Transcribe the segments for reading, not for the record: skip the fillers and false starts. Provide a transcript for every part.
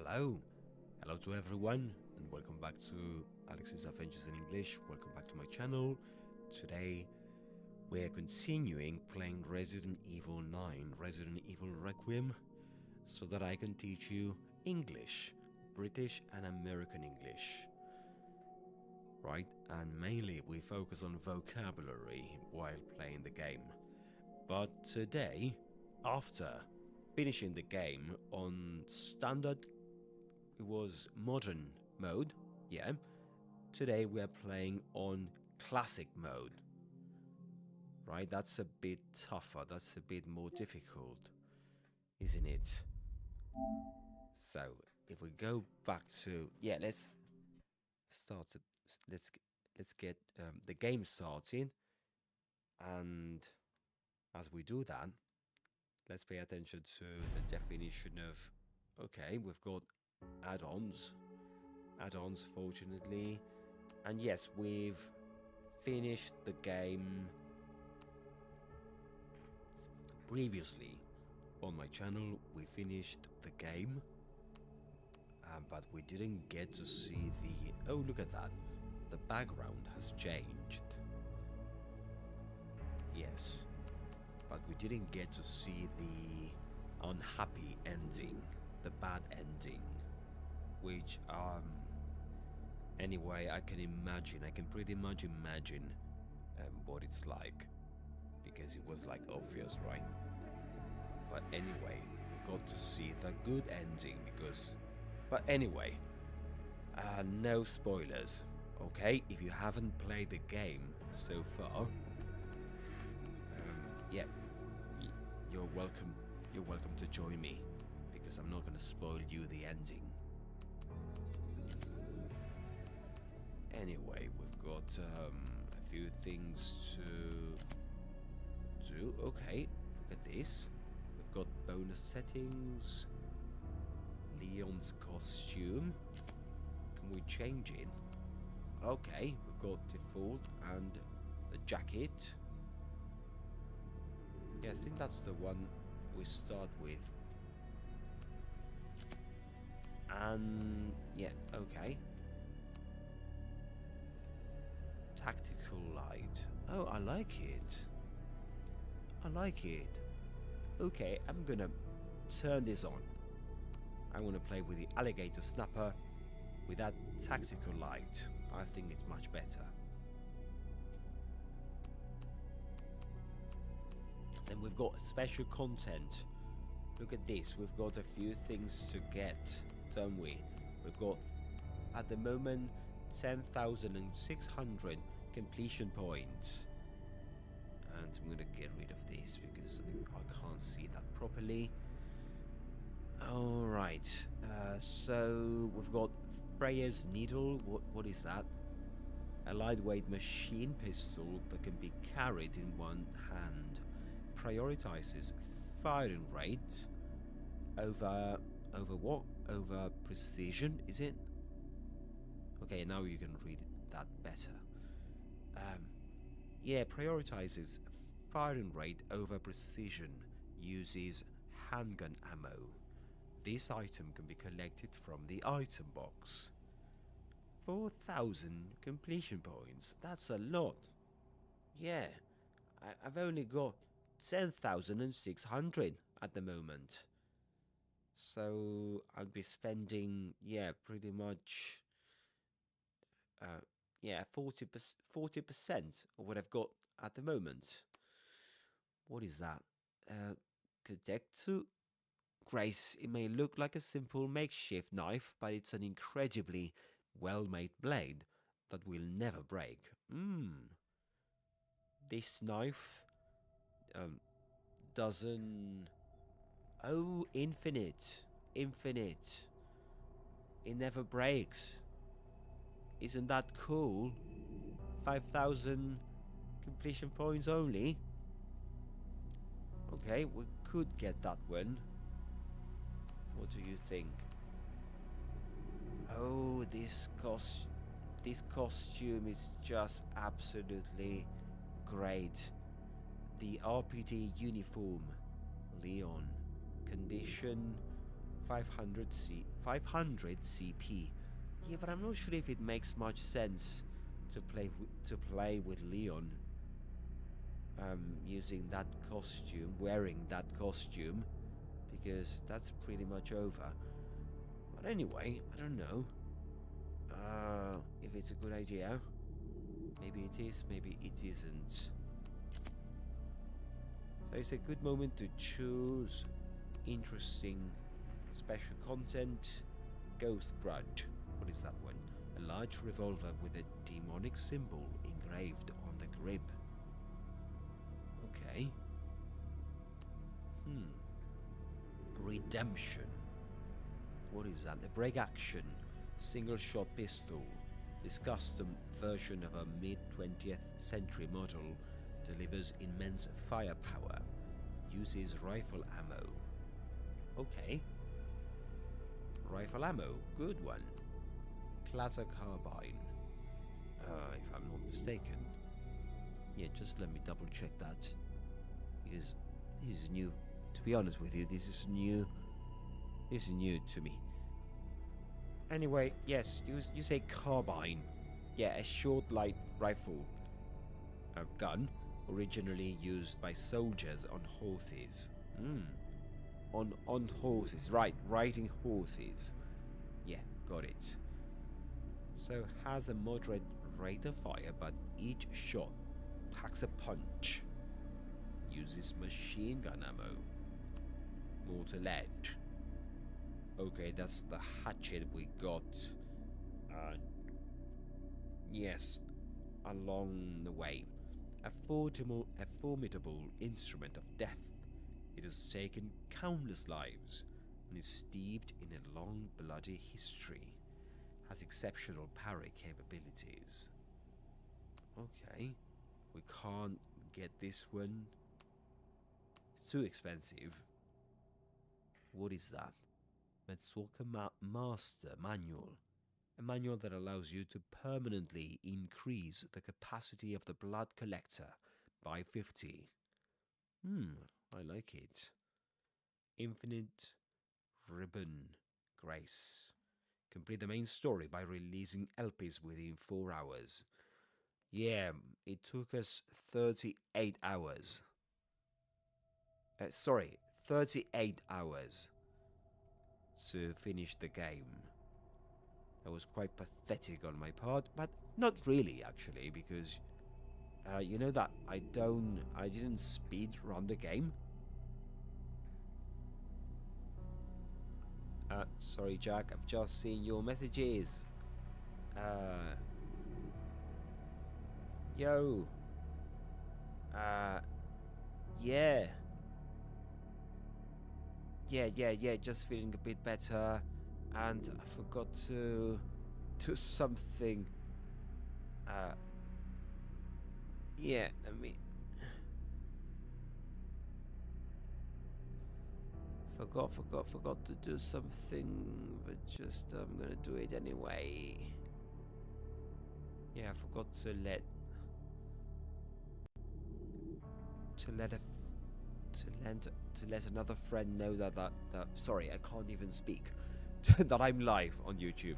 Hello! Hello to everyone, and welcome back to Alex's Adventures in English. Welcome back to my channel. Today, we're continuing playing Resident Evil 9, Resident Evil Requiem, so that I can teach you English, British and American English. Right? And mainly we focus on vocabulary while playing the game. But today, after finishing the game on standard, it was modern mode, yeah. Today we are playing on classic mode. Right, that's a bit tougher, that's a bit more difficult, isn't it? So, if we go back to, yeah, let's start, let's get the game started. And as we do that, let's pay attention to the definition of, okay, we've got add-ons, fortunately. And yes, we've finished the game previously on my channel. We finished the game, but we didn't get to see the... Oh, look at that. The background has changed. Yes, but we didn't get to see the unhappy ending, the bad ending, which anyway, I can pretty much imagine what it's like, because it was like obvious, right? But anyway, got to see the good ending because... But anyway, no spoilers, okay? If you haven't played the game so far, yeah, you're welcome to join me, because I'm not gonna spoil you the ending. Anyway, we've got a few things to do. Okay, look at this. We've got bonus settings. Leon's costume. Can we change it? Okay, we've got default and the jacket. Yeah, I think that's the one we start with. And yeah, okay. Tactical light. Oh, I like it. I like it. Okay, I'm gonna turn this on. I want to play with the alligator snapper with that tactical light. I think it's much better. Then we've got special content. Look at this. We've got a few things to get, don't we? We've got, at the moment, 10,600 completion points. And I'm gonna get rid of this because I can't see that properly. Alright, so we've got Freya's needle. What is that? A lightweight machine pistol that can be carried in one hand. Prioritizes firing rate over what? Over precision, is it? Okay, now you can read that better. Yeah, prioritizes firing rate over precision. Uses handgun ammo. This item can be collected from the item box. 4,000 completion points. That's a lot. Yeah, I've only got 10,600 at the moment. So I'll be spending, yeah, pretty much, yeah, 40% of what I've got at the moment. What is that? Kadetsu? Grace, it may look like a simple makeshift knife, but it's an incredibly well-made blade that will never break. This knife doesn't... Oh, infinite. Infinite. It never breaks. Isn't that cool? 5,000 completion points only. Okay, we could get that one. What do you think? Oh, this costume is just absolutely great. The RPD uniform. Leon. Condition 500 CP. Yeah, but I'm not sure if it makes much sense to play with Leon. Using that costume, wearing that costume, because that's pretty much over. But anyway, I don't know. If it's a good idea. Maybe it is, maybe it isn't. So it's a good moment to choose interesting special content. Ghost Grudge. What is that one? A large revolver with a demonic symbol engraved on the grip. Okay. Redemption. What is that? The break action single shot pistol. This custom version of a mid-20th century model delivers immense firepower. Uses rifle ammo. Okay. Rifle ammo. Good one. Clatter carbine. If I'm not mistaken. Yeah, just let me double check that. Because this is new. To be honest with you, this is new. This is new to me. Anyway, yes, you say carbine. Yeah, a short light rifle gun, originally used by soldiers on horses. On horses, right, riding horses. Yeah, got it. So has a moderate rate of fire, but each shot packs a punch. Uses machine gun ammo. Mortar lead. Okay, that's the hatchet we got. Yes, along the way. A formidable instrument of death. It has taken countless lives and is steeped in a long, bloody history. Has exceptional parry capabilities. Okay, we can't get this one. It's too expensive. What is that? Metsuoka Master Manual. A manual that allows you to permanently increase the capacity of the blood collector by 50. I like it. Infinite Ribbon Grace. Complete the main story by releasing LPs within 4 hours. Yeah, it took us 38 hours. 38 hours to finish the game. That was quite pathetic on my part, but not really actually, because you know that I didn't speed run the game. Sorry Jack, I've just seen your messages. Yo. Yeah. Yeah, just feeling a bit better. And I forgot to do something. Yeah, let me... Forgot to do something, but just I'm gonna do it anyway. Yeah, I forgot to let another friend know that sorry, I can't even speak. That I'm live on YouTube.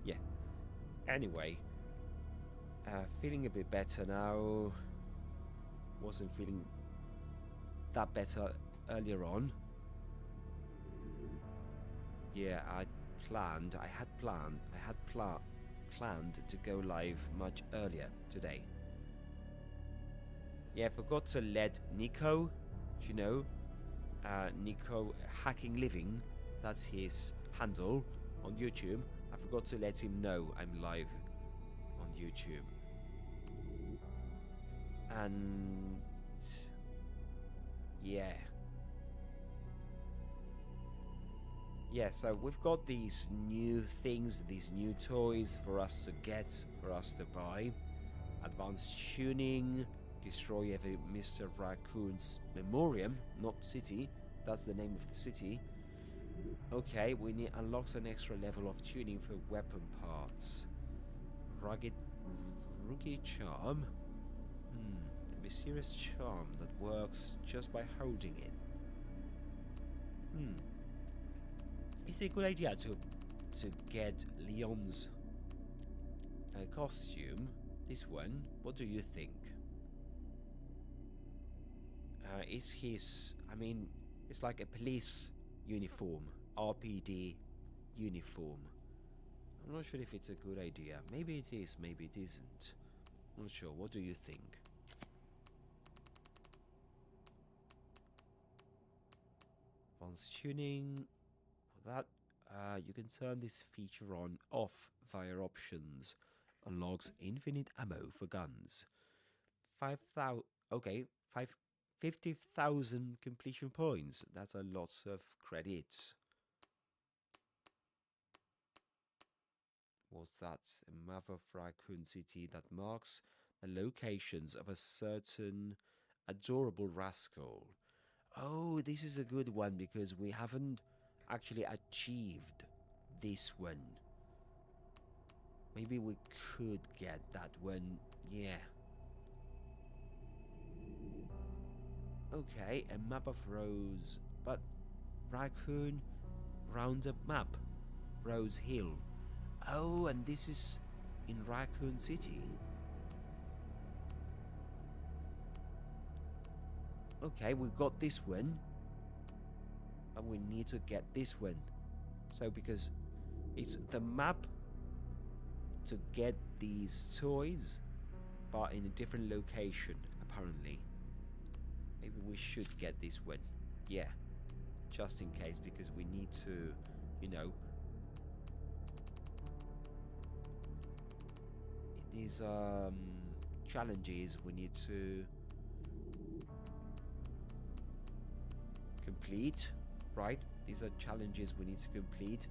Yeah. Anyway, feeling a bit better now. Wasn't feeling that better earlier on. Yeah, I had planned to go live much earlier today. Yeah, I forgot to let Nico, you know, Nico Hacking Living, that's his handle on YouTube. I forgot to let him know I'm live on YouTube. And yeah. Yeah, so we've got these new things, these new toys for us to get, for us to buy. Advanced tuning, destroy every Mr. Raccoon's memoriam, not city. That's the name of the city. Okay, we need unlocks an extra level of tuning for weapon parts. Rugged charm. A mysterious charm that works just by holding it. Hmm. Is it a good idea to get Leon's costume? This one. What do you think? Is his? I mean, it's like a police uniform, RPD uniform. I'm not sure if it's a good idea. Maybe it is, maybe it isn't. I'm not sure. What do you think? Advanced tuning. For that, you can turn this feature on off via options. Unlocks infinite ammo for guns. 5,000. Okay, 50,000 completion points. That's a lot of credits. What's that? A map of Raccoon City that marks the locations of a certain adorable rascal. Oh, this is a good one because we haven't actually achieved this one. Maybe we could get that one. Yeah. Okay, a map of Rose, but Raccoon Roundup map. Rose Hill. Oh, and this is in Raccoon City. Okay, we got this one. And we need to get this one. So because it's the map to get these toys, but in a different location, apparently. Maybe we should get this one. Yeah. Just in case, because we need to, you know, these challenges we need to complete, right? These are challenges we need to complete,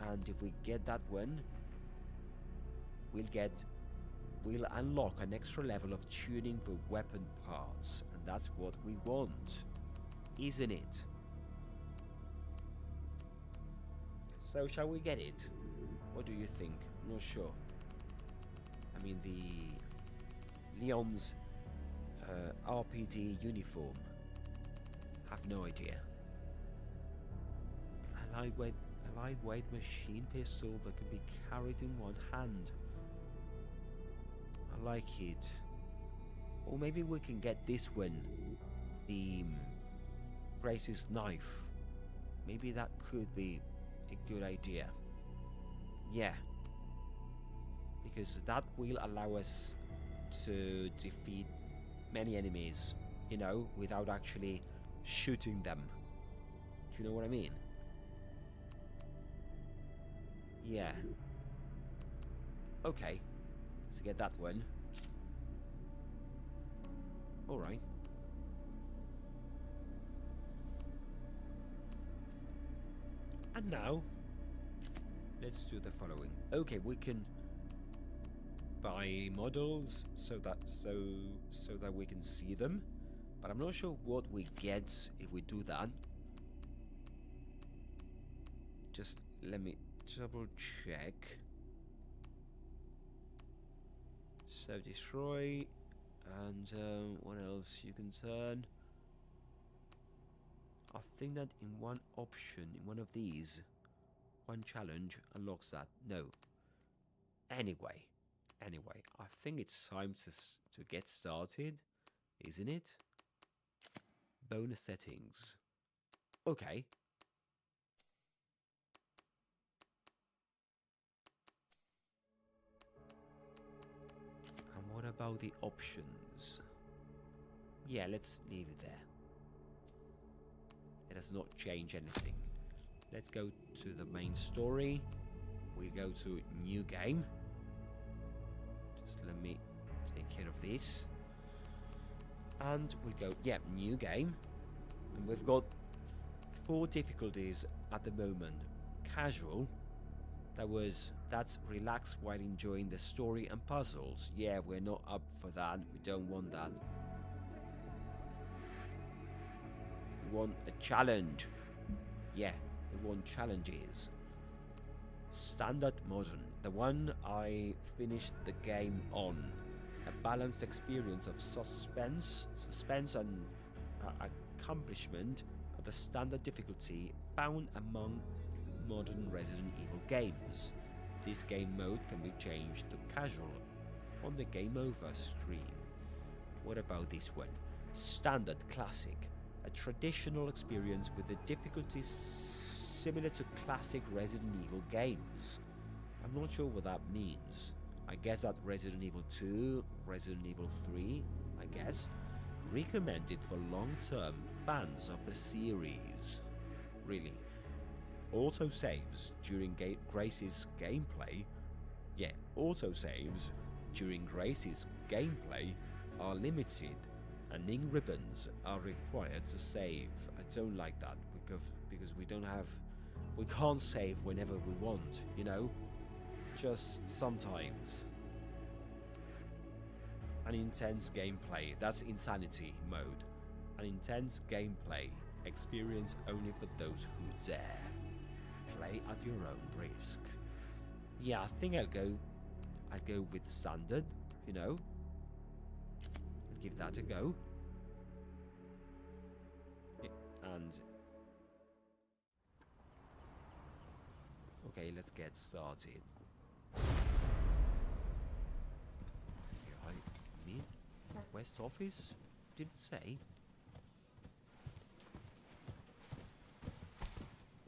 and if we get that one, we'll unlock an extra level of tuning for weapon parts, and that's what we want, isn't it? So shall we get it? What do you think? I'm not sure. I mean, the Leon's RPD uniform. Have no idea. A lightweight machine pistol that can be carried in one hand. I like it. Or maybe we can get this one. The Grace's knife. Maybe that could be a good idea. Yeah. Because that will allow us to defeat many enemies, you know, without actually shooting them. Do you know what I mean? Yeah. Okay. Let's get that one. Alright. And now, let's do the following. Okay, we can buy models so that we can see them, but I'm not sure what we get if we do that. Just let me double check. So destroy, and what else you can turn? I think that in one option, in one of these, one challenge unlocks that. No. Anyway, I think it's time to get started, isn't it? Bonus settings. Okay. And what about the options? Yeah, let's leave it there. It does not change anything. Let's go to the main story. We go to new game. Just let me take care of this. And we go, yeah, new game. And we've got 4 difficulties at the moment. Casual. That's relax while enjoying the story and puzzles. Yeah, we're not up for that. We don't want that. We want a challenge. Yeah, we want challenges. Standard modern. The one I finished the game on. A balanced experience of suspense and accomplishment at the standard difficulty found among modern Resident Evil games. This game mode can be changed to casual on the Game Over screen. What about this one? Standard Classic, a traditional experience with the difficulties similar to classic Resident Evil games. I'm not sure what that means. I guess that Resident Evil 2, Resident Evil 3, I guess, recommended for long-term fans of the series. Really. Autosaves during Grace's gameplay, autosaves during Grace's gameplay are limited, and ink ribbons are required to save. I don't like that because we can't save whenever we want, you know? Just sometimes. An intense gameplay, that's Insanity mode. An intense gameplay experience only for those who dare. Play at your own risk. Yeah, I think I'll go with standard, you know. I'll give that a go. And okay, let's get started. West office? Did it say?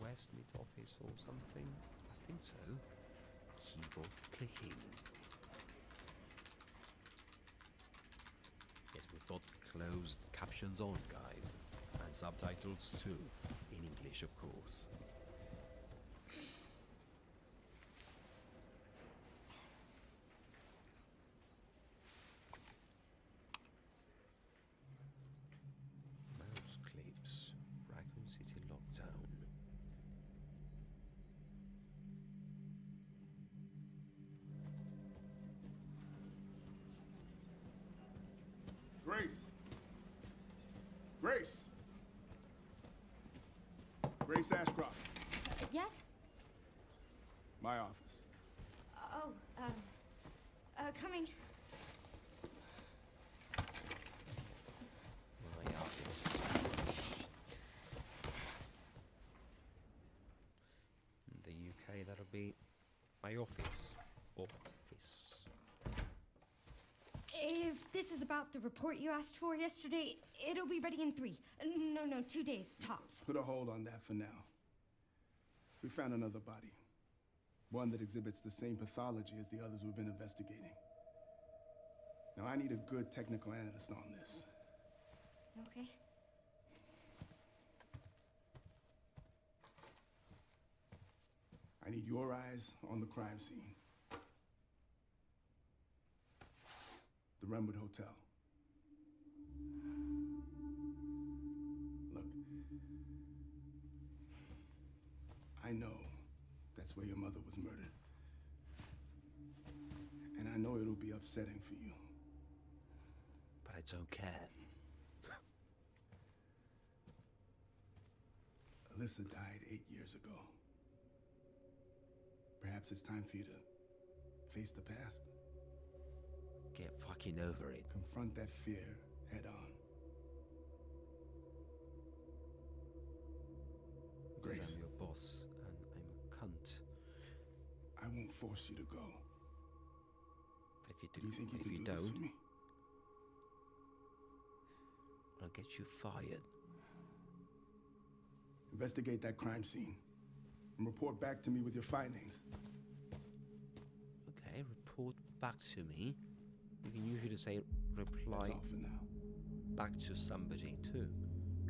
West mid office or something? I think so. Keyboard clicking. Yes, we've got closed captions on, guys. And subtitles too. In English, of course. Mouse clips. Raccoon City lockdown. Grace! Grace! Grace Ashcroft. Yes? My office. Oh, coming. My office. In the UK, that'll be my office. Office. If this is about the report you asked for yesterday, it'll be ready in 3. No, 2 days, tops. Put a hold on that for now. We found another body. One that exhibits the same pathology as the others we've been investigating. Now, I need a good technical analyst on this. Okay. I need your eyes on the crime scene. The Renwood Hotel. Look, I know that's where your mother was murdered. And I know it'll be upsetting for you. But I don't care. Alyssa died 8 years ago. Perhaps it's time for you to face the past. Get fucking over it. Confront that fear head on. Because Grace, I'm your boss and I'm a cunt. I won't force you to go. But if you Do you think you if can you do this don't, for me? I'll get you fired. Investigate that crime scene and report back to me with your findings. Okay, report back to me. You can usually say reply That's all for now. back to somebody too.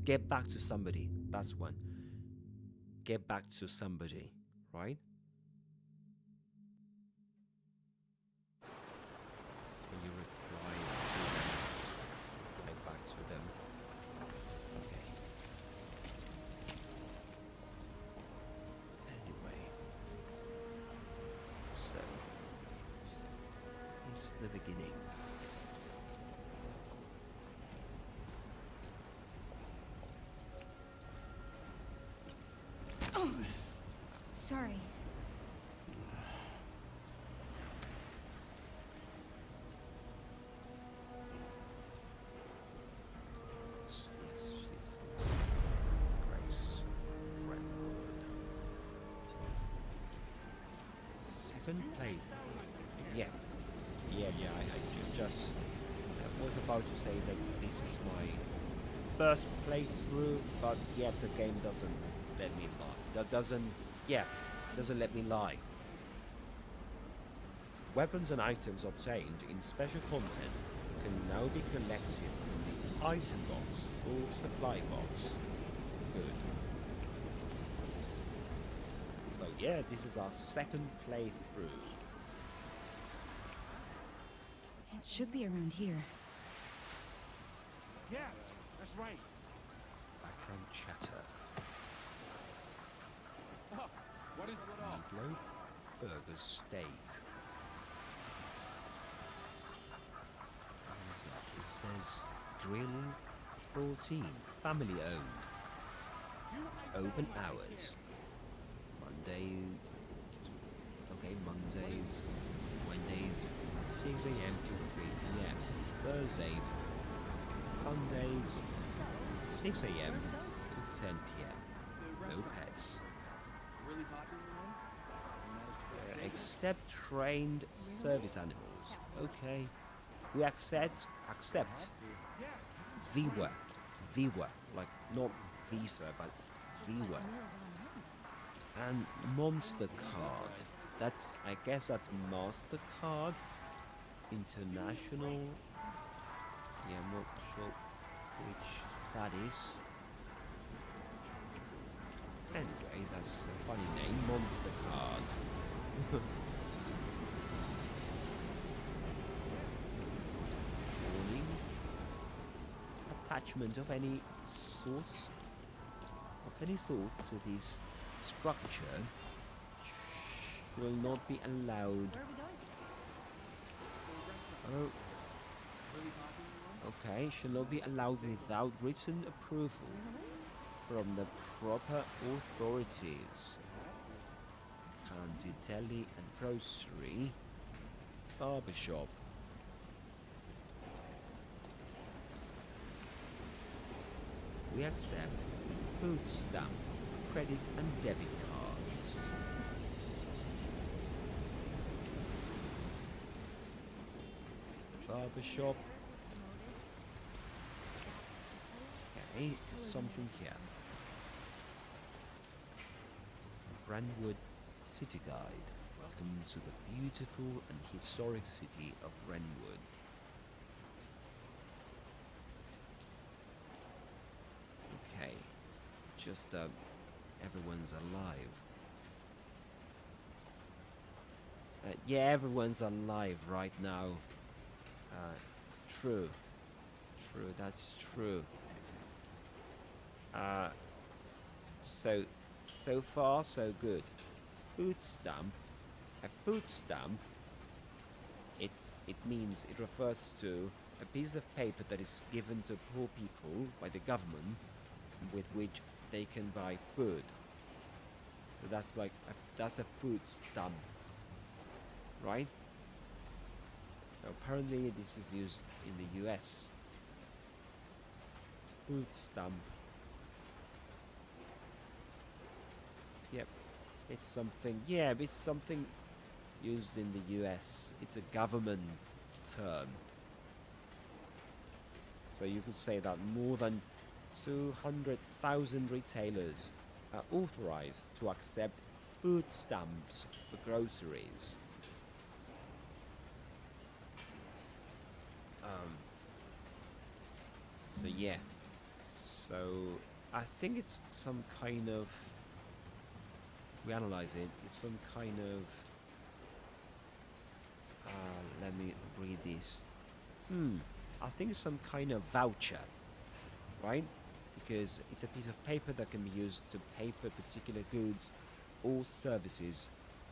Get back to somebody. That's one. Get back to somebody, right? When you reply to them, reply back to them. Okay. Anyway, so this is the beginning. Oh, sorry. Yes, she's Yes. I was about to say that this is my first playthrough, but yet the game doesn't let me lie. That doesn't let me lie. Weapons and items obtained in special content can now be collected from the item box or supply box. Good. So yeah, this is our second playthrough. It should be around here. Yeah, that's right. Background chatter. Oh, what is it all? Meatloaf, burger, steak. What is that? It says grill 14, family owned. Open hours. Mondays, Wednesdays, 6 a.m. to 3 p.m. Thursdays, Sundays, 6 a.m. to 10 p.m. No pets. Really popular one? Except trained service animals. Okay. We accept VWA. VWA. Like not Visa, but VWA. And Monster Card. I guess that's MasterCard. International. Yeah, I'm not sure which that is. Anyway, that's a funny name, Monster Card. Warning. Attachment of any sort to this structure will not be allowed. Where are we going? Oh, Really popular one? okay, shall not be allowed without written approval from the proper authorities. Candy, deli and grocery. Barbershop. We accept food stamp, credit and debit cards. Barbershop. Okay, something here. Renwood City Guide. Welcome to the beautiful and historic city of Renwood. Okay, just everyone's alive. Yeah, everyone's alive right now. True, that's true. So far so good. Food stamp. A food stamp. It refers to a piece of paper that is given to poor people by the government, with which they can buy food. So that's like that's a food stamp, right? So apparently this is used in the US. Food stamp. Yep, it's something. Yeah, it's something used in the US. It's a government term. So you could say that more than 200,000 retailers are authorized to accept food stamps for groceries. So yeah. So I think it's some kind of. We analyze it. It's some kind of. Let me read this. I think it's some kind of voucher, right? Because it's a piece of paper that can be used to pay for particular goods or services,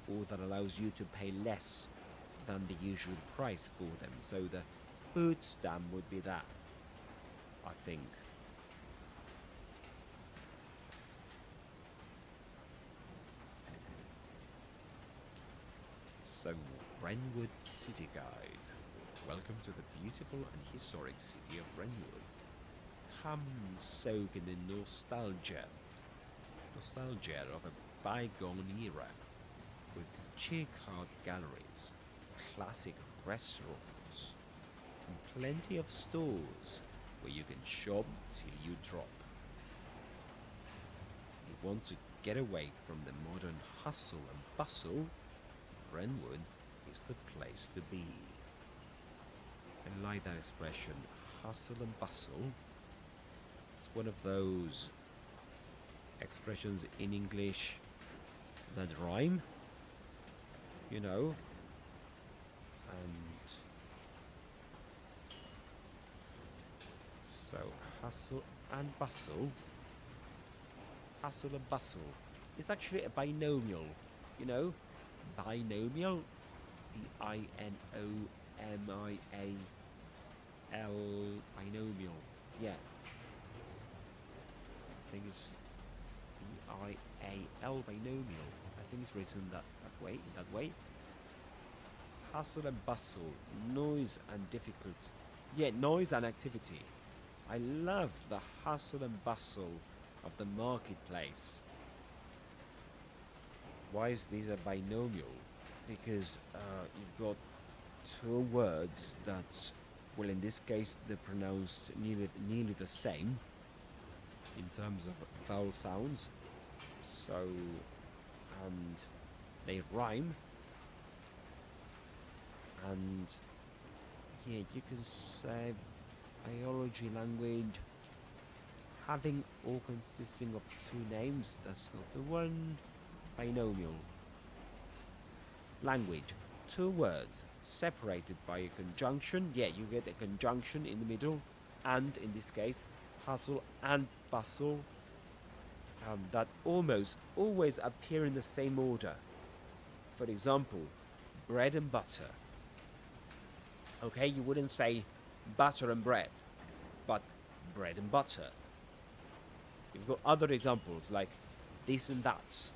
or that allows you to pay less than the usual price for them. So the food stamp would be that, I think. So, Renwood City Guide. Welcome to the beautiful and historic city of Renwood. Come soak in the nostalgia of a bygone era, with chic art galleries, classic restaurants, plenty of stores where you can shop till you drop. You want to get away from the modern hustle and bustle? Brentwood is the place to be. I like that expression, hustle and bustle. It's one of those expressions in English that rhyme, you know, and so hustle and bustle. Hustle and bustle. It's actually a binomial, you know, binomial. B-I-N-O-M-I-A-L, binomial. Yeah. I think it's B-I-A-L, binomial. I think it's written that way. Hustle and bustle, noise and difficulty. Yeah, noise and activity. I love the hustle and bustle of the marketplace. Why is this a binomial? Because you've got two words that, well, in this case, they're pronounced nearly the same in terms of vowel sounds. So, and they rhyme. And yeah, you can say biology, language, having or consisting of two names. That's not the one. Binomial. Language, two words separated by a conjunction. Yeah, you get a conjunction in the middle, and in this case, hustle and bustle, that almost always appear in the same order. For example, bread and butter. Okay, you wouldn't say butter and bread, but bread and butter. You've got other examples like this and that,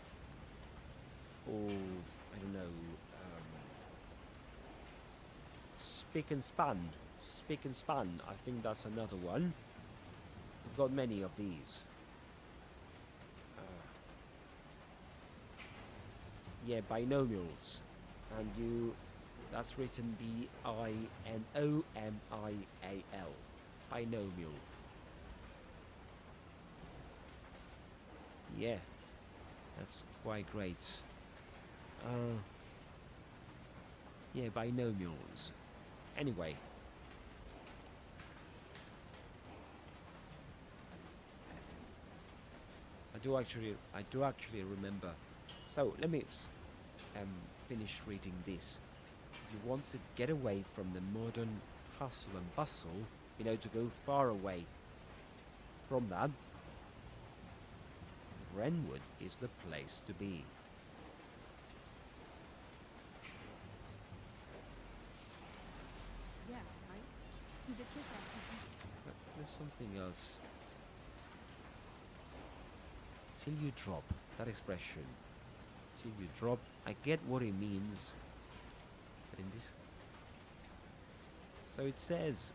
or I don't know, spick and span. Spick and span, I think that's another one. We've got many of these. Yeah, binomials. And that's written B-I-N-O-M-I-A-L. Binomial. Yeah, that's quite great. Yeah, binomials. Anyway. I do actually remember. So let me finish reading this. If you want to get away from the modern hustle and bustle, you know, to go far away from that, Brentwood is the place to be. Yeah, right? He's a kiss ass. But there's something else. Till you drop, that expression. Till you drop, I get what it means. But in this... So it says,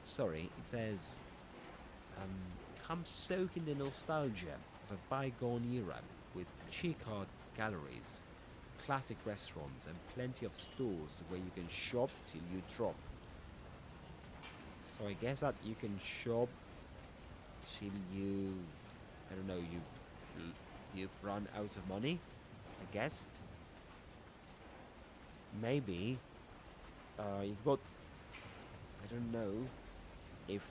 come soak in the nostalgia of a bygone era with chic art galleries, classic restaurants and plenty of stores where you can shop till you drop. So I guess that you can shop till you've, I don't know, you've run out of money, I guess. Maybe you've got, I don't know, if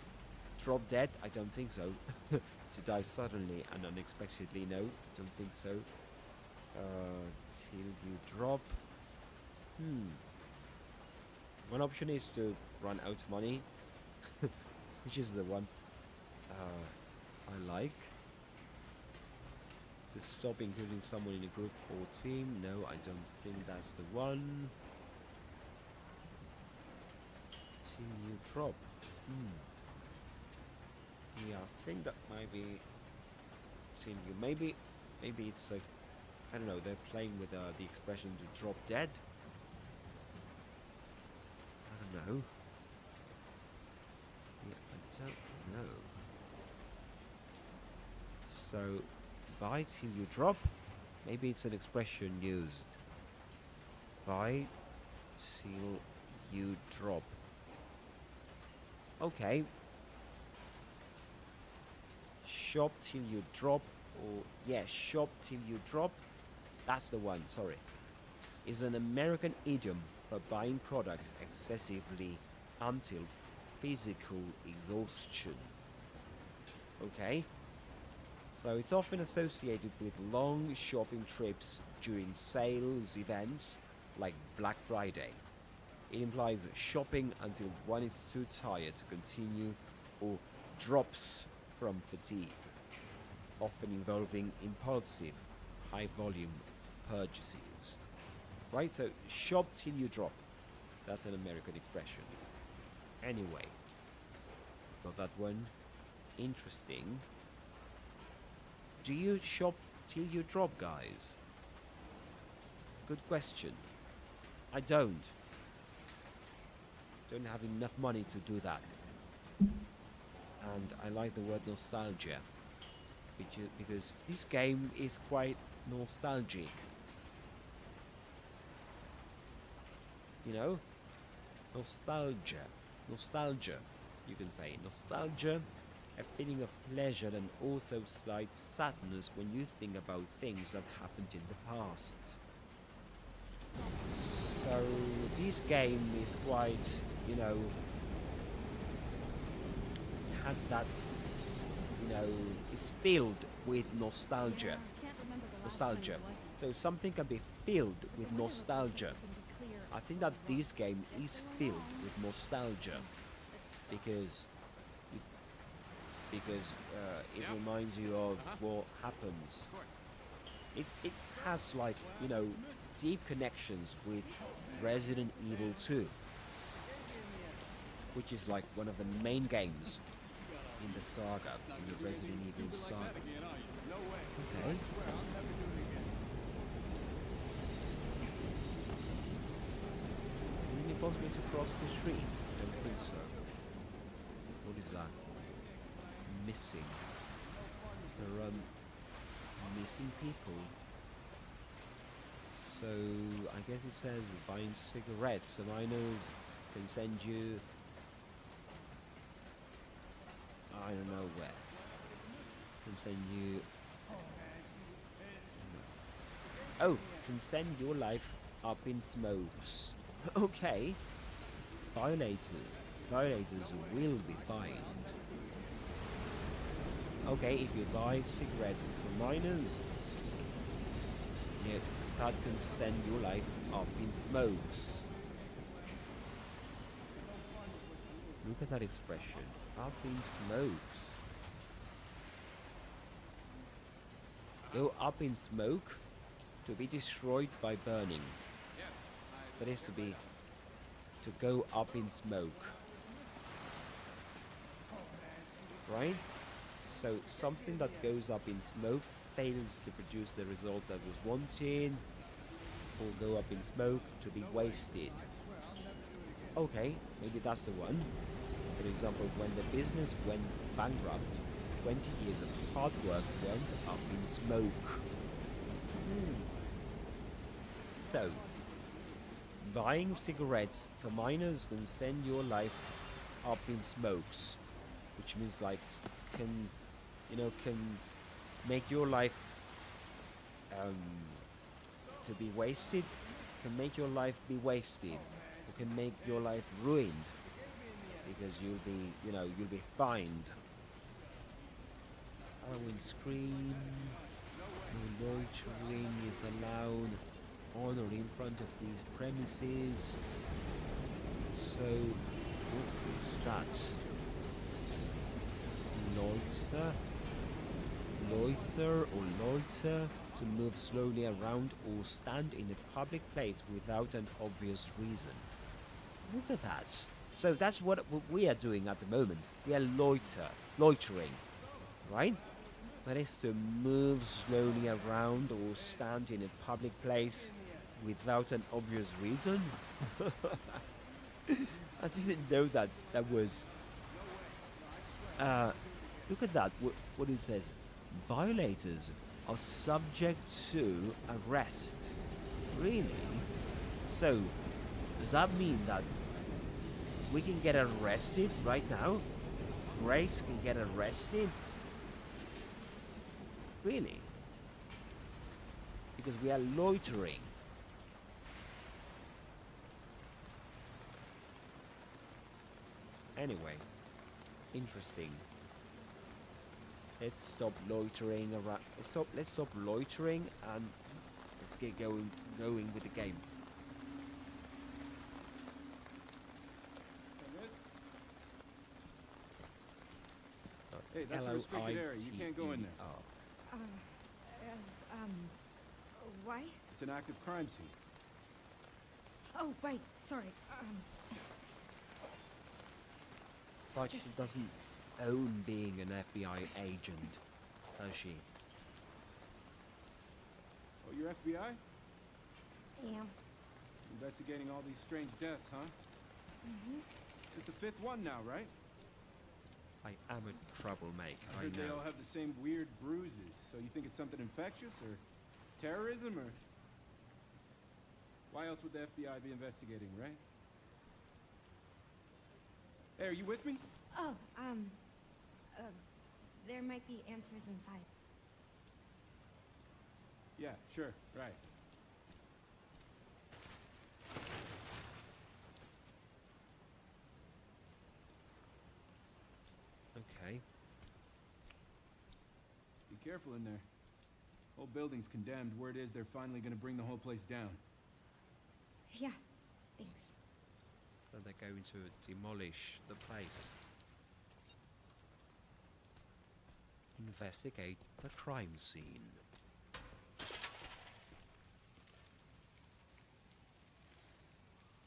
drop dead, I don't think so. To die suddenly and unexpectedly, no, don't think so. Till you drop. One option is to run out of money, which is the one I like. To stop including someone in a group or team, no, I don't think that's the one. Till you drop. Yeah, I think that might be. Till you maybe it's like, I don't know. They're playing with the expression to drop dead. I don't know. Yeah, I don't know. So, buy till you drop. Maybe it's an expression used. Buy till you drop. Okay. Shop till you drop, or yeah, shop till you drop. That's the one. Sorry, is an American idiom for buying products excessively until physical exhaustion. Okay. So it's often associated with long shopping trips during sales events like Black Friday. It implies shopping until one is too tired to continue or drops from fatigue, often involving impulsive, high volume purchases. Right? So shop till you drop. That's an American expression. Anyway, got that one. Interesting. Do you shop till you drop, guys? Good question. I don't. Don't have enough money to do that. And I like the word nostalgia, because this game is quite nostalgic. You know? Nostalgia. Nostalgia, you can say. Nostalgia. A feeling of pleasure and also slight sadness when you think about things that happened in the past. So this game is quite, you know, has that, you know, is filled with nostalgia. Yeah, I can't remember the last Nostalgia. time it wasn't. So something can be filled with The weather reports nostalgia. can be clear I think that all this at game once. is filled with nostalgia This sucks. because it reminds you of what happens. It has, like, you know, deep connections with Resident Evil 2, which is like one of the main games in the saga, in the Resident Evil saga. Okay. Isn't it possible to cross the street? I don't think so. What is that? Missing. There are missing people. So I guess it says buying cigarettes for minors can send you, I don't know where. Can send you. Oh, can send your life up in smokes. Okay. Violators will be fined. Okay, if you buy cigarettes for minors, yeah, that can send your life up in smokes. Look at that expression. Up in smokes. Go up in smoke, to be destroyed by burning. That is to go up in smoke. Right? So something that goes up in smoke fails to produce the result that was wanted, or go up in smoke to be wasted. Okay, maybe that's the one. For example, when the business went bankrupt, 20 years of hard work went up in smoke. So, buying cigarettes for minors can send your life up in smokes, which means like can make your life to be wasted, can make your life be wasted, or can make your life ruined, because you'll be fined. Halloween scream, no loitering is allowed on or in front of these premises. So, what is that? Loiter or loiter, to move slowly around or stand in a public place without an obvious reason. Look at that. So that's what we are doing at the moment. We are loitering, right? That is to move slowly around or stand in a public place without an obvious reason. I didn't know that was. Look at that. What it says. Violators are subject to arrest. Really? So, does that mean that we can get arrested right now? Grace can get arrested? Really? Because we are loitering. Anyway, interesting. Let's stop loitering around. Let's stop loitering and let's get going with the game. Hey, that's a restricted area. You can't go in there. Uh, why? It's an active crime scene. Oh, right. Sorry. It's like she doesn't own being an FBI agent, does she? Oh, you're FBI? Yeah. Investigating all these strange deaths, huh? Mm-hmm. It's the fifth one now, right? I am a troublemaker, I I heard they know. all have the same weird bruises. So you think it's something infectious or terrorism or... Why else would the FBI be investigating, right? Hey, are you with me? Oh, there might be answers inside. Yeah, sure, right. Okay. Be careful in there. Whole building's condemned. Word is they're finally gonna bring the whole place down. Yeah, thanks. So they're going to demolish the place. Investigate the crime scene.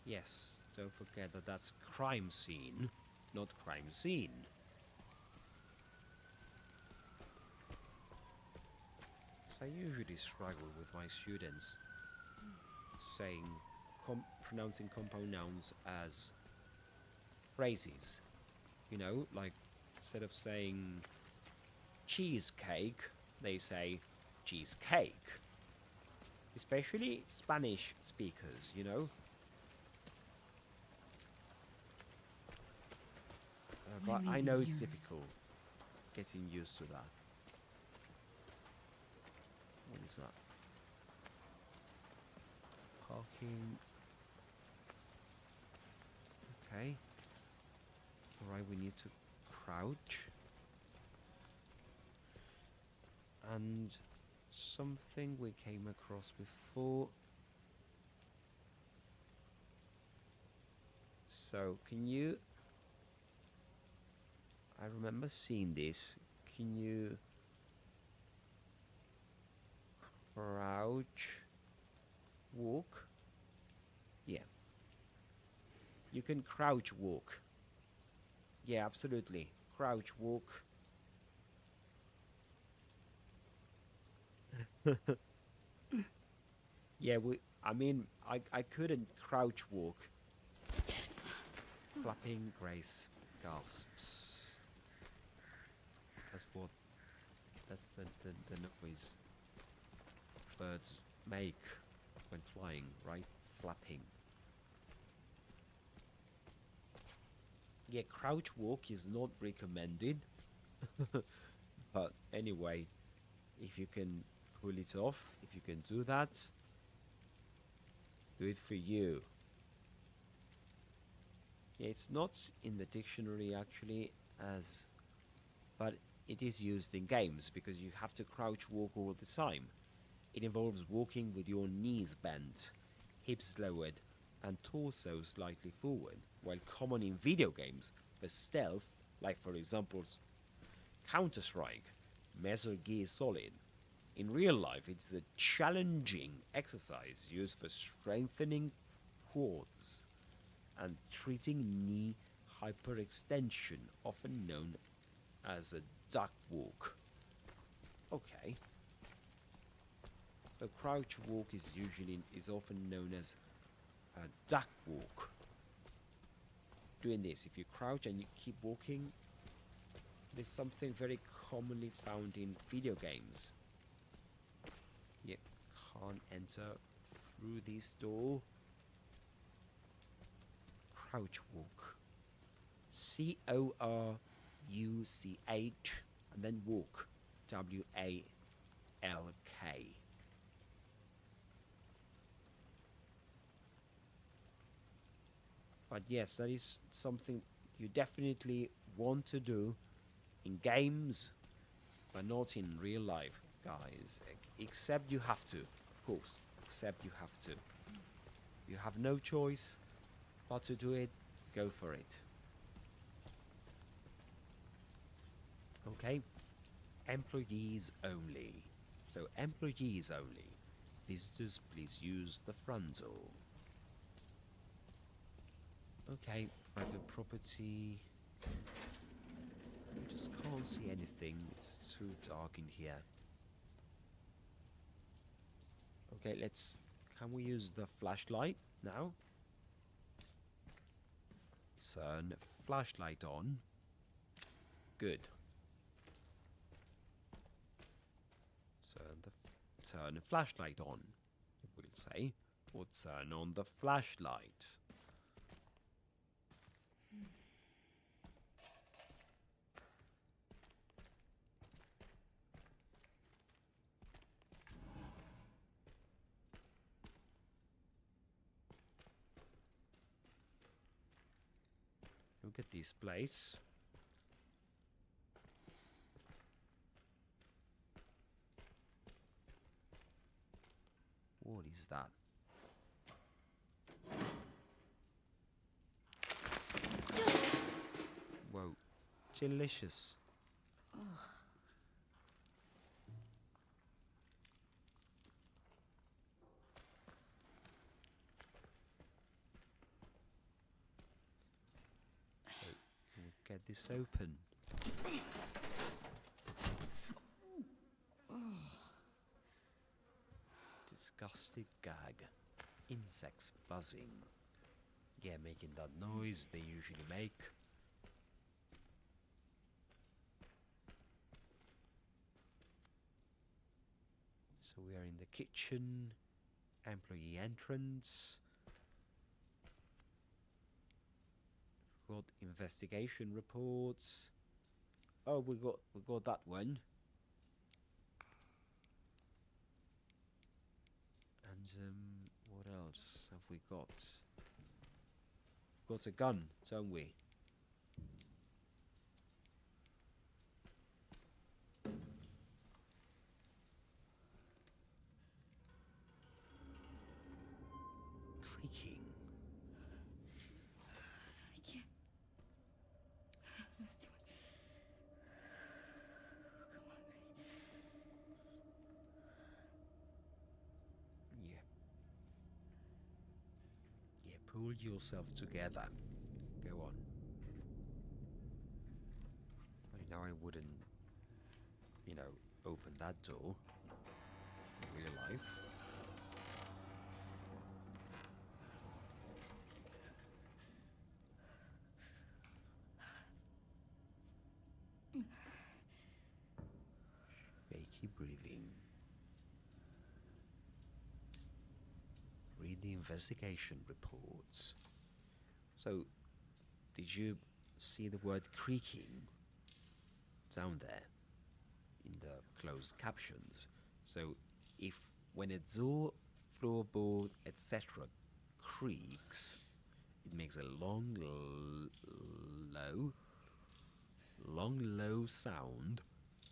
Yes, don't forget that that's crime scene, not crime scene. So I usually struggle with my students saying, pronouncing compound nouns as phrases. You know, like instead of saying cheesecake, they say cheesecake. Especially Spanish speakers, you know. But I know it's difficult getting used to that. What is that? Parking. Okay. Alright, we need to crouch. And something we came across before. So, can you... I remember seeing this. Can you crouch walk? Yeah. You can crouch walk. Yeah, absolutely. Crouch walk. Yeah, I couldn't crouch walk. Flapping Grace gasps. That's the noise birds make when flying, right? Flapping. Yeah, crouch walk is not recommended. But anyway, if you can pull it off, if you can do that, good for you. Yeah, it's not in the dictionary actually but it is used in games because you have to crouch walk all the time. It involves walking with your knees bent, hips lowered, and torso slightly forward, while common in video games for stealth, like for example Counter-Strike, Metal Gear Solid. In real life, it's a challenging exercise used for strengthening quads and treating knee hyperextension, often known as a duck walk. Okay. So crouch walk is often known as a duck walk. Doing this, if you crouch and you keep walking, there's something very commonly found in video games. You can't enter through this door. Crouch walk. Couch, and then walk, WALK. But yes, that is something you definitely want to do in games, but not in real life, guys. Except you have to, of course. Except you have to. You have no choice but to do it. Go for it. Okay. Employees only. So employees only. Visitors, please use the front door. Okay, private property. I just can't see anything. It's too dark in here. Okay, can we use the flashlight now? Turn flashlight on. Good. Turn the flashlight on, it will say, or turn on the flashlight. Look at this place. What is that? Whoa, delicious. We'll get this open. Disgusting gag. Insects buzzing. Yeah, making that noise they usually make. So we are in the kitchen. Employee entrance. Got investigation reports. Oh, we got that one. And what else have we got? Got a gun, don't we? Creaking. I can't. That's too much. Come on, Grace. Yeah, pull yourself together. Go on. I know I wouldn't, open that door in real life. Shaky breathing. Read the investigation reports. So, did you see the word creaking down there in the closed captions? So, when a door, floorboard, etc. creaks, it makes a long, low sound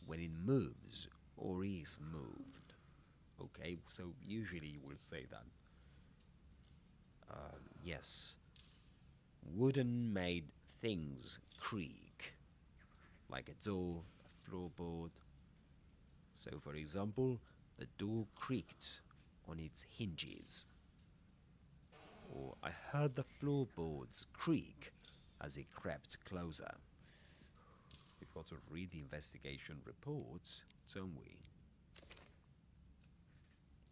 when it moves or is moved. Okay, so usually you will say that. Yes. Wooden-made things creak, like a door, a floorboard. So, for example, the door creaked on its hinges. Or I heard the floorboards creak as it crept closer. We've got to read the investigation reports, don't we?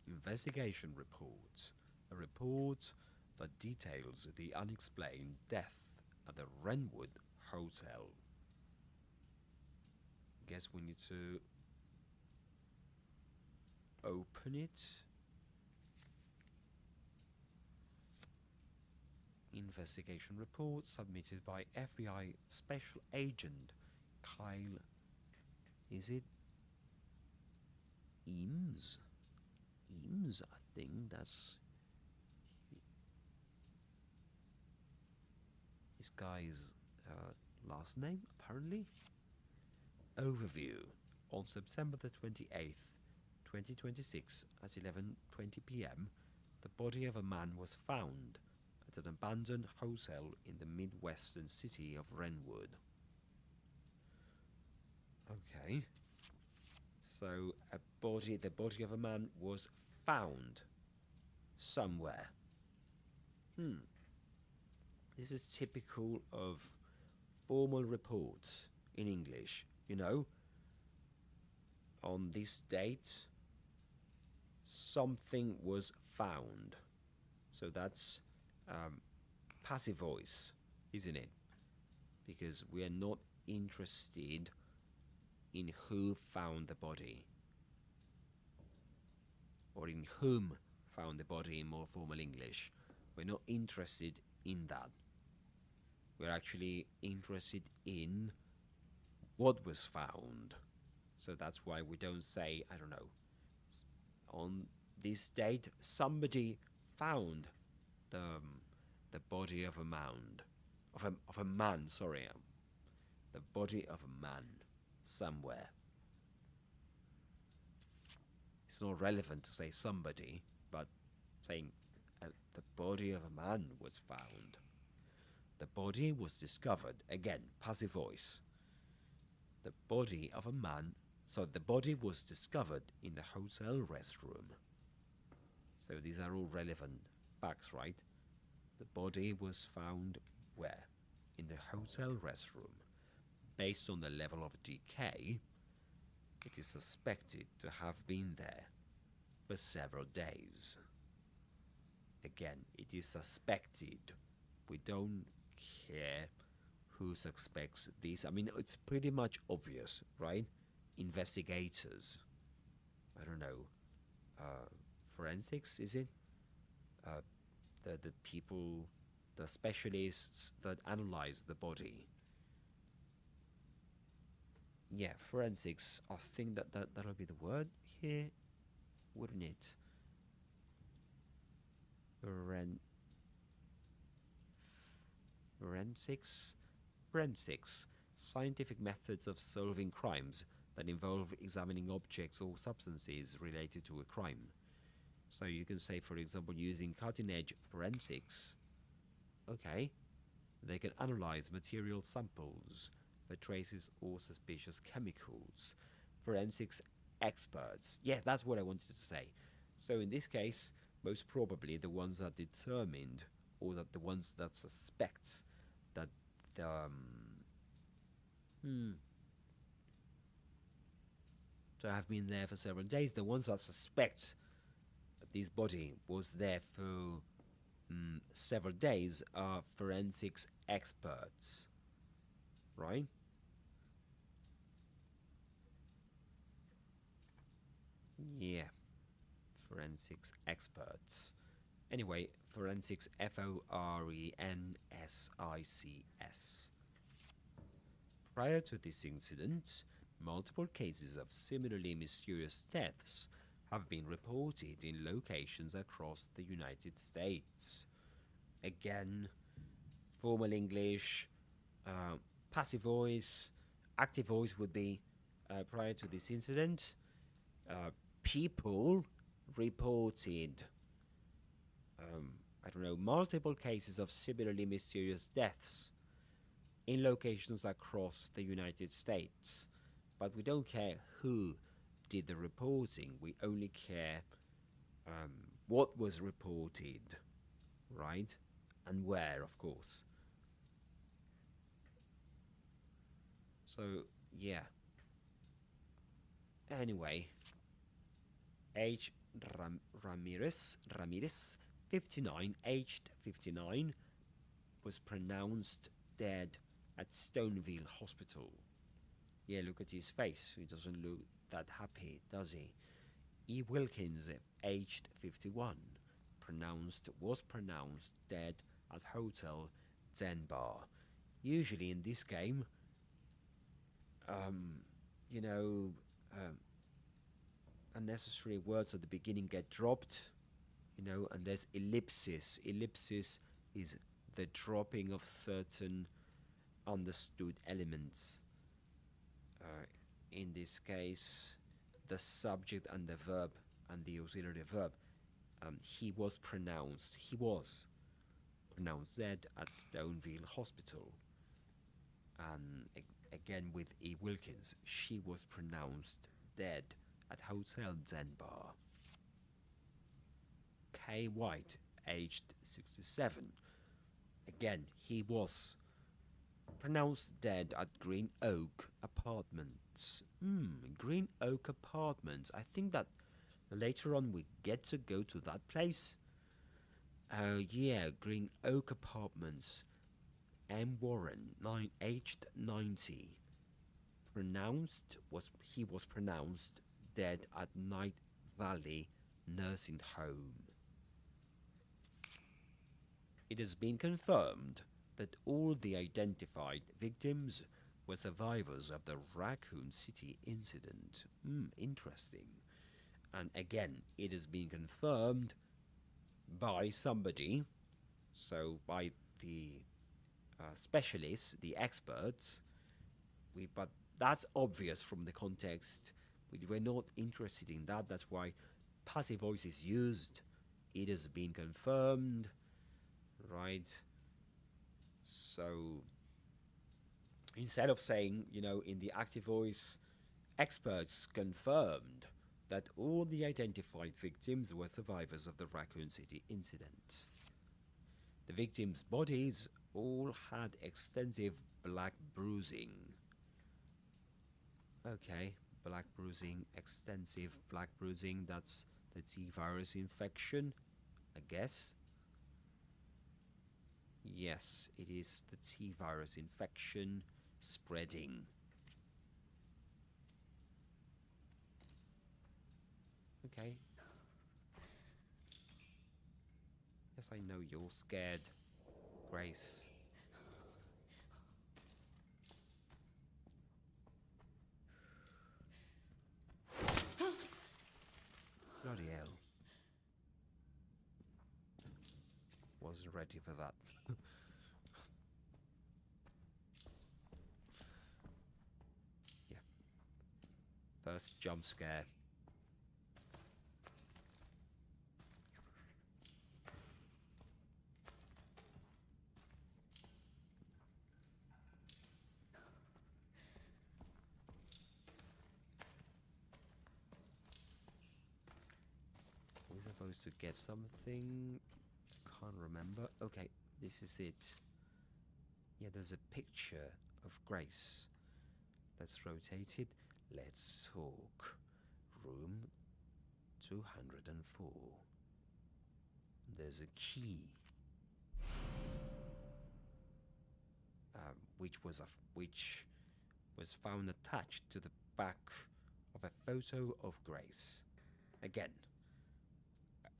Investigation reports. A report that details the unexplained death at the Wrenwood Hotel. Guess we need to open it. investigation report submitted by FBI Special Agent Kyle. Is it Eames? Eames, I think that's this guy's last name, apparently. Overview. On September the 28th, 2026, at 11:20 p.m., the body of a man was found at an abandoned hotel in the midwestern city of Renwood. Okay. So the body of a man was found somewhere. This is typical of formal reports in English, you know. On this date, something was found. So that's passive voice, isn't it? Because we are not interested in who found the body or in whom found the body in more formal English. We're not interested in that. We're actually interested in what was found. So that's why we don't say, I don't know, on this date somebody found the body of a mound of a man, sorry, the body of a man somewhere. It's not relevant to say somebody, but saying the body of a man was found. The body was discovered, again, passive voice. The body of a man, so the body was discovered in the hotel restroom. So these are all relevant facts, right? The body was found where? In the hotel restroom. Based on the level of decay, it is suspected to have been there for several days. Again, it is suspected. We don't care who suspects this. I mean, it's pretty much obvious, right? Investigators, I don't know, forensics, is it? The people, the specialists that analyze the body. Yeah, forensics, I think that'll be the word here, wouldn't it? Forensics, scientific methods of solving crimes that involve examining objects or substances related to a crime. So you can say, for example, using cutting-edge forensics, okay, they can analyze material samples for traces or suspicious chemicals. Forensics experts. Yeah, that's what I wanted to say. So in this case, most probably the ones that determined, or that the ones that suspect that to have been there for several days, the ones that suspect that this body was there for several days are forensics experts, right? Yeah, forensics experts. Anyway, forensics, Forensics. Prior to this incident, multiple cases of similarly mysterious deaths have been reported in locations across the United States. Again, formal English, passive voice, active voice would be prior to this incident. People reported, I don't know, multiple cases of similarly mysterious deaths in locations across the United States. But we don't care who did the reporting. We only care what was reported, right? And where, of course. So, yeah. Anyway, Ramirez, 59, aged 59, was pronounced dead at Stoneville Hospital. Yeah, look at his face. He doesn't look that happy, does he? E. Wilkins, aged 51, was pronounced dead at Hotel Denbar. Usually in this game, you know, unnecessary words at the beginning get dropped, you know, and there's ellipsis. Ellipsis is the dropping of certain understood elements. In this case, the subject and the verb and the auxiliary verb. He was pronounced dead at Stoneville Hospital. And again with E. Wilkins, she was pronounced dead at Hotel Denbar. K. White, aged 67. Again, he was pronounced dead at Green Oak Apartments. Green Oak Apartments. I think that later on we get to go to that place. Oh yeah, Green Oak Apartments. M. Warren, aged 90. He was pronounced dead at Night Valley Nursing Home. It has been confirmed that all the identified victims were survivors of the Raccoon City incident. Interesting. And again, it has been confirmed by somebody, so by the specialists, the experts. But that's obvious from the context. We're not interested in that. That's why passive voice is used. It has been confirmed, right? So instead of saying, you know, in the active voice, experts confirmed that all the identified victims were survivors of the Raccoon City incident. The victims' bodies all had extensive black bruising. Okay, black bruising, extensive black bruising, that's the T virus infection, I guess. Yes, it is the T virus infection spreading. Okay. Yes, I know you're scared, Grace. Bloody hell. Wasn't ready for that. Yeah. First jump scare. We're supposed to get something. Can't remember. Okay, this is it. Yeah, there's a picture of Grace. Let's rotate it. Let's talk. Room 204. There's a key, which was found attached to the back of a photo of Grace. Again,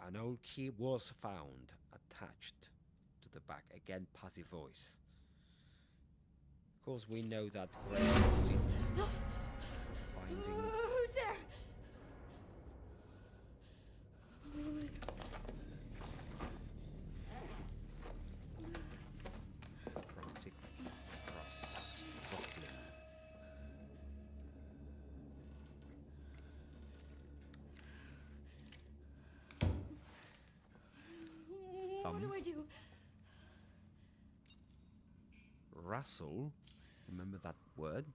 an old key was found attached to the back. Again, passive voice. Of course, we know that Grace was in finding. Who's there? Frantic rustling. What do I do? Rustle, remember that word?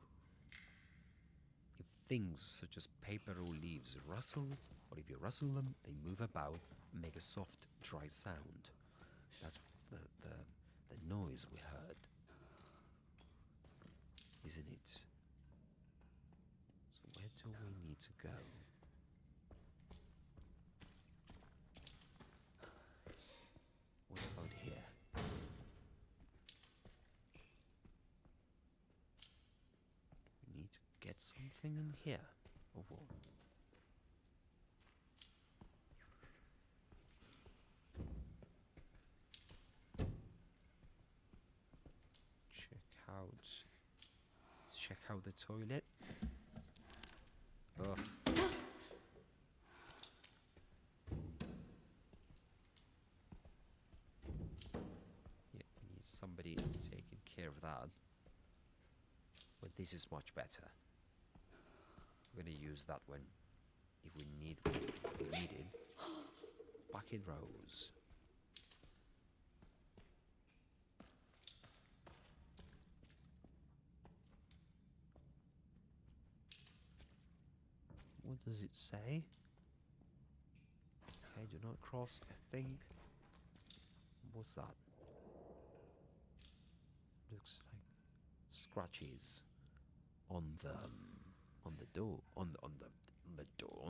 If things such as paper or leaves rustle, or if you rustle them, they move about and make a soft, dry sound. That's the noise we heard, isn't it? So where do we need to go? What about here? We need to get something in here, or what? out the toilet. Ugh. Yeah, we need somebody taking care of that. But this is much better. We're gonna use that one if we need it. Bucket Rose. What does it say? Okay, do not cross, I think. What's that? Looks like scratches on the door, on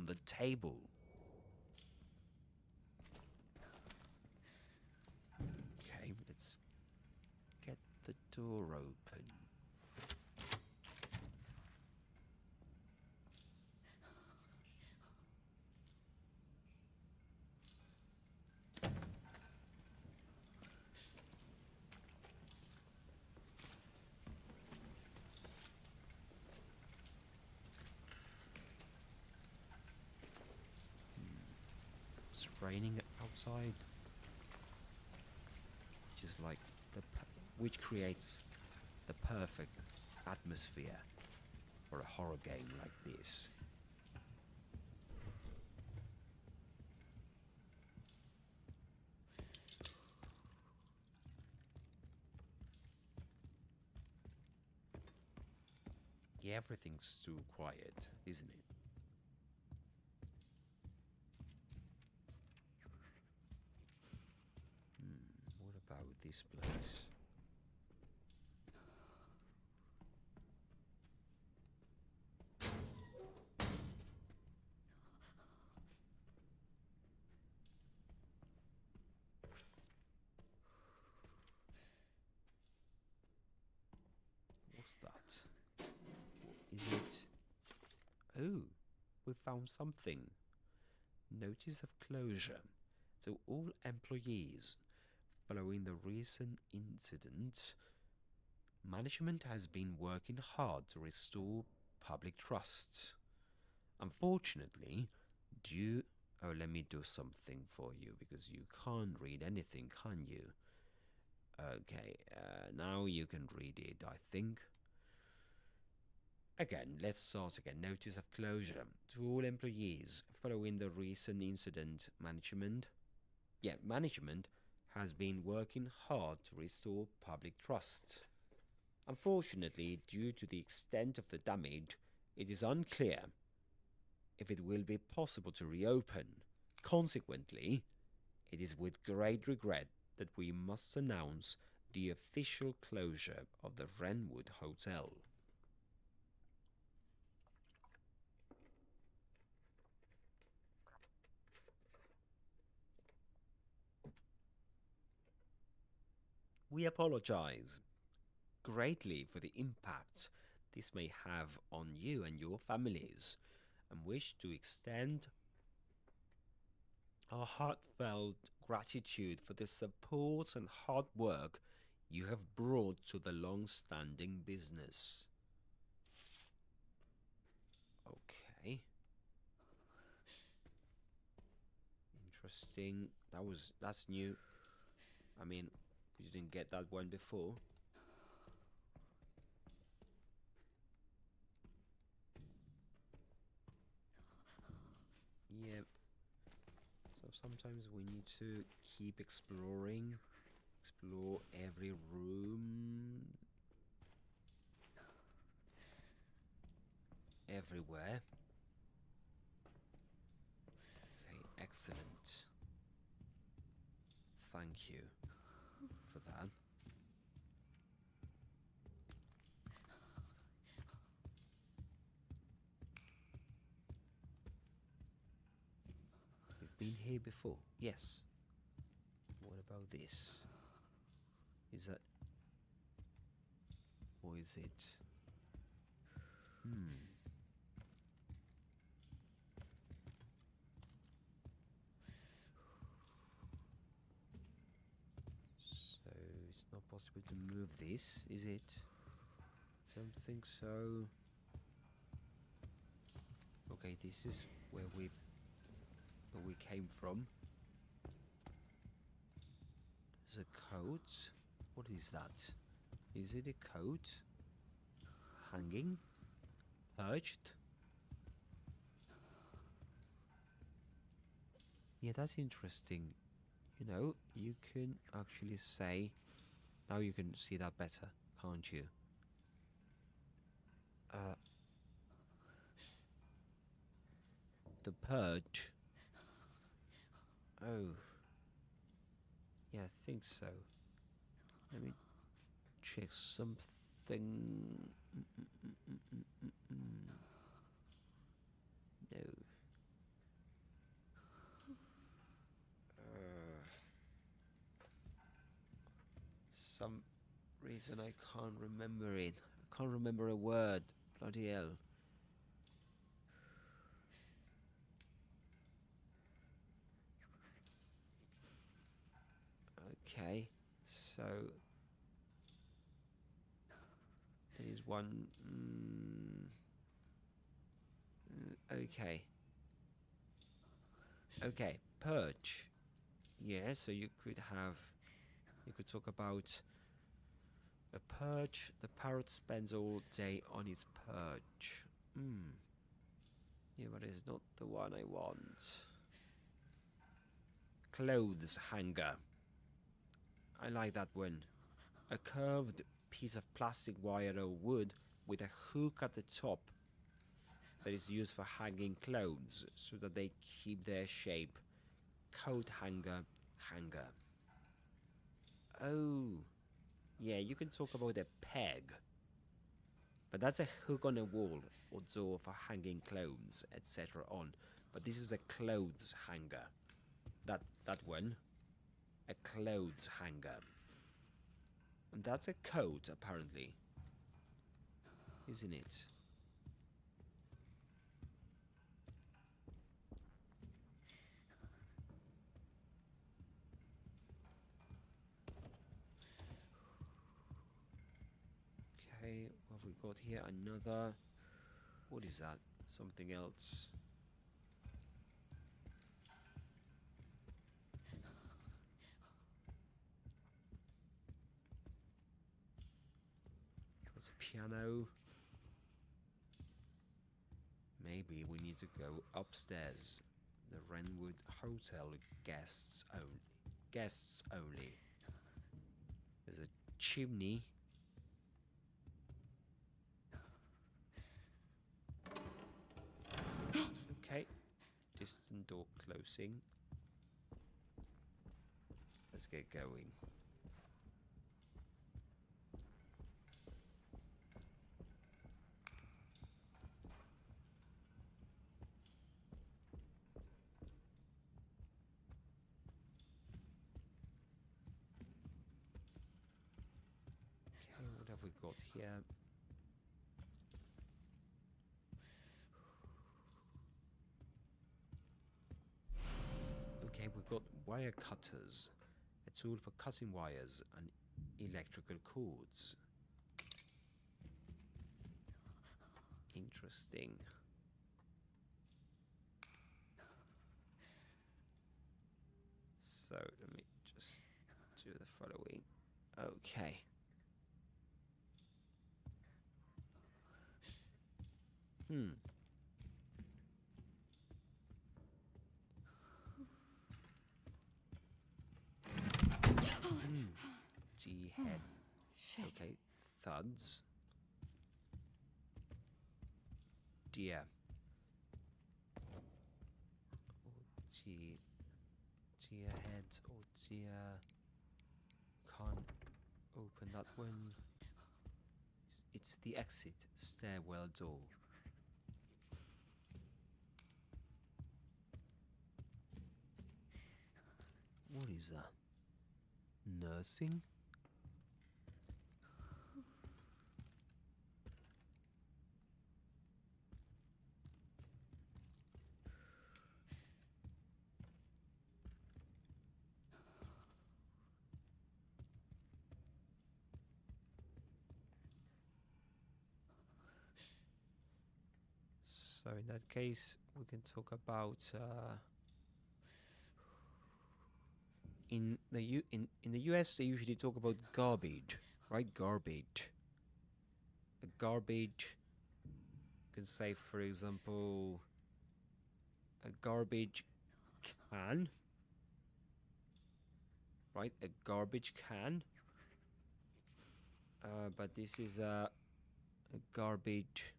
the table. Okay, let's get the door open. It's raining outside, which is like which creates the perfect atmosphere for a horror game like this. Yeah, everything's too quiet, isn't it? What about this place? What's that? Is it? Oh, we found something. Notice of closure to all employees. Following the recent incident, management has been working hard to restore public trust. Unfortunately, let me do something for you because you can't read anything, can you? Okay, now you can read it, I think. Again, let's start again. Notice of closure to all employees following the recent incident. Management has been working hard to restore public trust. Unfortunately, due to the extent of the damage, it is unclear if it will be possible to reopen. Consequently, it is with great regret that we must announce the official closure of the Wrenwood Hotel. We apologize greatly for the impact this may have on you and your families, and wish to extend our heartfelt gratitude for the support and hard work you have brought to the long-standing business. Okay. Interesting. That's new. I mean, you didn't get that one before. Yep. So sometimes we need to keep exploring. Explore every room. Everywhere. Okay, excellent. Thank you for that. We've been here before. Yes. What about this? Is that... Or is it... So it's not possible to move this, is it? Don't think so. Okay, this is where we came from. There's a coat. What is that? Is it a coat? Hanging? Perched? Yeah, that's interesting. You know, you can actually say... Now you can see that better, can't you? The perch. Oh. Yeah, I think so. Let me check something. No. Some reason I can't remember it. I can't remember a word. Bloody hell. Okay, so there is one. Okay. Okay, perch. Yeah, so you could talk about a perch. The parrot spends all day on its perch. Yeah, but it's not the one I want. Clothes hanger. I like that one. A curved piece of plastic wire or wood with a hook at the top that is used for hanging clothes so that they keep their shape. Coat hanger. Oh, yeah, you can talk about a peg. But that's a hook on a wall or door for hanging clothes, etc. on. But this is a clothes hanger. That one. A clothes hanger. And that's a coat, apparently. Isn't it? Okay, what have we got here? Another... What is that? Something else. There's a piano. Maybe we need to go upstairs. The Wrenwood Hotel guests only. Guests only. There's a chimney. Okay. Distant door closing. Let's get going. Okay, what have we got here? Okay, we've got wire cutters, a tool for cutting wires and electrical cords. Interesting. So let me just do the following. Okay. G head. Shit. Okay. Thuds. Deer. Or deer head or deer. Can't open that one. It's the exit stairwell door. What is that? Nursing? So in that case, we can talk about in the US they usually talk about garbage, right? Garbage. A garbage. You can say, for example, a garbage can, right? A garbage can. But this is a garbage.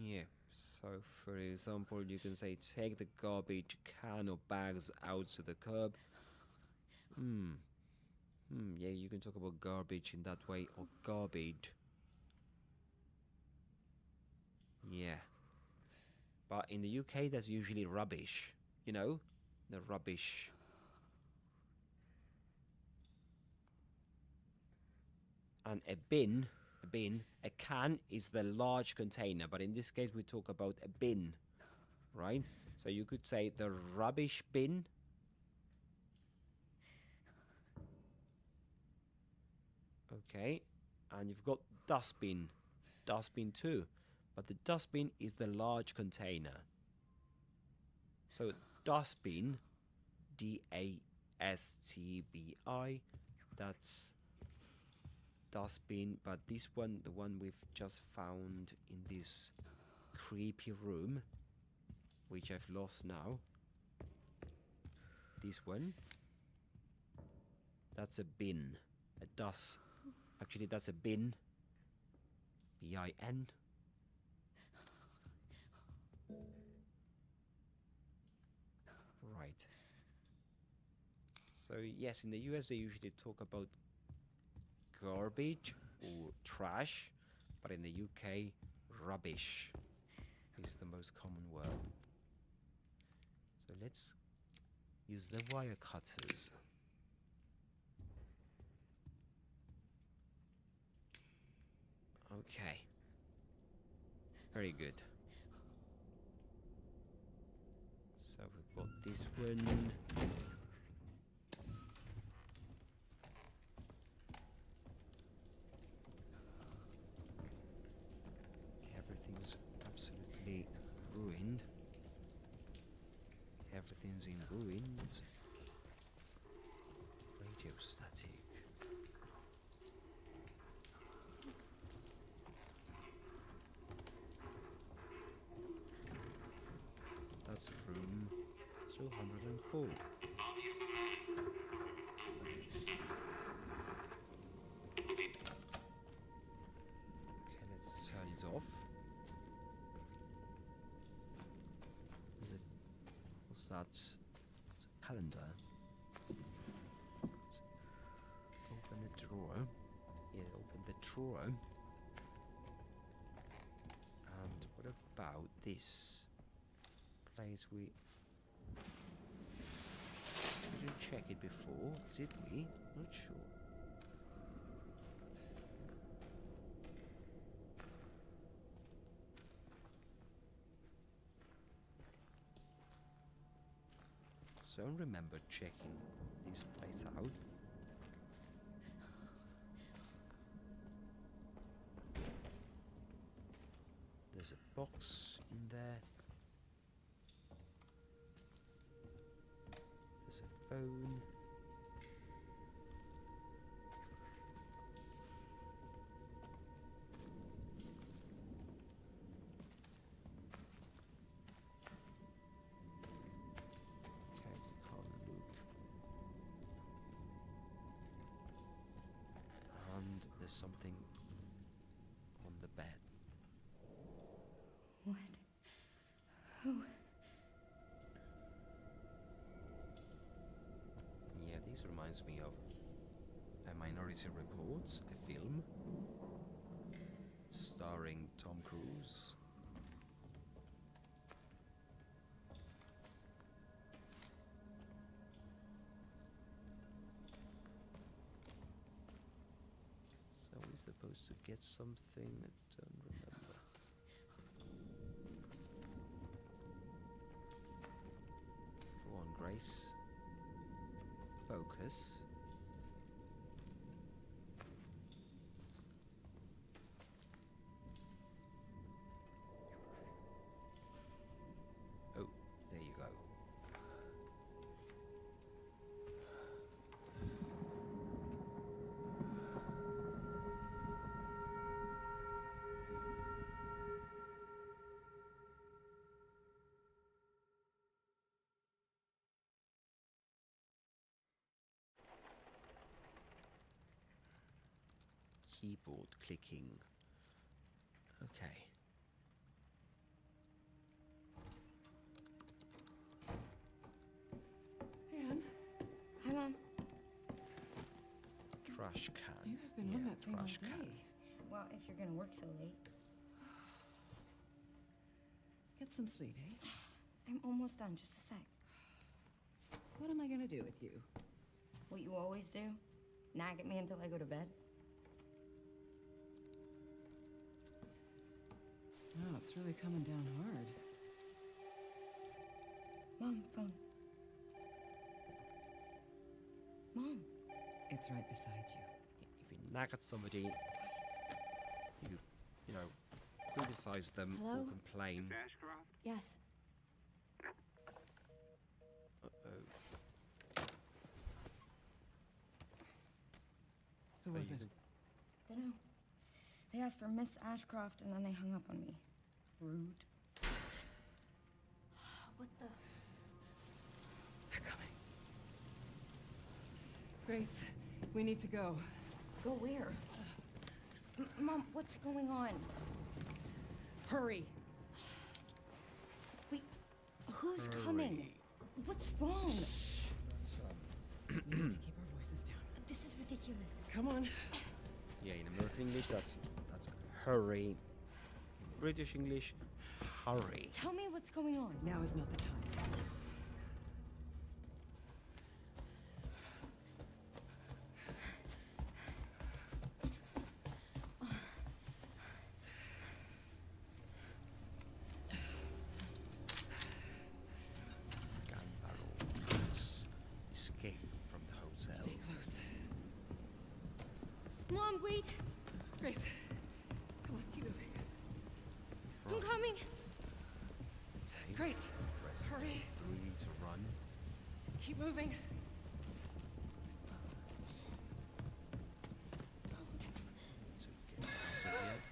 Yeah, so for example, you can say take the garbage can or bags out to the curb. Yeah, you can talk about garbage in that way, or garbage. Yeah. But in the UK, that's usually rubbish. You know? The rubbish. And a bin, a can is the large container, but in this case we talk about a bin, right? So you could say the rubbish bin. Okay, and you've got dustbin too, but the dustbin is the large container. So dustbin, D-A-S-T-B-I, that's dustbin, but this one, the one we've just found in this creepy room, which I've lost now, this one, that's a bin, actually that's a bin, B-I-N. Right. So yes, in the US they usually talk about garbage or trash, but in the UK, rubbish is the most common word. So let's use the wire cutters. Okay. Very good. So we've got this one. Everything's absolutely ruined. Everything's in ruins. Radio static. That's room 204. Okay, let's turn it off. What's that? It's a calendar. Let's open the drawer. Yeah, open the drawer. And what about this place? We didn't check it before, did we? Not sure. So I remember checking this place out. There's a box in there. There's a phone. Okay, can't look. And there's something on the bed. What? Who? Yeah, this reminds me of a Minority Reports, a film starring Tom Cruise. So we're supposed to get something, I don't remember. Grace. Focus. Oh, there you go. Keyboard clicking. Okay. Anne, Hi, Mom. Trash can. you have been on that thing all trash day. can. Well, if you're gonna work so late. Get some sleep, eh? I'm almost done, just a sec. What am I gonna do with you? What you always do? Nag at me until I go to bed? Oh, it's really coming down hard. Mom, phone. Mom. It's right beside you. If you nag at somebody, you know, criticize them or Hello? complain. Ashcroft? Yes. Who So was you it? can- Dunno. They asked for Miss Ashcroft and then they hung up on me. Rude. What the? They're coming. Grace, we need to go. Go where? Mom, what's going on? Hurry! Wait, who's coming? Hurry. What's wrong? That's, We need to keep our voices down. This is ridiculous. Come on. yeah, in American English, that's hurry. In British English, hurry. Tell me what's going on. Now is not the time. Gun barrel. Escape from the hotel. Stay close. Mom, wait. Grace, come on, keep moving. I'm coming. Grace, Press hurry. 3 to run. Keep moving. To get out of here.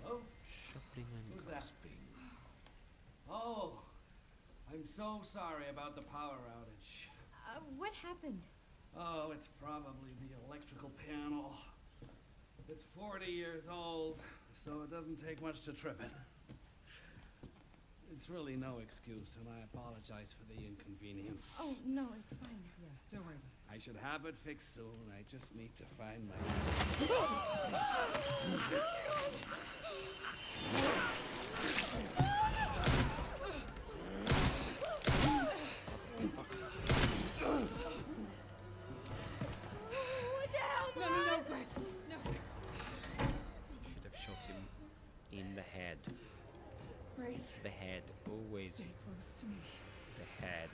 Oh? Shuffling and Who's that? grasping. Oh, I'm so sorry about the power outage. What happened? Oh, it's probably the electrical panel. It's 40 years old, so it doesn't take much to trip it. It's really no excuse, and I apologize for the inconvenience. Oh, no, it's fine. Yeah, don't worry about I should have it fixed soon. I just need to find my... What the hell, it. No, Grace. No. Should have shot him in the head. Grace, The head. Always stay close to me. the head.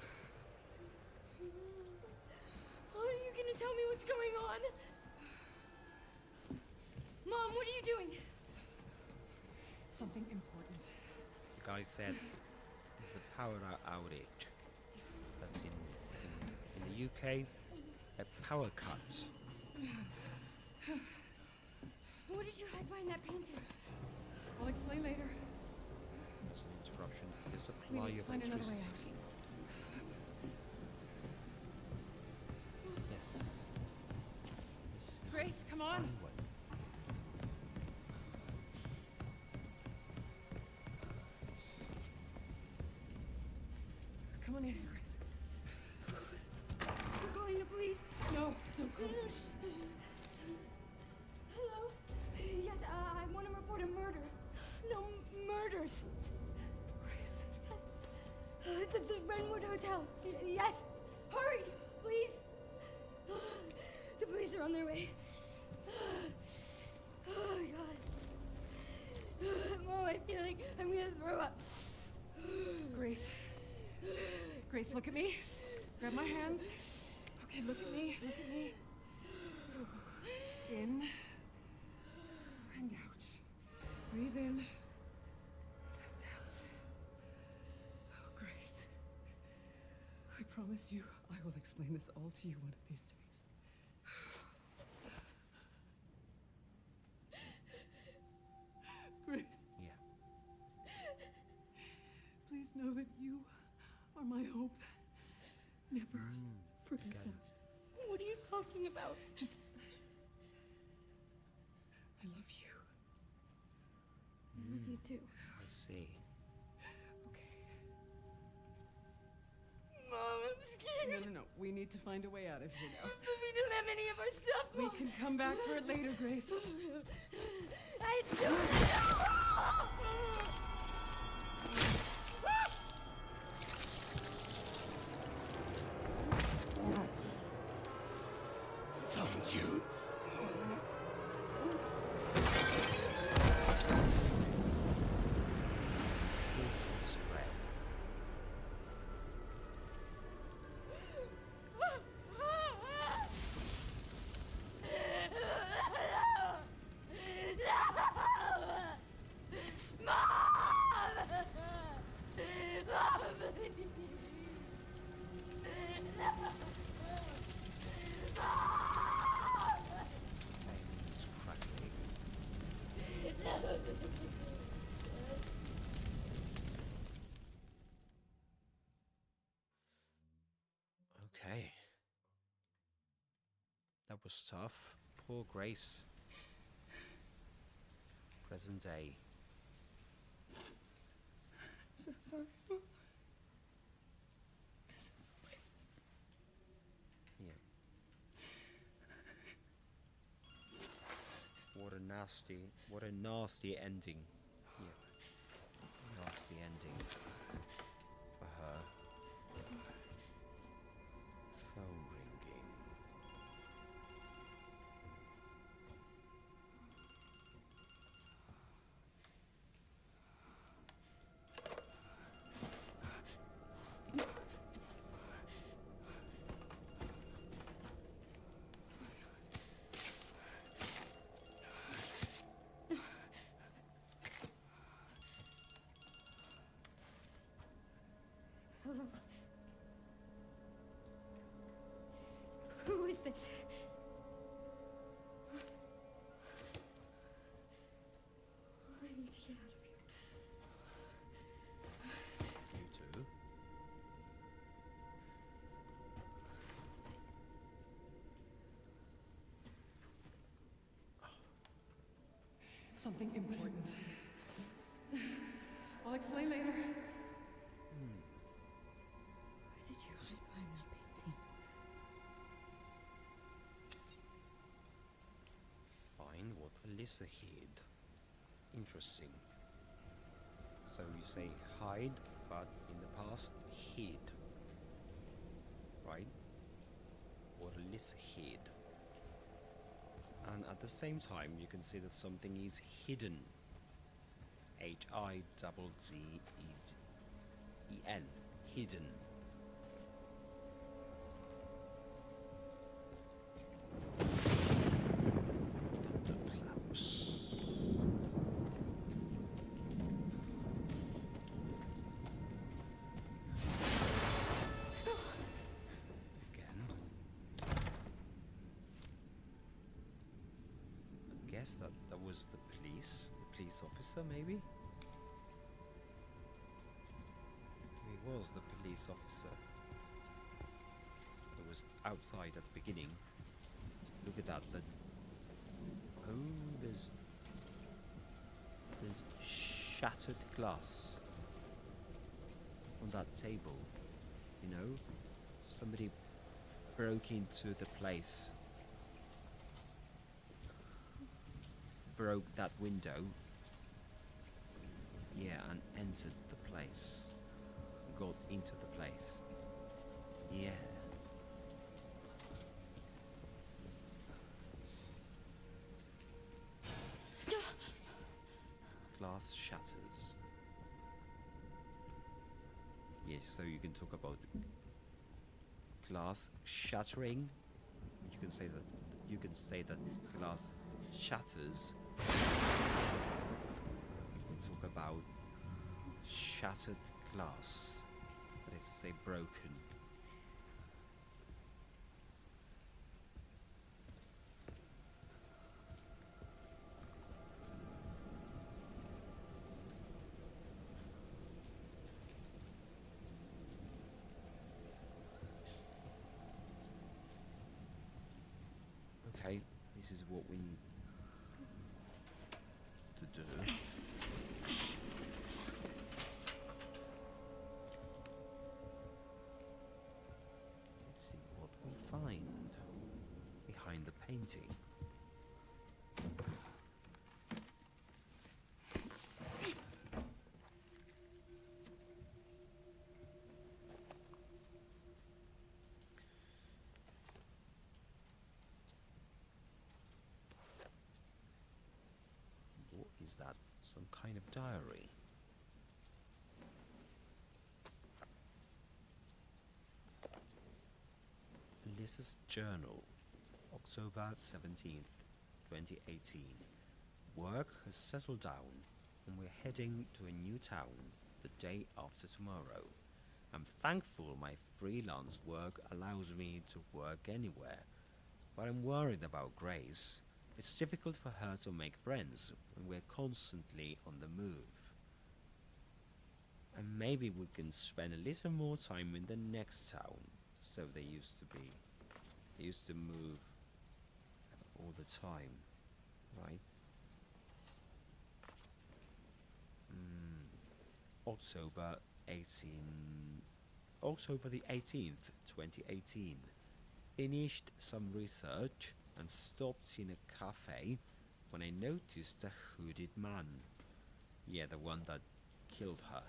Are you gonna tell me what's going on? Mom, what are you doing? Something important. The guy said it's a power outage. That's in the UK, a power cut. What did you hide behind that painting? I'll explain later. There's an interruption. The We supply need to of find another way electricity. out. Yes. Grace, come on. Anyway. Come on in, Grace. I'm calling the police. No, don't go. Hello? Yes, I want to report a murder. No, murders. Grace. Yes. The Renwood Hotel. Yes. Hurry, please. The police are on their way. Oh, my God. Mom, I feel like I'm going to throw up. Grace. Grace, look at me. Grab my hands. Okay, look at me. Look at me. In and out. Breathe in and out. Oh, Grace. I promise you, I will explain this all to you one of these days. Grace, Yeah. please know that you are my hope. Never forget okay. that. What are you talking about? Just... I love you. I love you too. I see. Okay. Mom, I'm scared. No. We need to find a way out of here now. But we don't have any of our stuff, We Mom. can come back for it later, Grace. I don't know. Found you. It's instant spread. It's crackling. Okay. That was tough. Poor Grace. Present day. So sorry, Mom. Yeah. What a nasty ending. Yeah. Nasty ending for her. Phone ringing. Hello. Who is this? I need to get out of here. You too. Something important. I'll explain later. What did you hide behind that painting? Find what Alyssa hid. Interesting. So you say hide, but in the past hid. Right? What Alyssa hid. And at the same time, you can see that something is hidden. H-I-D-D-E-N. Hidden. Thunderclaps. Again. I guess that was the police officer, maybe? He was the police officer. It was outside at the beginning. Look at that. Oh, there's shattered glass on that table. You know, somebody broke into the place, broke that window. Yeah, and entered the place. Got into the place. Yeah. Glass shatters. Yes, so you can talk about glass shattering. You can say that. You can say that glass shatters. You can talk about shattered glass. That is to say, broken. Okay, this is what we need to do. Let's see what we find behind the painting. What is that? Some kind of diary? Alyssa's journal, October 17th, 2018. Work has settled down and we're heading to a new town the day after tomorrow. I'm thankful my freelance work allows me to work anywhere, but I'm worried about Grace. It's difficult for her to make friends when we're constantly on the move. And maybe we can spend a little more time in the next town. So they used to be. They used to move all the time, right? October the 18th, 2018. Finished some research and stopped in a cafe when I noticed a hooded man. Yeah, the one that killed her.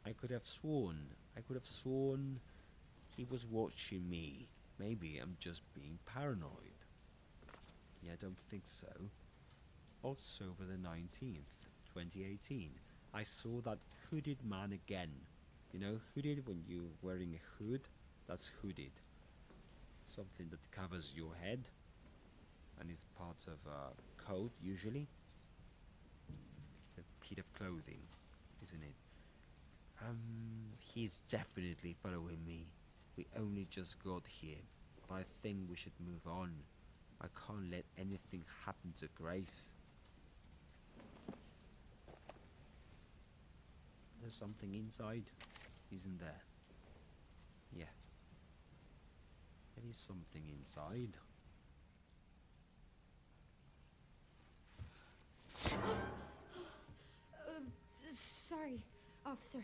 I could have sworn he was watching me. Maybe I'm just being paranoid. Yeah, I don't think so. October the 19th, 2018. I saw that hooded man again. You know, hooded when you're wearing a hood? That's hooded. Something that covers your head and is part of a coat, usually. It's a bit of clothing, isn't it? He's definitely following me. We only just got here, but I think we should move on. I can't let anything happen to Grace. There's something inside, isn't there? Yeah. There is something inside. Sorry, officer.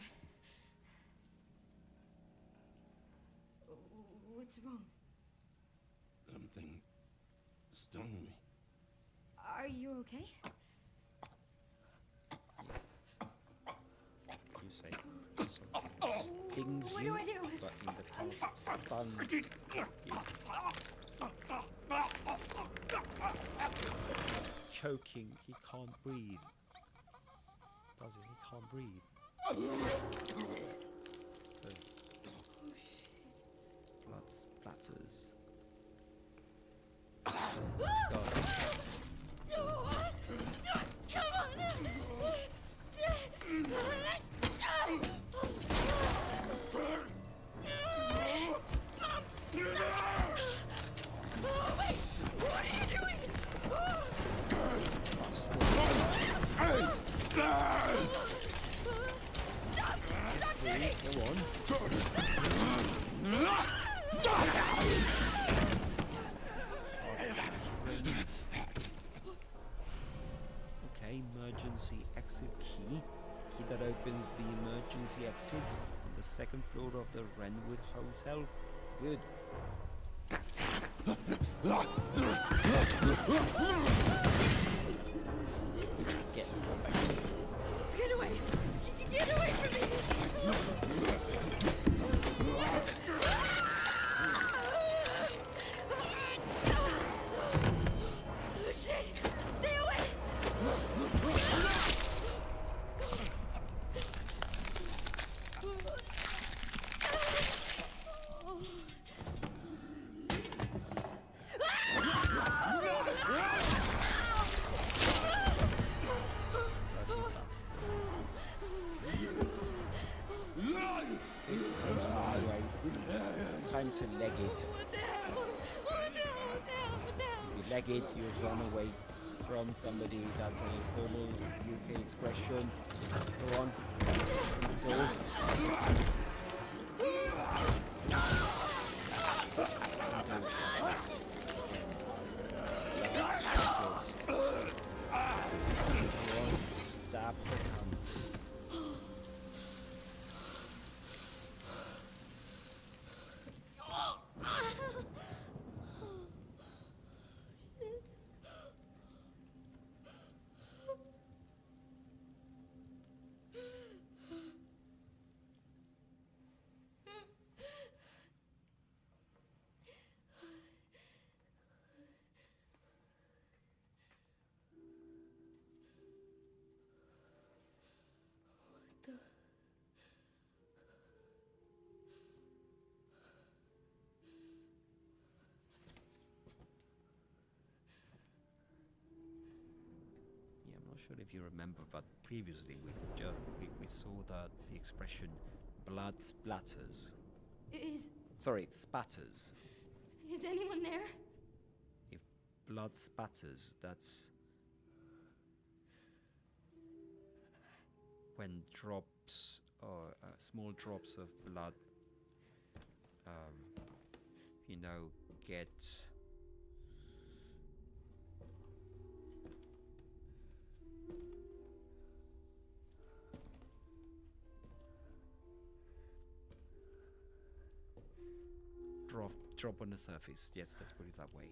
What's wrong? Something stung me. Are you okay? You say something stings What you, do I do? but in the past stung you. Choking, he can't breathe. Does he? He can't breathe. Blood splatters. Go. Come on! Wait! What are you doing? Go on. Okay, emergency exit key. Key that opens the emergency exit on the second floor of the Renwood Hotel. Good. Get some. Get away! Get away from me! Oh, shit! Stay away! to leg it. What the hell? What the hell? What the hell? What the hell? If you leg it, you run away from somebody. That's an informal UK expression. Go on. Door. Stab the cunt. Yeah, I'm not sure if you remember, but previously we saw that the expression blood splatters. Sorry, spatters. Is anyone there? If blood spatters, that's when drops or small drops of blood, you know, get drop on the surface. Yes, let's put it that way.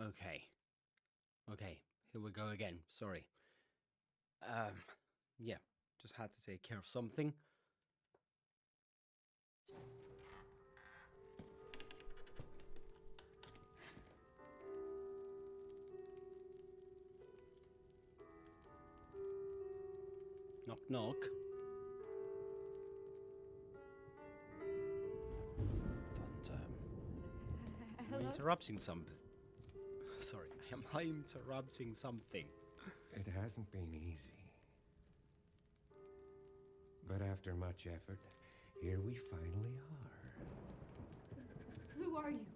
Okay. Okay, here we go again. Sorry. Yeah, just had to take care of something. Knock, knock. Thunder. Am I Hello? interrupting something? Sorry, am I interrupting something? It hasn't been easy. But after much effort, here we finally are. Who are you?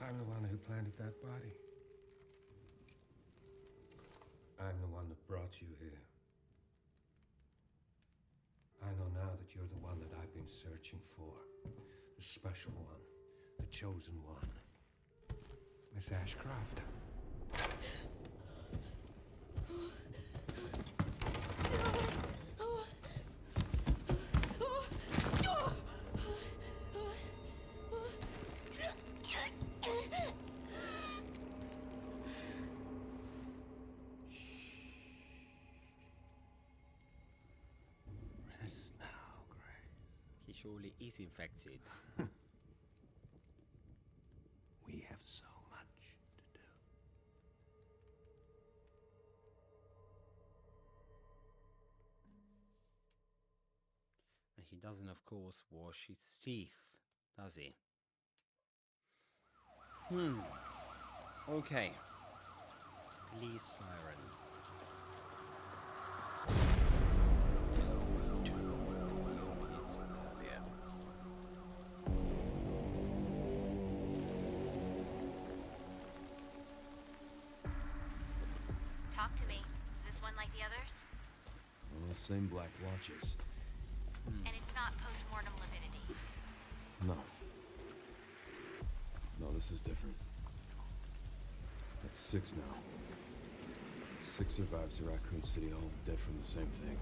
I'm the one who planted that body. I'm the one that brought you here. I know now that you're the one that I've been searching for. The special one. The chosen one. Miss Ashcroft. Rest now, Grace. He surely is infected. We have so much to do. And he doesn't, of course, wash his teeth, does he? Okay. Police siren. Minutes earlier. Talk to me. Is this one like the others? Well, same black watches. And it's not post-mortem lividity. No. No, this is different. That's 6 now. 6 survivors of Raccoon City, all dead from the same thing.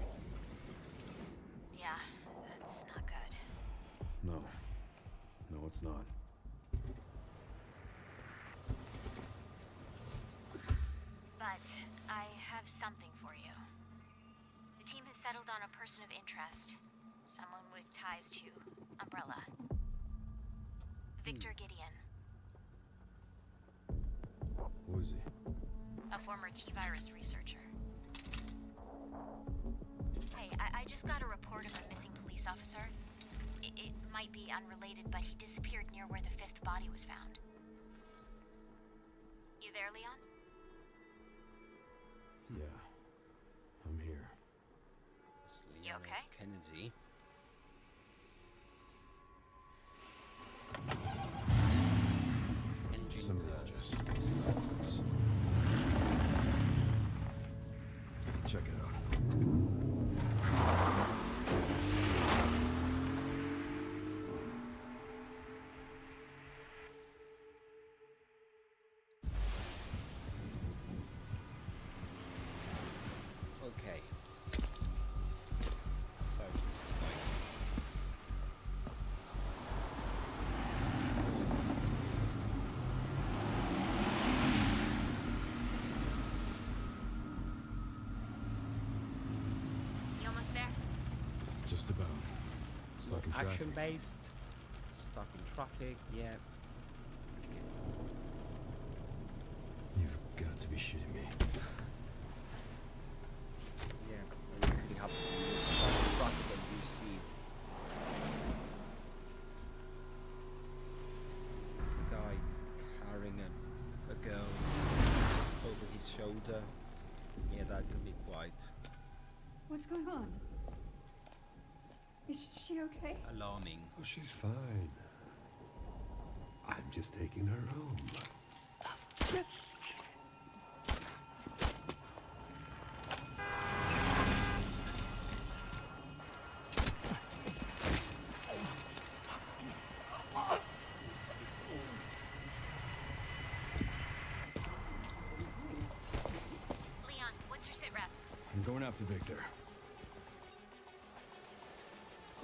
Yeah, that's not good. No. No, it's not. But I have something for you. The team has settled on a person of interest. Someone with ties to Umbrella. Victor Gideon. Who is he? A former T-virus researcher. Hey, I just got a report of a missing police officer. It might be unrelated, but he disappeared near where the 5th body was found. You there, Leon? Yeah. I'm here. It's You Leon okay? S. Kennedy. Engine Some burst. images. Silence. Check it out. Okay. So this is like You almost there? Just about. Stuck in traffic. action based, stuck in traffic, yeah. You've got to be shitting me. Yeah, I usually have to do stuck in traffic and you see a guy carrying a girl over his shoulder. Yeah, that could be quite What's going on? Is she okay? alarming. Oh, she's fine. I'm just taking her home. Leon, what's your sit rep? I'm going after Victor.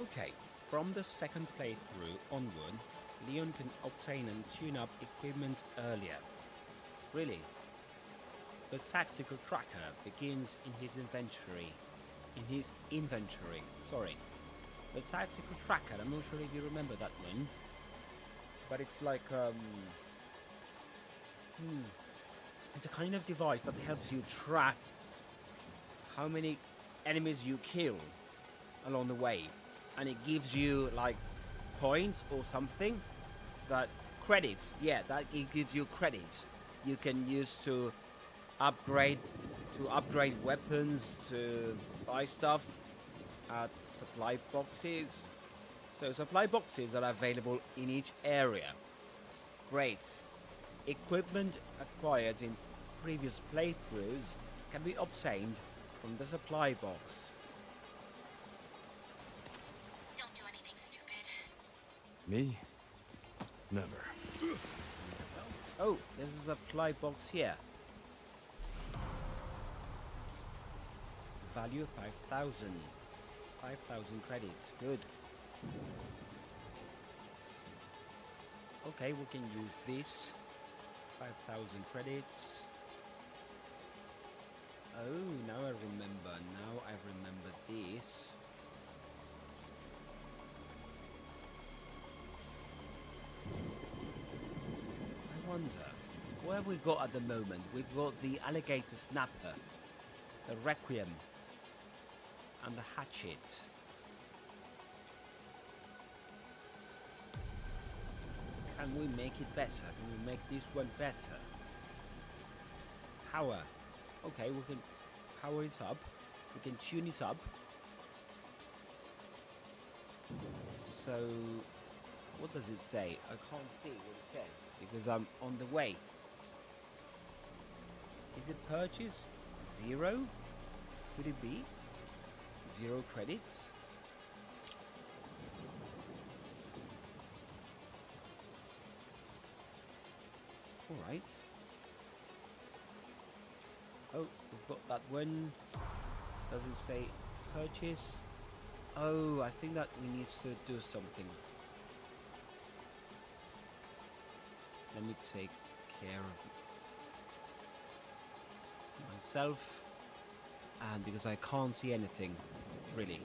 Okay, from the second playthrough onward, Leon can obtain and tune up equipment earlier. Really? The tactical tracker begins in his inventory. Sorry. The tactical tracker, I'm not sure if you remember that one. But it's like, it's a kind of device that helps you track how many enemies you kill along the way. And it gives you, like, points or something. That credits, yeah, that it gives you credits. You can use to upgrade weapons, to buy stuff at supply boxes. So supply boxes are available in each area. Great. Equipment acquired in previous playthroughs can be obtained from the supply box. Don't do anything stupid. Me? Never. Oh, there's a supply box here. Value 5,000. 5,000 credits. Good. Okay, we can use this. 5,000 credits. Oh, now I remember. Now I remember this. I wonder, what have we got at the moment? We've got the alligator snapper, the Requiem, and the hatchet. Can we make it better? Can we make this one better? Power. Okay, we can power it up. We can tune it up. So, what does it say? I can't see what it says because I'm on the way. Is it purchase 0? Could it be 0 credits? Alright. Oh, we've got that one. Does it say purchase? Oh, I think that we need to do something. Let me take care of myself. And because I can't see anything, really.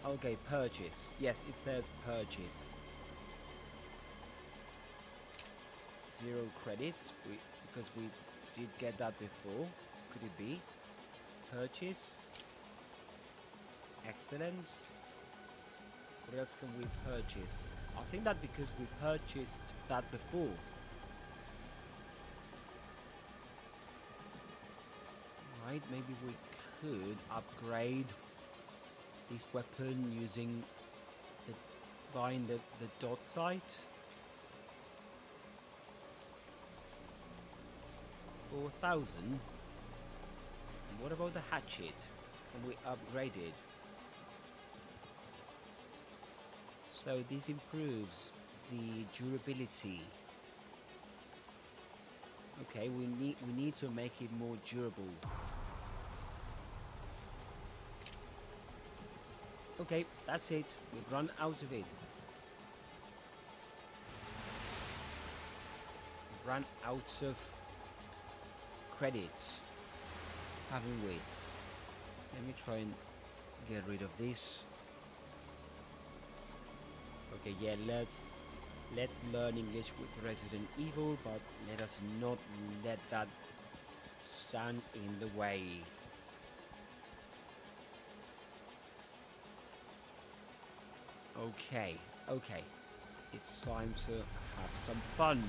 Okay, purchase. Yes, it says purchase. 0 credits, because we did get that before. Could it be? Purchase. Excellent. What else can we purchase? I think that because we purchased that before. Right, maybe we could upgrade this weapon using buying the dot sight. 4,000. And what about the hatchet? Can we upgrade it? So this improves the durability. Okay, we need to make it more durable. Okay, that's it. We've run out of it. We've run out of credits, haven't we? Let me try and get rid of this. Okay, yeah, let's learn English with Resident Evil, but let us not let that stand in the way. Okay, it's time to have some fun.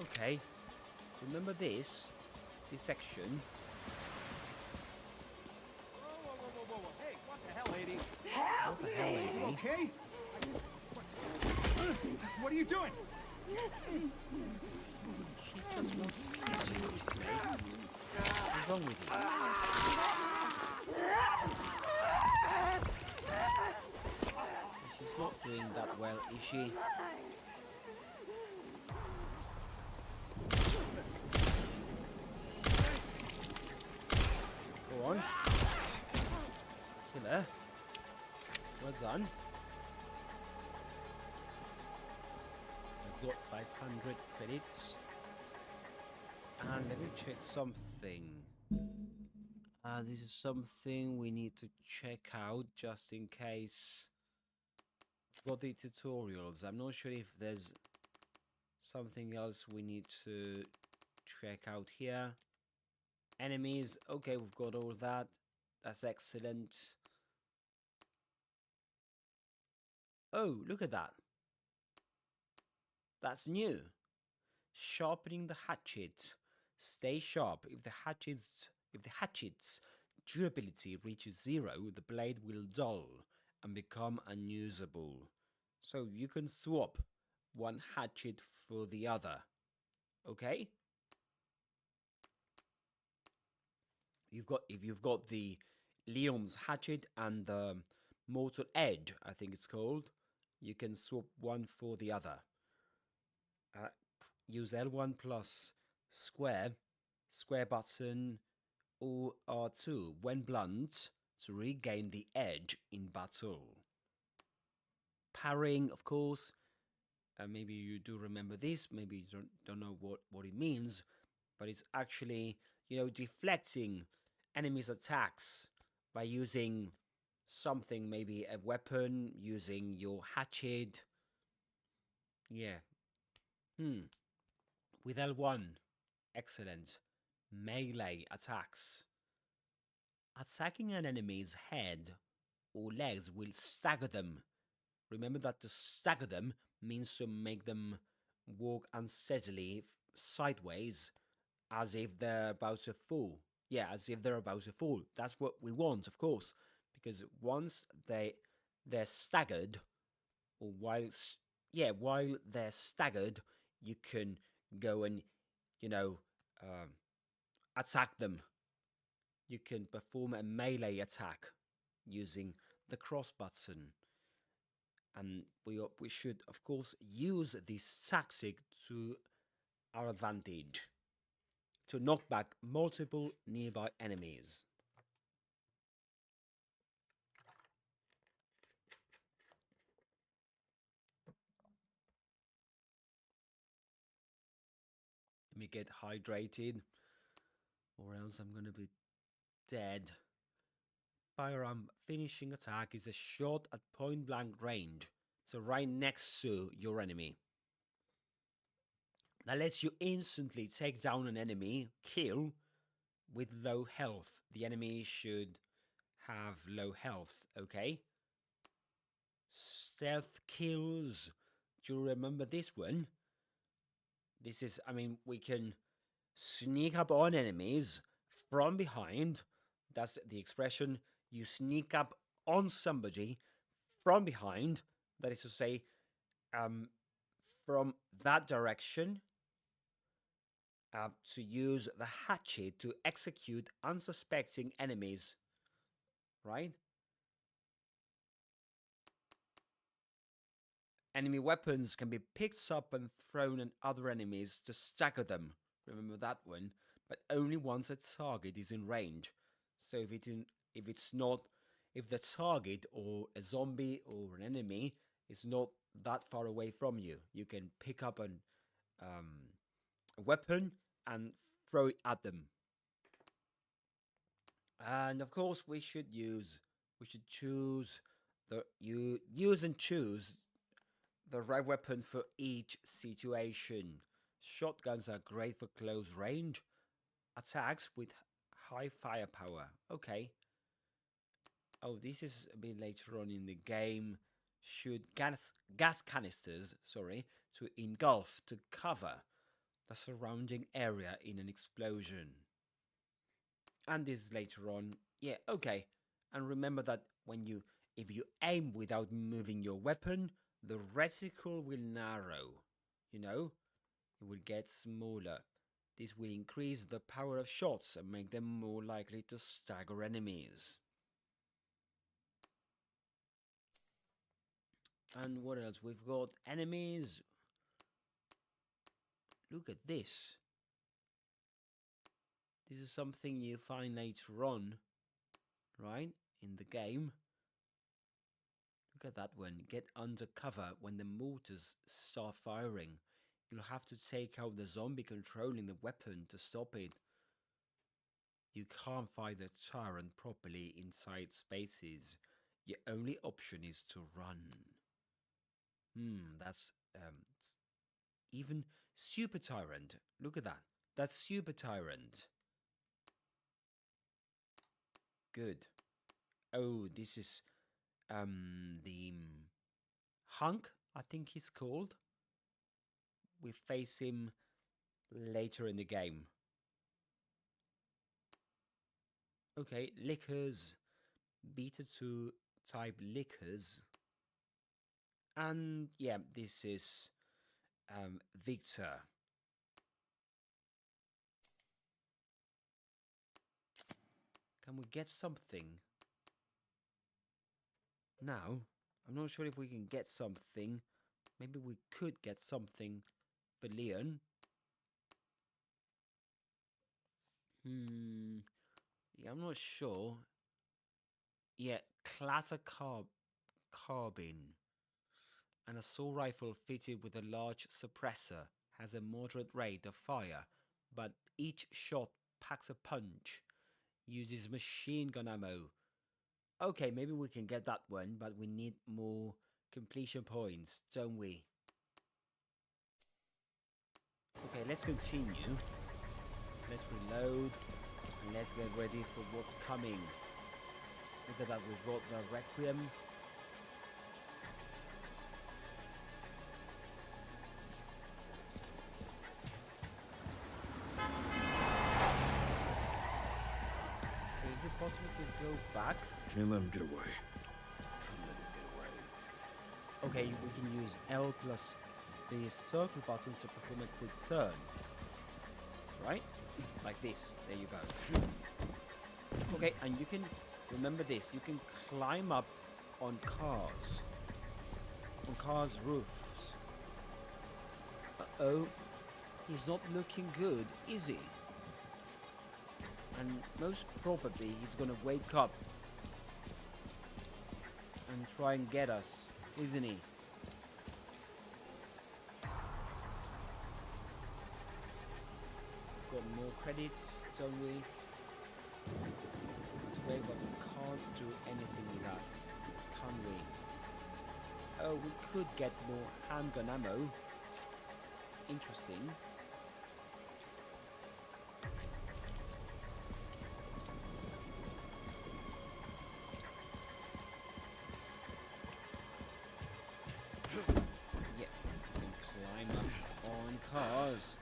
Okay, remember this section. Whoa. Hey, what the hell, lady? What the hell, lady? You okay? What are you doing? She just wants to kiss you, mate. What's wrong with you? She's not doing that well, is she? done. I've got 500 credits. And let me check something. This is something we need to check out just in case. I've got the tutorials. I'm not sure if there's something else we need to check out here. Enemies. Okay, we've got all that. That's excellent. Oh, look at that. That's new. Sharpening the hatchet. Stay sharp. If the hatchet's durability reaches 0, the blade will dull and become unusable. So you can swap one hatchet for the other. Okay? If you've got the Leon's hatchet and the Mortal Edge, I think it's called, you can swap one for the other. Use L1 plus square button, or R2 when blunt to regain the edge in battle. Parrying, of course, maybe you do remember this, maybe you don't know what it means, but it's actually, deflecting enemies' attacks by using something, maybe a weapon, using your hatchet. Yeah. With L1, excellent. Melee attacks. Attacking an enemy's head or legs will stagger them. Remember that to stagger them means to make them walk unsteadily sideways as if they're about to fall. Yeah, as if they're about to fall. That's what we want, of course, because once they're staggered, or while they're staggered, you can go and attack them. You can perform a melee attack using the cross button. And we should, of course, use this tactic to our advantage to knock back multiple nearby enemies. Let me get hydrated, or else I'm gonna be dead. Firearm finishing attack is a shot at point blank range, so right next to your enemy. That lets you instantly take down an enemy, kill, with low health. The enemy should have low health, okay? Stealth kills. Do you remember this one? This is, we can sneak up on enemies from behind. That's the expression. You sneak up on somebody from behind. That is to say, from that direction, to use the hatchet to execute unsuspecting enemies. Right? Enemy weapons can be picked up and thrown at other enemies to stagger them. Remember that one? But only once a target is in range. So if the target or a zombie or an enemy is not that far away from you, you can pick up a weapon and throw it at them. And of course, we should choose the right weapon for each situation. Shotguns are great for close range attacks with high firepower. Okay. Oh, this is a bit later on in the game. Shoot gas canisters, to engulf, to cover the surrounding area in an explosion. And this is later on. Yeah, okay. And remember that if you aim without moving your weapon, the reticle will narrow. It will get smaller. This will increase the power of shots and make them more likely to stagger enemies. And what else? We've got enemies. Look at this. This is something you find later on, right? In the game. Look at that one. Get under cover when the mortars start firing. You'll have to take out the zombie controlling the weapon to stop it. You can't fight the tyrant properly inside spaces. Your only option is to run. That's even super tyrant. Look at that. That's super tyrant. Good. Oh, this is the hunk, I think he's called. We face him later in the game. Okay, lickers. Pt2 type lickers. And yeah, this is Victor. Can we get something? Now, I'm not sure if we can get something. Maybe we could get something for Leon. Yeah, I'm not sure. Yeah, clatter carbine. An assault rifle fitted with a large suppressor has a moderate rate of fire, but each shot packs a punch. Uses machine gun ammo. Okay, maybe we can get that one, but we need more completion points, don't we? Okay, let's continue. Let's reload, and let's get ready for what's coming. Look at that, we've got the Requiem. So is it possible to go back? Can't let him get away. Okay, we can use L plus the circle button to perform a quick turn. Right? Like this. There you go. Okay, and you can remember this. You can climb up on cars. On cars' roofs. Uh-oh. He's not looking good, is he? And most probably he's gonna wake up and try and get us, isn't he? Got more credits, don't we? This way, but we can't do anything with that, can we? Oh, we could get more handgun ammo. Interesting.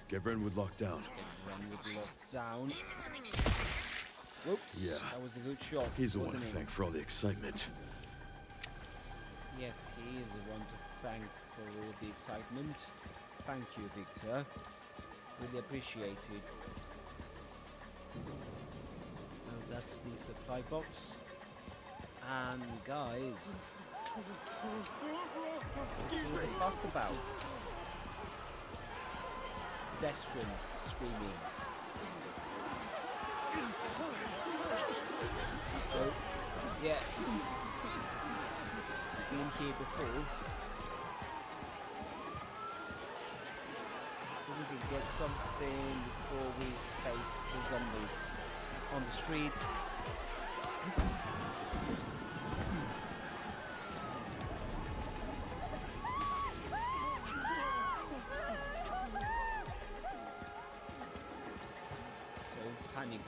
Get Renwood locked down. Get Renwood locked down. Is it something? Whoops. Yeah. That was a good shot. He's the one to wasn't it? thank for all the excitement. Yes, he is the one to thank for all the excitement. Thank you, Victor. Really appreciate it. Oh, that's the supply box. And guys, what's all the fuss about? Pedestrians screaming. Oh, yeah. Been here before. So we can get something before we face the zombies on the street.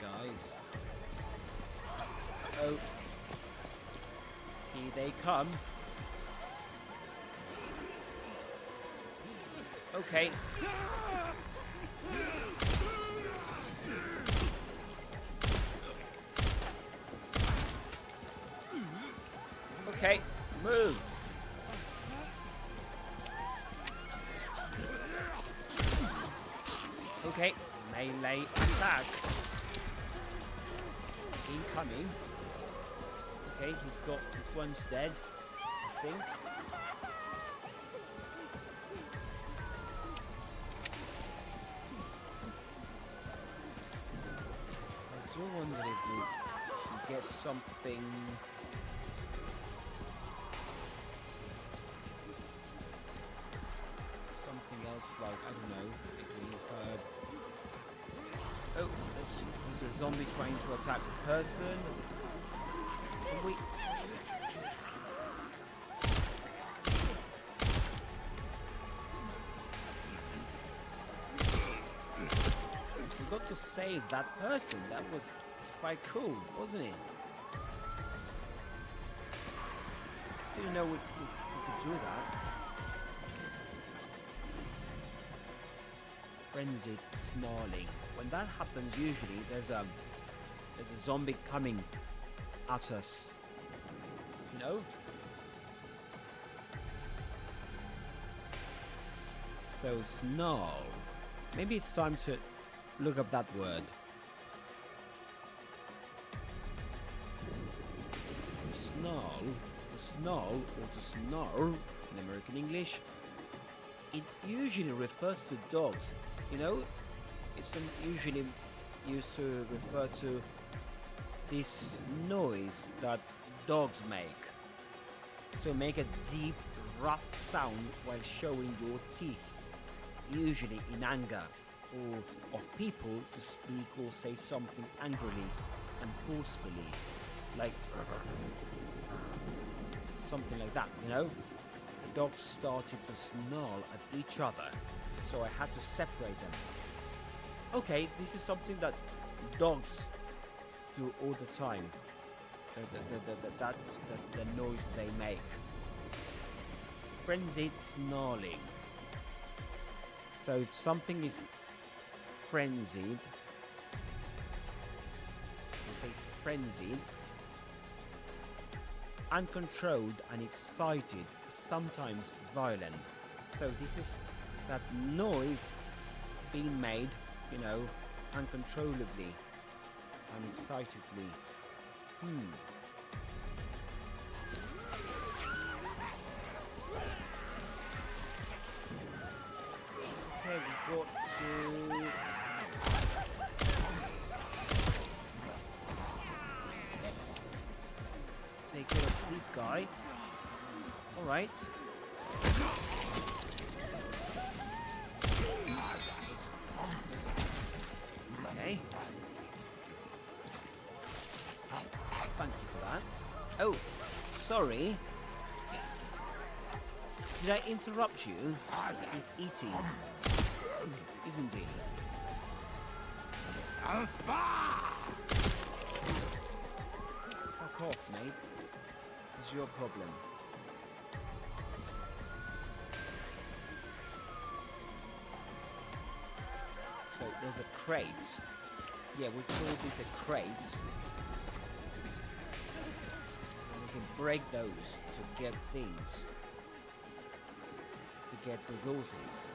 Guys. Oh. Here they come. Okay. Okay, move. Okay, melee attack. Incoming. Okay, he's got this one's dead, I think. I do wonder if we can get something like, I don't know, making oh, there's a zombie trying to attack a person. Can we... We got to save that person. That was quite cool, wasn't it? Didn't know we could do that. Frenzied snarling. When that happens, usually there's a zombie coming at us. You know? So snarl. Maybe it's time to look up that word. The snarl, or to snarl in American English, it usually refers to dogs. You know, it's usually used to refer to this noise that dogs make. So make a deep, rough sound while showing your teeth, usually in anger, or of people to speak or say something angrily and forcefully, like something like that, you know? The dogs started to snarl at each other, so I had to separate them. Okay, this is something that dogs do all the time. That's the noise they make. Frenzied snarling. So if something is frenzied, we say frenzied, uncontrolled and excited, sometimes violent. So this is that noise being made, you know, uncontrollably and excitedly. Okay, we've got to... take care of this guy. Alright. Okay. Thank you for that. Oh, sorry. Did I interrupt you? He's eating, isn't he? Fuck off, mate. It's your problem. So there's a crate. Yeah, we call this a crate. And we can break those to get things. To get resources.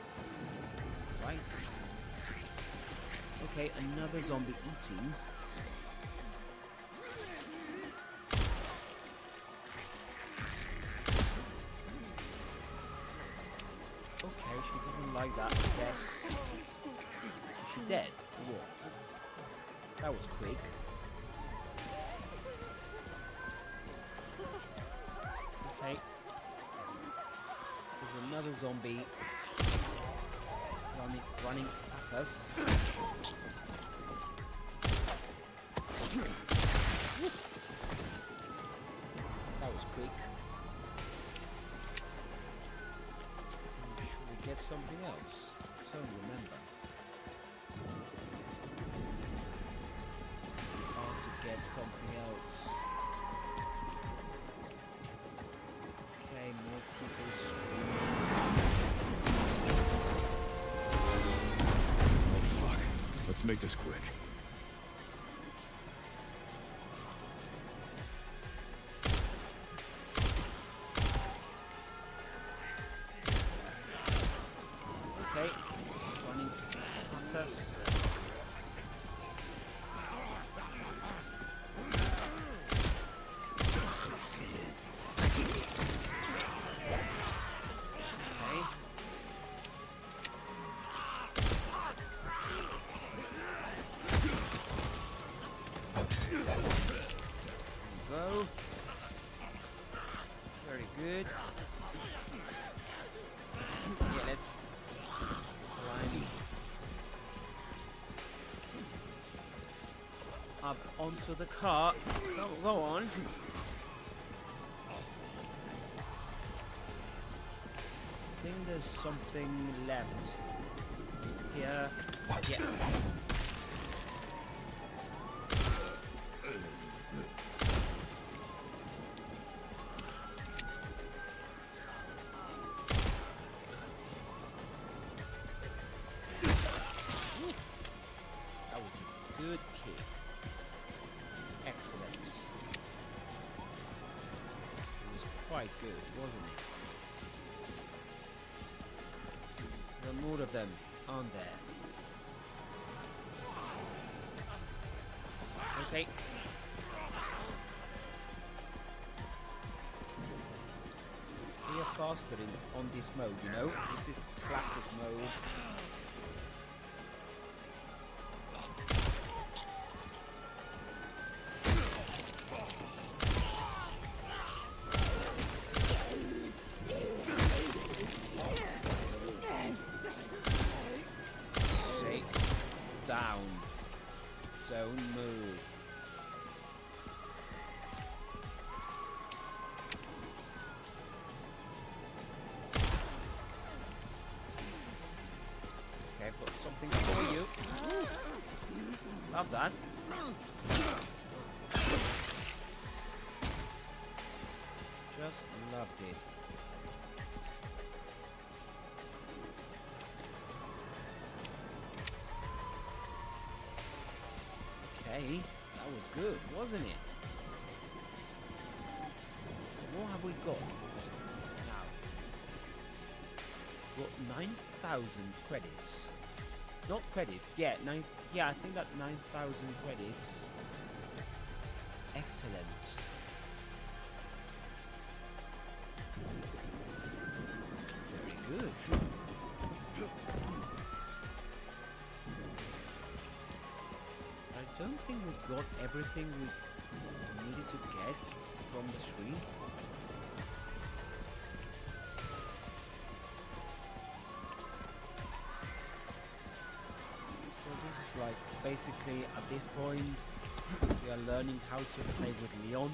Right? Okay, another zombie eating. Okay, she didn't like that, I guess. Is she dead? Or what? That was quick. Okay. There's another zombie running at us. That was quick. Should we get something else? I don't remember. How to get something else. Okay, more people screaming. Oh fuck. Let's make this quick. Okay, running at us. Okay. Go. Very good. Yeah, let's up onto the car. Go on. I think there's something left here. Yeah. That was a good kick. Excellent. It was quite good, wasn't it? There are more of them, aren't there? Okay. We are faster on this mode, you know? This is classic mode. Stay down. Don't move. Okay, I've got something for you. Love that. Just loved it. Okay, that was good, wasn't it? What have we got now? Got 9,000 credits. Not credits, yeah, I think that 9,000 credits. Excellent. Very good. I don't think we got everything we needed to get from the tree. So this is like basically at this point we are learning how to play with Leon.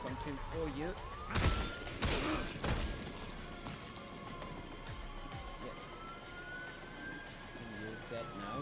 Something for you. Yep. You're dead now.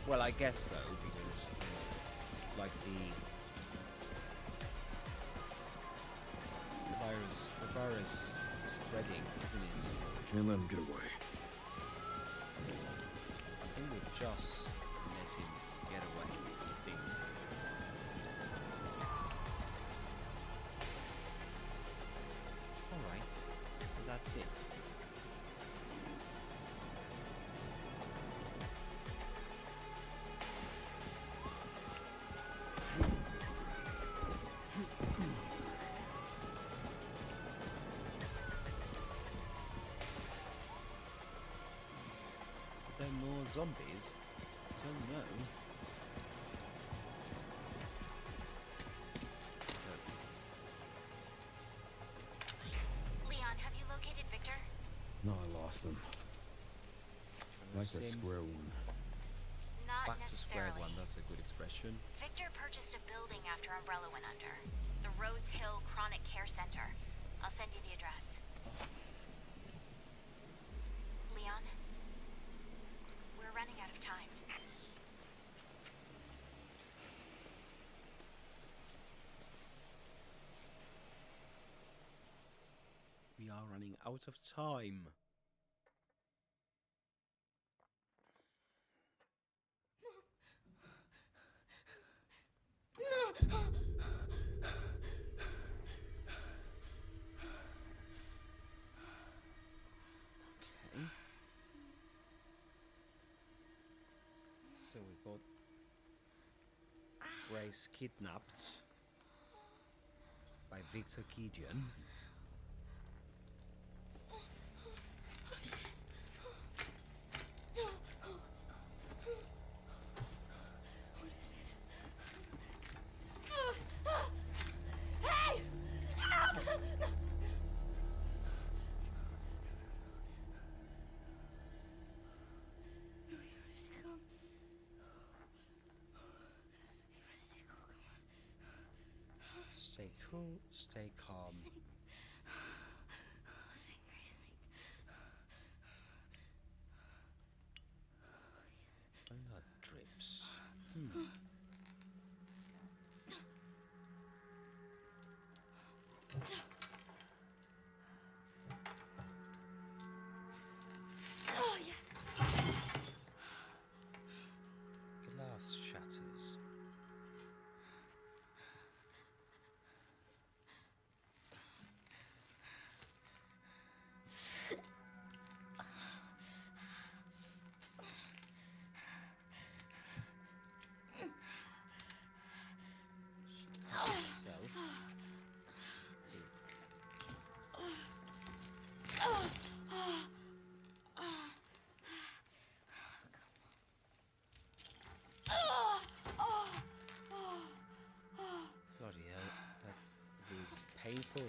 Well, I guess so, because like the virus is spreading, isn't it? Can't let him get away. I think we just let him get away, I think. Alright, so that's it. More zombies? I don't know. Leon, have you located Victor? No, I lost him. Like the square one. Not Back to square necessarily. one, that's a good expression. Victor purchased a building after Umbrella went under. The Rhodes Hill Chronic Care Center. I'll send you the address. Leon? We're running out of time. out of time. Okay. So we got Grace kidnapped by Victor Gideon. What is this? Hey! Help! You gotta stay calm. You gotta stay cool, come on. Stay cool, stay calm. Think, Grace, think. Blood drips. Oh, yes. Glass shatters. Itself. Bloody hell, that looks painful.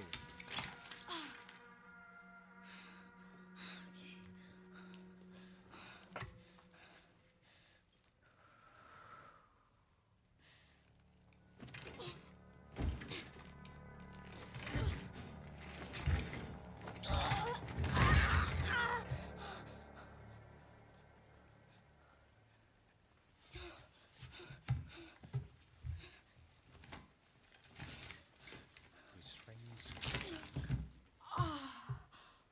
Restraints.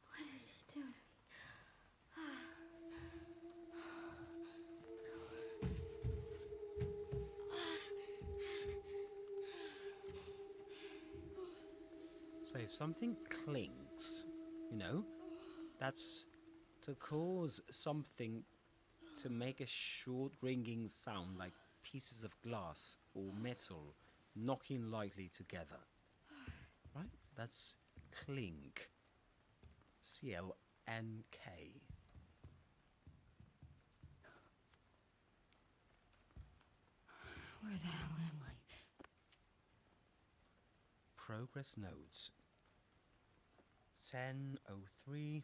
What did he do to me? So if something clinks, you know, that's to cause something to make a short ringing sound like pieces of glass or metal knocking lightly together. Right? That's clink. C-L-N-K. Where the hell am I? Progress notes. 10:03.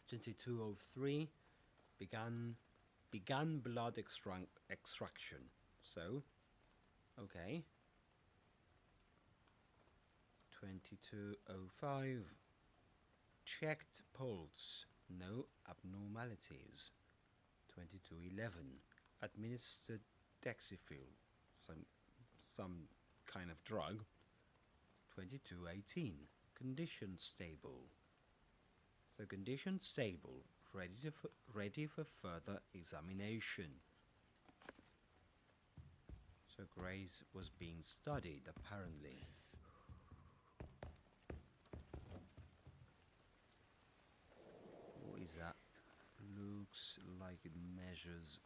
22:03. Began blood extraction. So, okay. 22:05. Checked pulse. No abnormalities. 22:11. Administered Dexifil, some kind of drug. 22:18. Condition stable. So condition stable, ready for further examination. So Grace was being studied apparently. What is that? Looks like it measures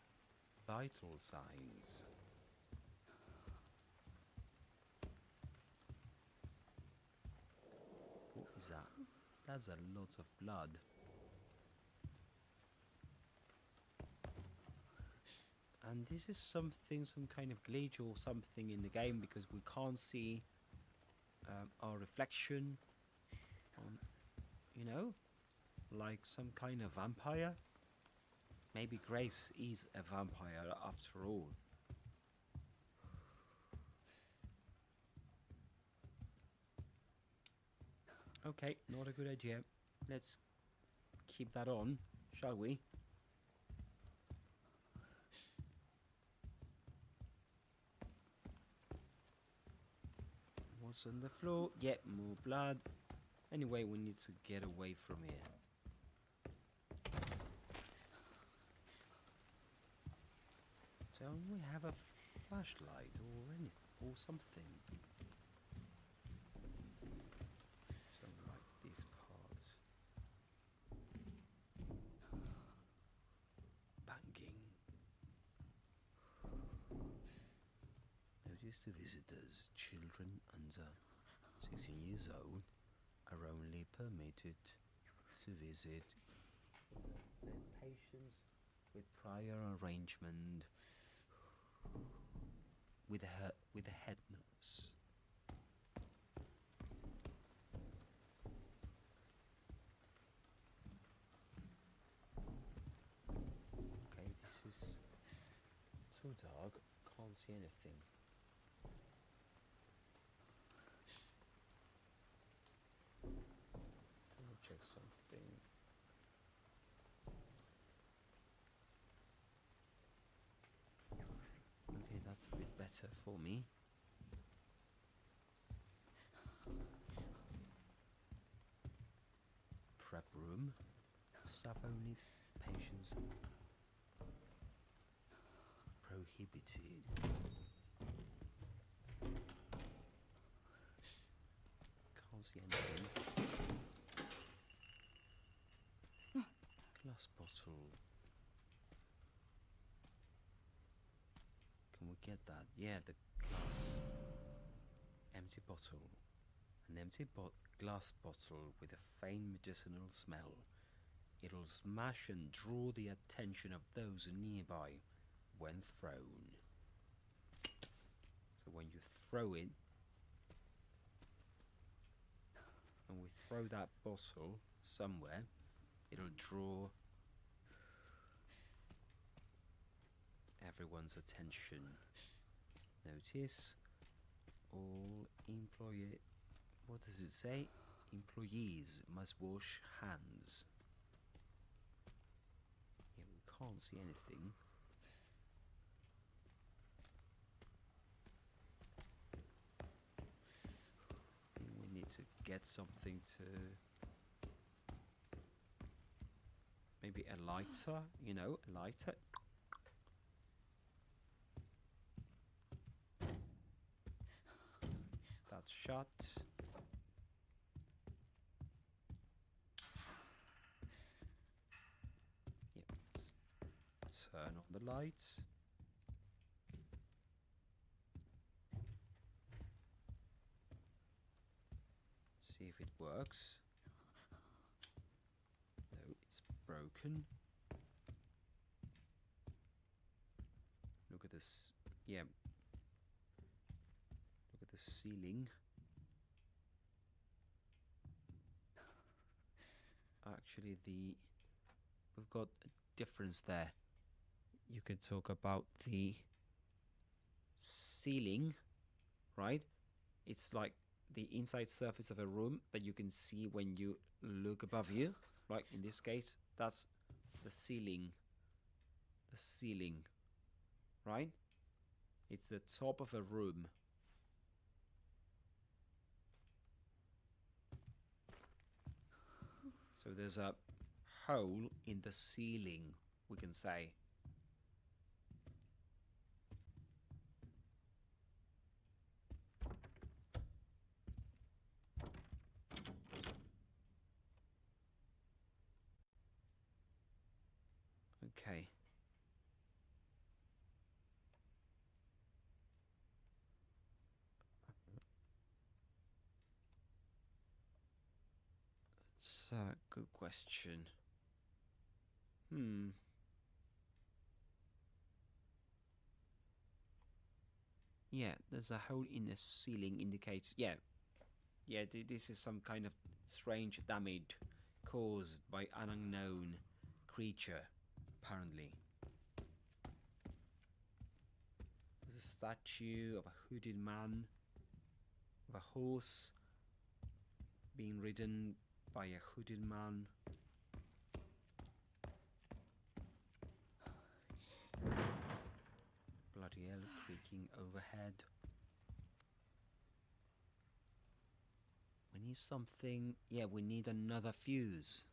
vital signs. What is that? That's a lot of blood. And this is something, some kind of glitch or something in the game, because we can't see our reflection on, you know, like some kind of vampire. Maybe Grace is a vampire after all. Okay, not a good idea. Let's keep that on, shall we? What's on the floor? Yep, more blood. Anyway, we need to get away from here. Don't we have a flashlight or anything or something? Don't like these parts. Banging. Notice the visitors, children under 16 years old, are only permitted to visit patients with prior arrangement with a head nurse. Okay, this is so dark, can't see anything. Let me check something. Okay, that's a bit better for me. Prep room. Staff only. Patients prohibited. Can't see anything. Glass bottle. Can we get that? Yeah, the glass. Empty bottle. An empty glass bottle with a faint medicinal smell. It'll smash and draw the attention of those nearby when thrown. So when you throw it, and we throw that bottle somewhere, it'll draw everyone's attention. Notice all what does it say? Employees must wash hands. Yeah, we can't see anything. I think we need to get something to... maybe a lighter, you know, a lighter. That's shut. Yep. Turn on the lights. See if it works. No, it's broken. Look at this. Yeah. Look at the ceiling. Actually, we've got a difference there. You can talk about the ceiling, right? It's like the inside surface of a room that you can see when you look above you. Like in this case, that's the ceiling. The ceiling, right? It's the top of a room. So there's a hole in the ceiling, we can say. Okay. That's a good question. Yeah, there's a hole in the ceiling indicates... Yeah, this is some kind of strange damage caused by an unknown creature, apparently. There's a statue of a hooded man, of a horse being ridden by a hooded man. Bloody hell, creaking overhead. We need something. Yeah, we need another fuse.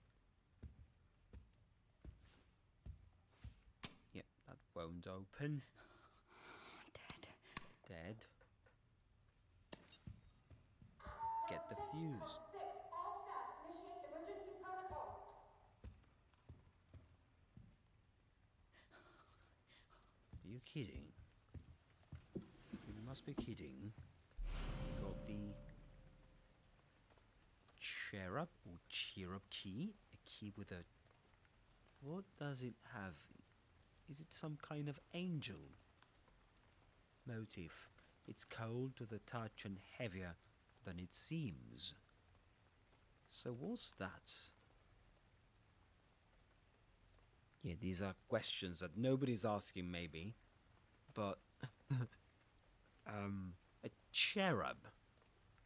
Yep, that won't open. Dead. Get the fuse. All staff, initiate emergency protocol. Are you kidding? You must be kidding. Got the cherub or cherub key. A key with a... What does it have? Is it some kind of angel motif? It's cold to the touch and heavier than it seems. So what's that? Yeah, these are questions that nobody's asking maybe, but a cherub,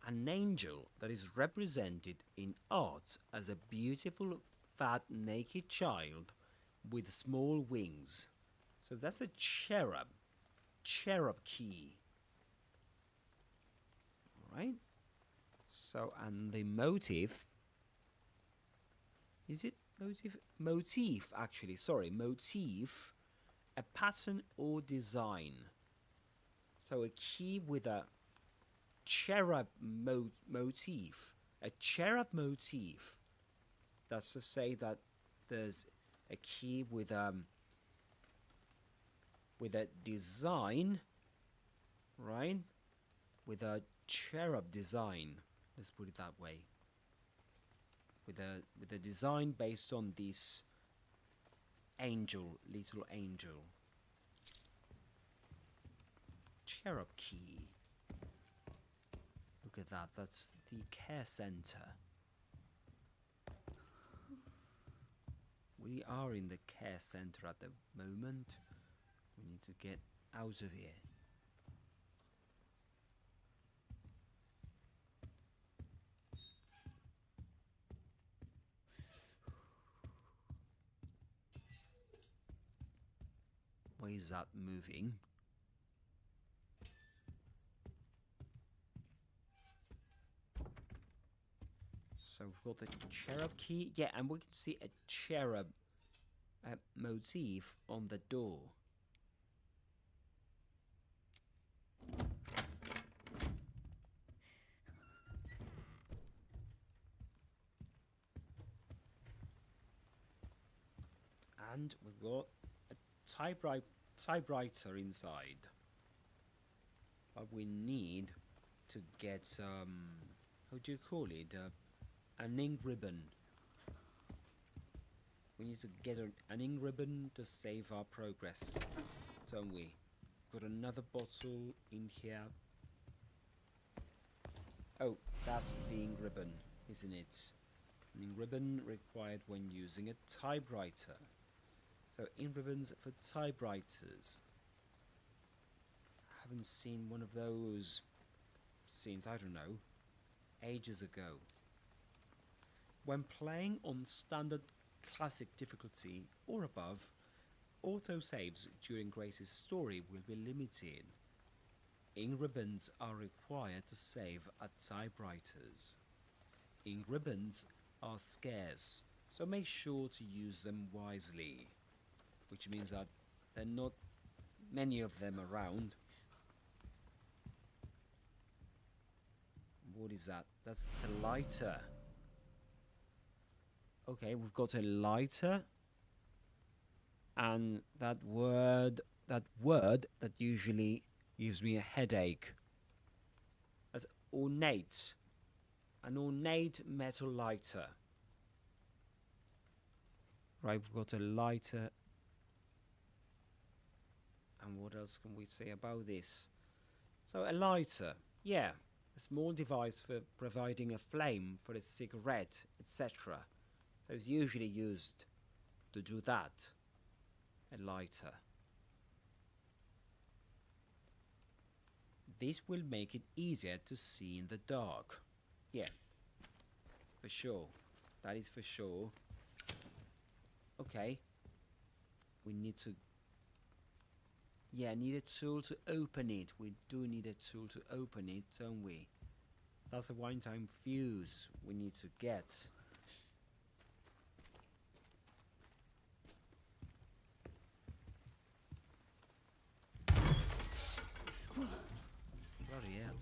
an angel that is represented in art as a beautiful fat naked child with small wings. So that's a cherub key. Right? So, and the motif, is it motif? Motif, actually, sorry, motif, a pattern or design. So a key with a cherub motif, a cherub motif. That's to say that there's a key with a design, right? With a cherub design, let's put it that way. With a design based on this angel, little angel. Cherub key. Look at that, that's the care center. We are in the care center at the moment. We need to get out of here. Why is that moving? So we've got the cherub key. Yeah, and we can see a cherub motif on the door. And we've got a typewriter inside. But we need to get, how do you call it? An ink ribbon. We need to get an ink ribbon to save our progress, don't we? Got another bottle in here. Oh, that's the ink ribbon, isn't it? An ink ribbon required when using a typewriter. So ink ribbons for typewriters. I haven't seen one of those since, I don't know, ages ago. When playing on standard classic difficulty or above, autosaves during Grace's story will be limited. Ink ribbons are required to save at typewriters. Ink ribbons are scarce, so make sure to use them wisely. Which means that there are not many of them around. What is that? That's a lighter. Okay, we've got a lighter. And that word that usually gives me a headache. That's ornate. An ornate metal lighter. Right, we've got a lighter. And what else can we say about this? So a lighter, yeah, a small device for providing a flame for a cigarette, etc. So it's usually used to do that, a lighter. This will make it easier to see in the dark. Yeah, for sure. That is for sure. Okay. We need to... Yeah, need a tool to open it. We do need a tool to open it, don't we? That's the one time fuse we need to get. Bloody hell.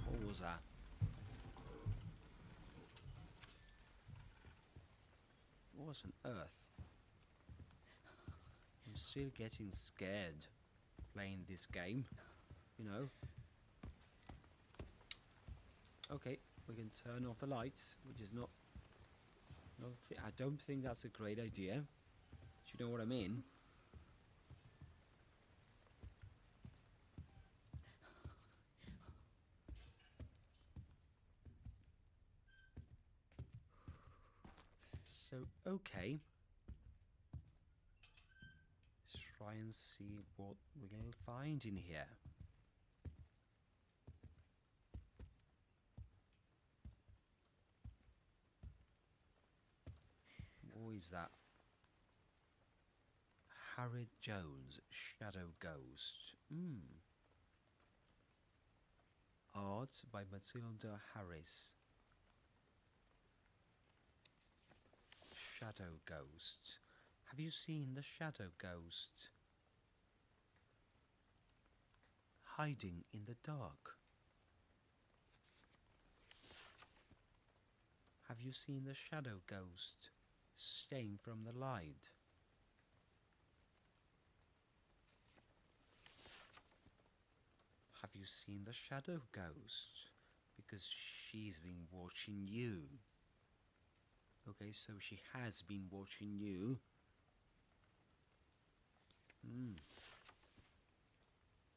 What was that? What on earth? I'm still getting scared playing this game, you know. Okay, we can turn off the lights, which is not I don't think that's a great idea. Do you know what I mean? So, okay. Let's try and see what we'll find in here. What is that? Harriet Jones, Shadow Ghost. Art by Matilda Harris. Shadow Ghost. Have you seen the Shadow Ghost? Hiding in the dark. Have you seen the Shadow Ghost staying from the light? Have you seen the Shadow Ghost? Because she's been watching you. Okay, so she has been watching you.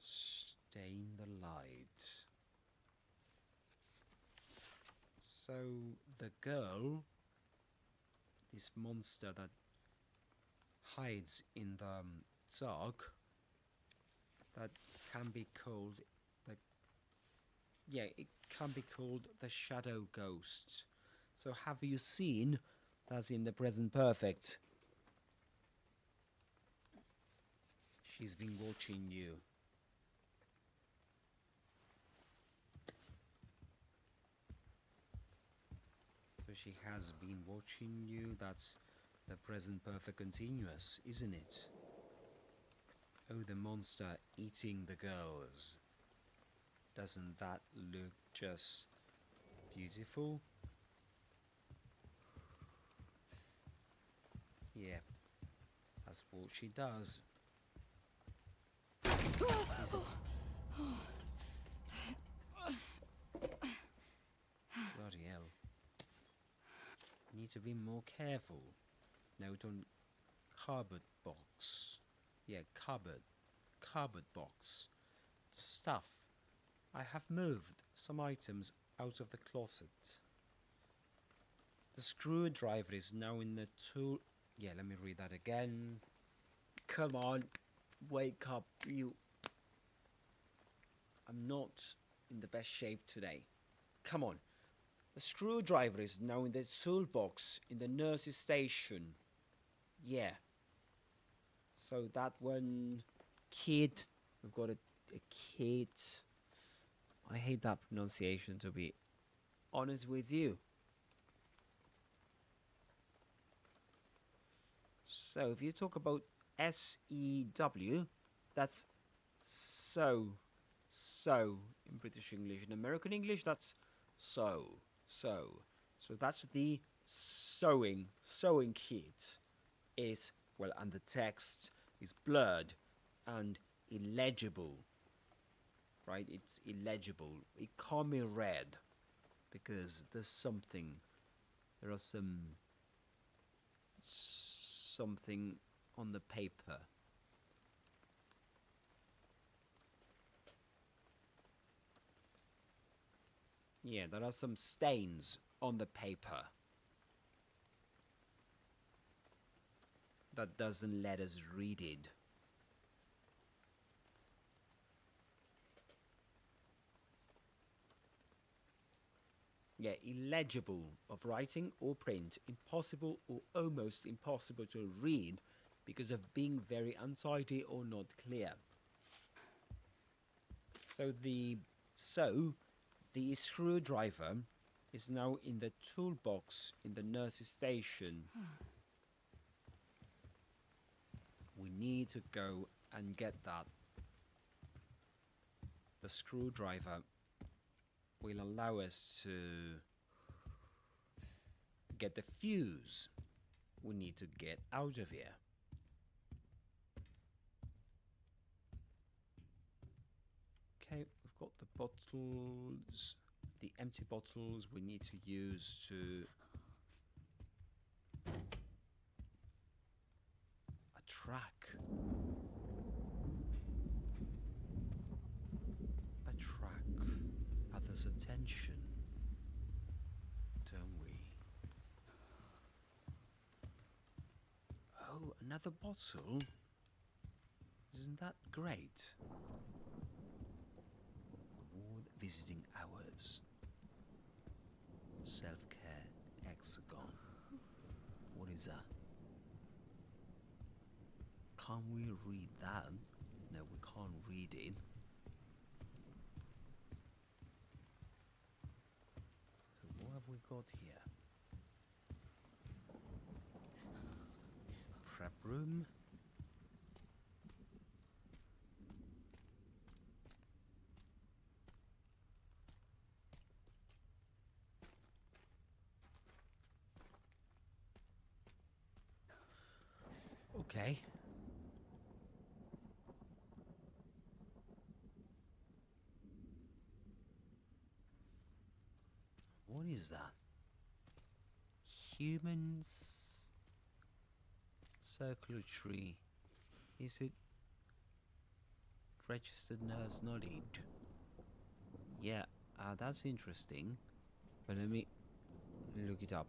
Stay in the light. So the girl, this monster that hides in the dark, that can be called it can be called the Shadow Ghost. So have you seen? That's in the present perfect. She's been watching you. So she has been watching you. That's the present perfect continuous, isn't it? Oh, the monster eating the girls. Doesn't that look just beautiful? Yeah, that's what she does. Bloody hell. Need to be more careful. Note on cupboard box. Yeah, cupboard box. Stuff. I have moved some items out of the closet. The screwdriver is now in the tool. Yeah, let me read that again. Come on, wake up, you. I'm not in the best shape today. Come on. The screwdriver is now in the toolbox in the nurse's station. Yeah. So that one kid, we've got a kid. I hate that pronunciation, to be honest with you. So if you talk about SEW, that's so in British English. In American English, that's so. So that's the sewing kit. Is, well, and the text is blurred and illegible. Right? It's illegible. It can't be read because there are something on the paper. Yeah, there are some stains on the paper. That doesn't let us read it. Yeah, illegible of writing or print, impossible or almost impossible to read because of being very untidy or not clear. So the The screwdriver is now in the toolbox in the nurse's station. We need to go and get that. The screwdriver will allow us to get the fuse we need to get out of here. Okay, we've got the bottles, the empty bottles we need to use to attract others' attention, don't we? Oh, another bottle? Isn't that great? Ward visiting hours. Self-care hexagon. What is that? Can't we read that? No, we can't read it. So what have we got here? Prep room. Okay. What is that? Humans circulatory. Is it registered nurse knowledge? Yeah, that's interesting. But let me look it up.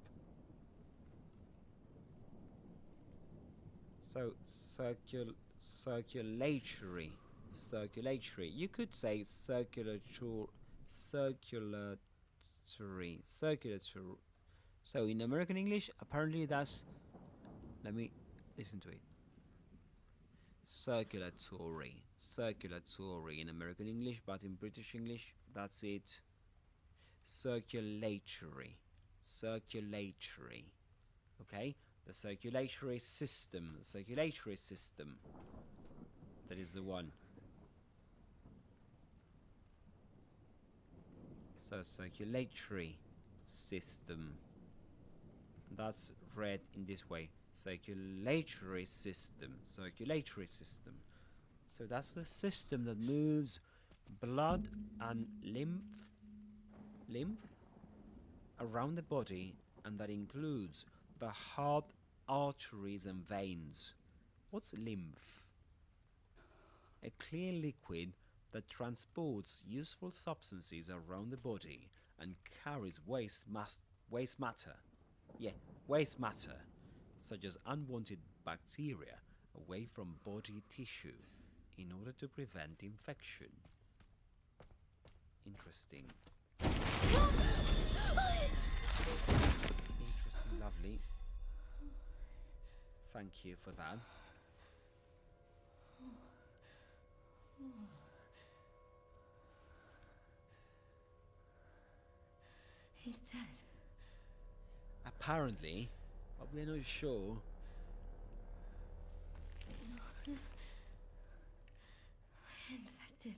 So circulatory. You could say circulatory. So in American English, apparently that's. Let me listen to it. Circulatory in American English, but in British English, that's it. Circulatory. Okay. The circulatory system. That is the one. So circulatory system. That's read in this way. Circulatory system. So that's the system that moves blood and lymph around the body, and that includes the heart, arteries and veins. What's lymph? A clear liquid that transports useful substances around the body and carries waste matter, such as unwanted bacteria, away from body tissue in order to prevent infection. Interesting, lovely. Thank you for that. He's dead. Apparently, but we're not sure. Infected.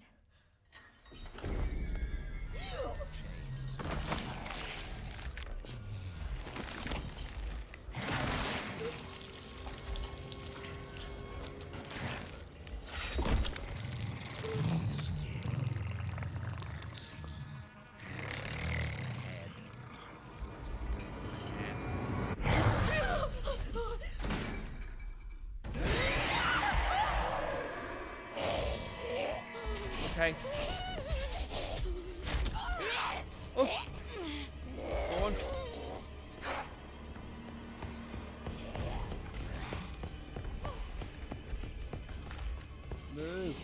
Okay. Oh. Go on. Move.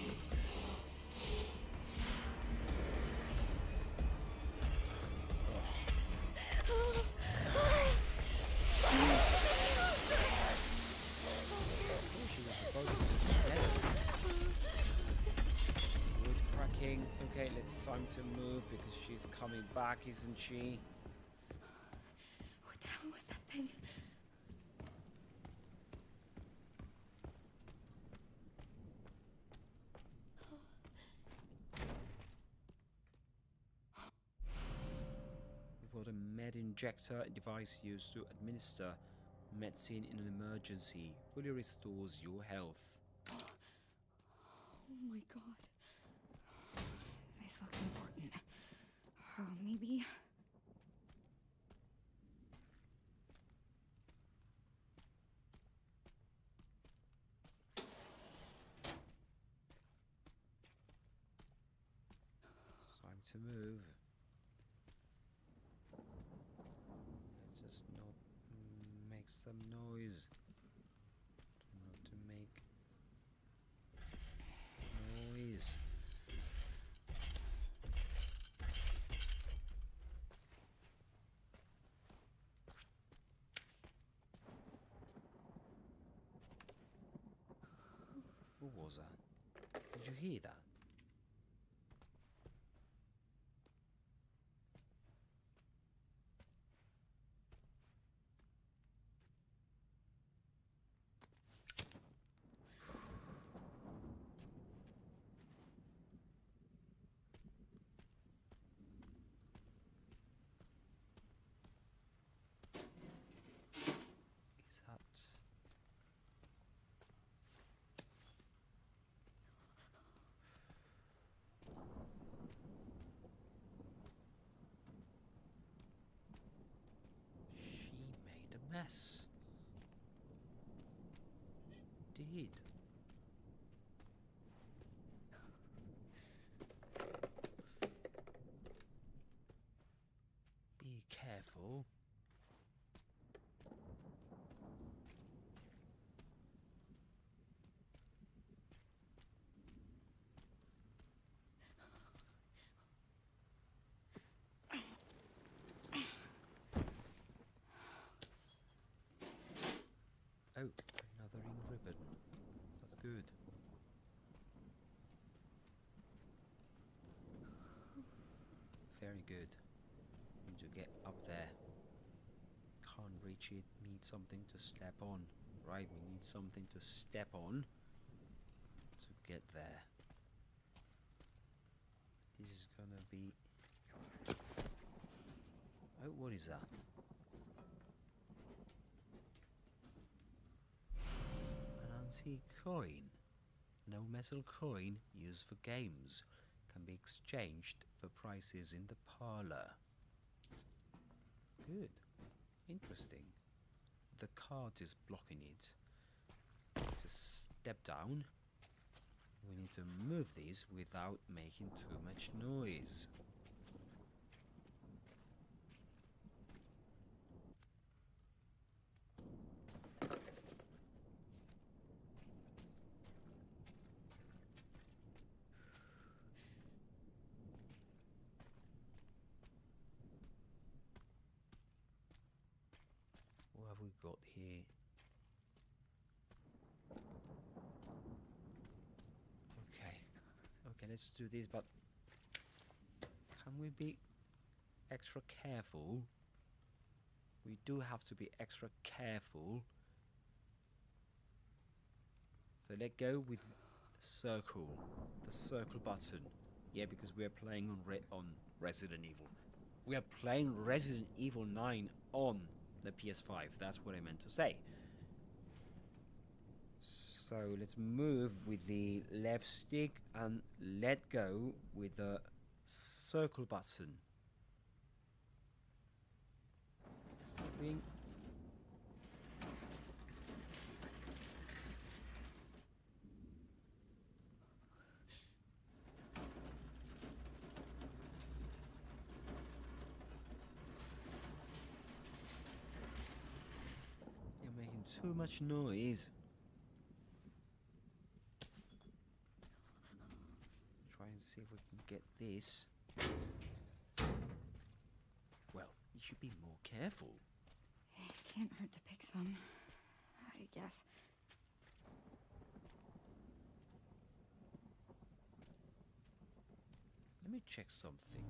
Okay, it's time to move because she's coming back, isn't she? What the hell was that thing? We've got a med injector, a device used to administer medicine in an emergency. Fully restores your health. Oh my god. This looks important. Maybe. It's time to move. Let's just not make some noise. Not to make noise. What was that? Did you hear that? Is that... She made a mess. She did. Be careful. Oh, another ring ribbon. That's good. Very good. Need to get up there. Can't reach it. Need something to step on. Right, we need something to step on to get there. This is gonna be... Oh, what is that? An antique coin. No metal coin used for games. Can be exchanged for prices in the parlor. Good. Interesting. The cart is blocking it. To step down. We need to move these without making too much noise. What have we got here? Okay, let's do this, but can we be extra careful? We do have to be extra careful. So let go with circle, the circle button. Yeah, because we are playing on Resident Evil. We are playing Resident Evil 9 on the PS5. That's what I meant to say. So let's move with the left stick and let go with the circle button. Stopping. You're making too much noise. Try and see if we can get this. Well, you should be more careful. It can't hurt to pick some, I guess. Let me check something.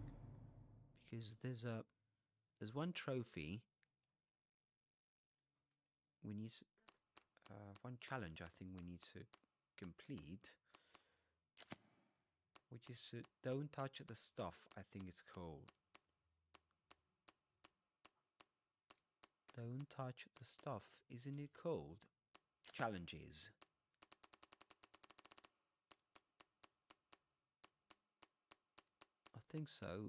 Because there's one trophy. We need one challenge I think we need to complete. Which is don't touch the stuff, I think it's called. Don't touch the stuff, isn't it called? Challenges. I think so.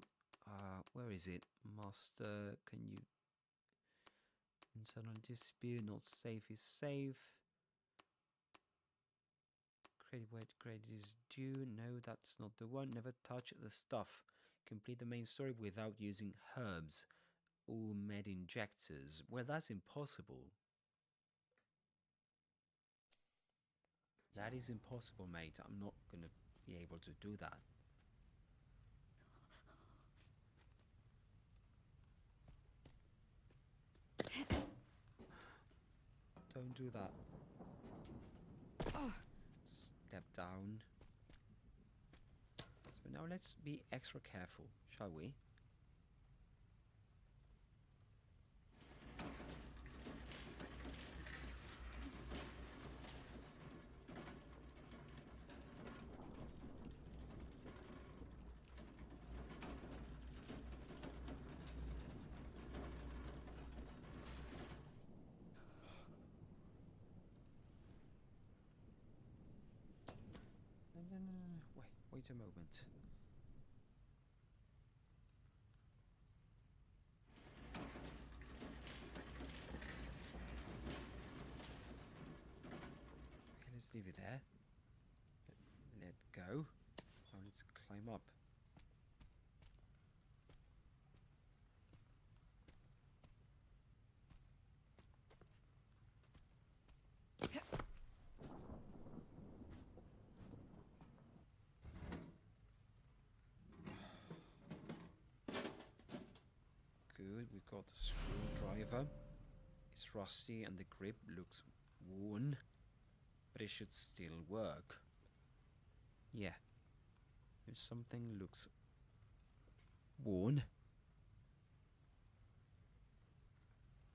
Where is it? Master, can you... Internal dispute, not safe is safe. Credit where credit is due. No, that's not the one. Never touch the stuff. Complete the main story without using herbs or med injectors. Well, that's impossible. That is impossible, mate. I'm not gonna be able to do that. Don't do that. Step down. So now let's be extra careful, shall we? No. Wait a moment. Okay, let's leave it there. Let go. Now let's climb up. Good, we've got the screwdriver. It's rusty and the grip looks worn, but it should still work. Yeah, if something looks worn,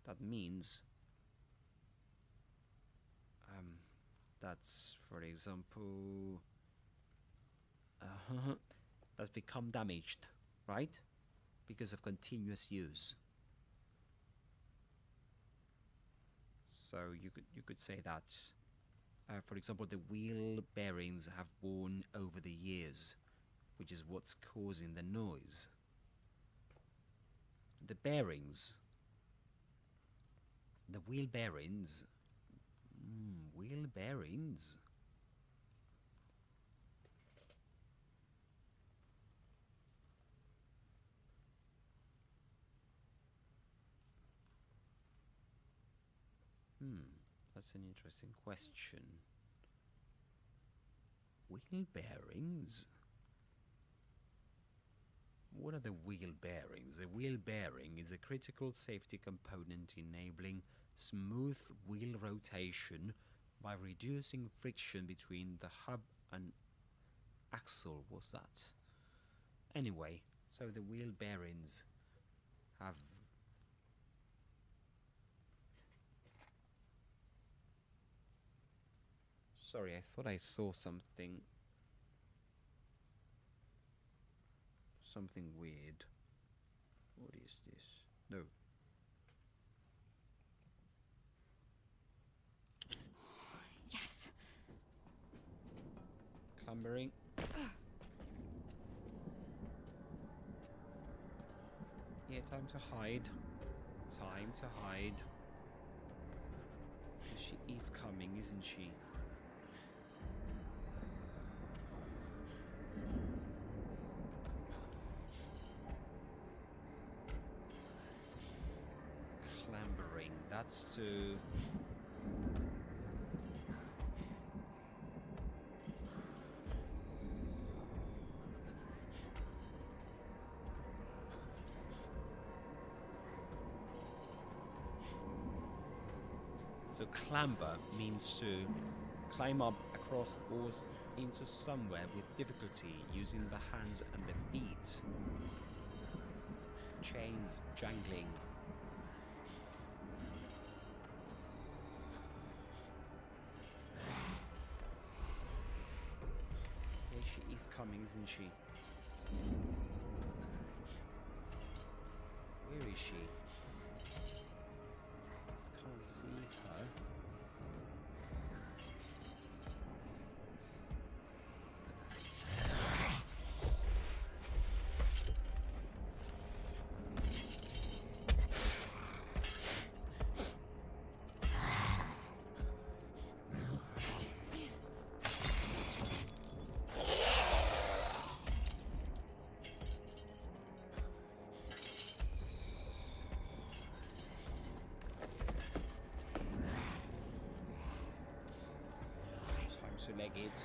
that means that's, for example, that's become damaged, right? Because of continuous use. So you could say that, for example, the wheel bearings have worn over the years, which is what's causing the noise. The bearings, the wheel bearings, wheel bearings. That's an interesting question. Wheel bearings? What are the wheel bearings? A wheel bearing is a critical safety component enabling smooth wheel rotation by reducing friction between the hub and axle. What's that? Anyway, so the wheel bearings have... Sorry, I thought I saw something weird. What is this? No. Yes. Clambering. Yeah, time to hide. Time to hide. She is coming, isn't she? Clambering. That's to... So clamber means to climb up across or into somewhere with difficulty using the hands and the feet. Chains jangling. Here she is coming, isn't she? Where is she? Just can't see her. To leg it.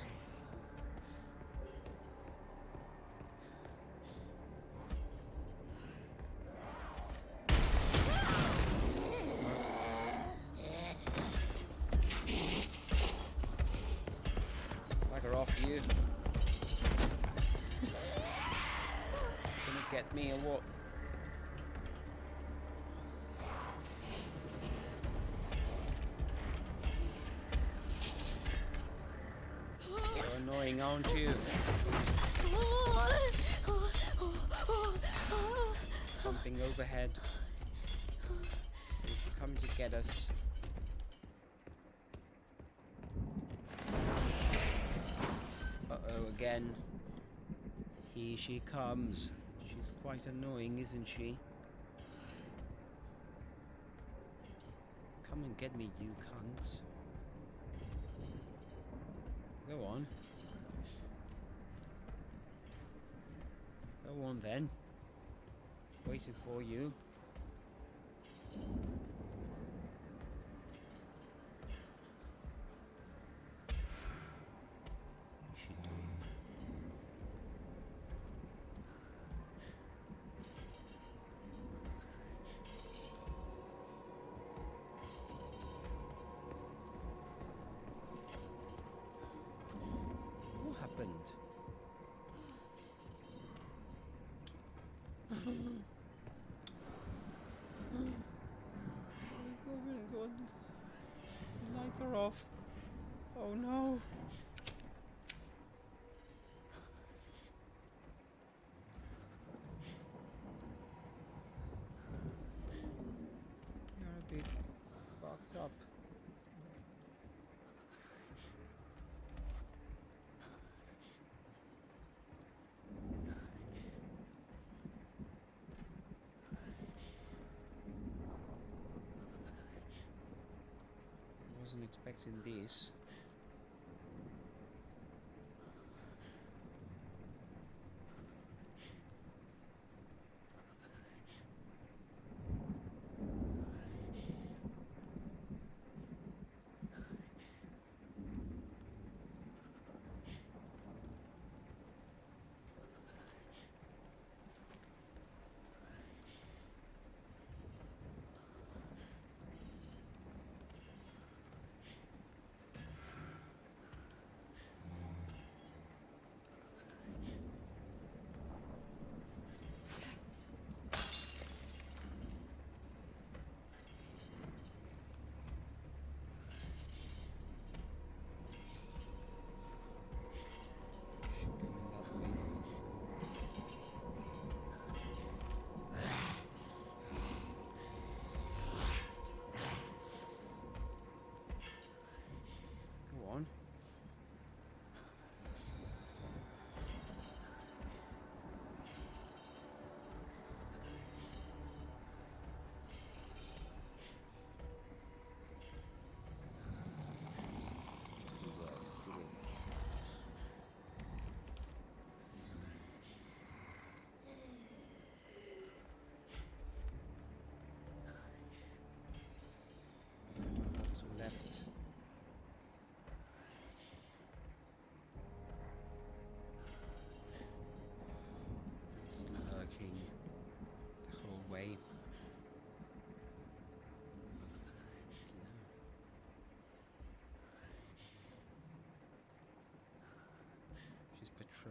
Bugger off, you. Gonna get me or what? Annoying, aren't you? Something overhead. She's coming to get us. Uh-oh, again. Here she comes. She's quite annoying, isn't she? Come and get me, you cunt. Go on. Go on then. Waiting for you. What's she doing? What happened? Oh my god. The lights are off. Oh no. You're a bit fucked up. Wasn't expecting this.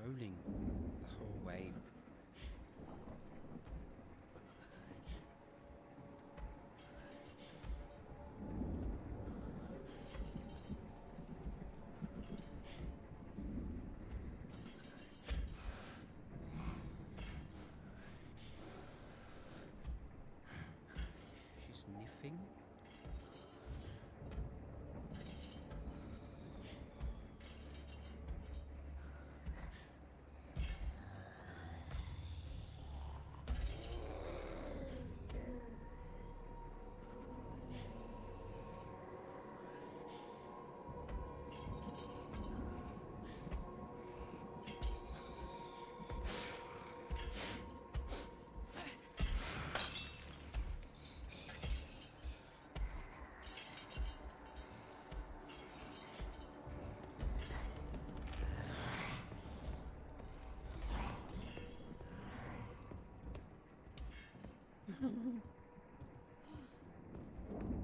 rolling the whole way. She's sniffing.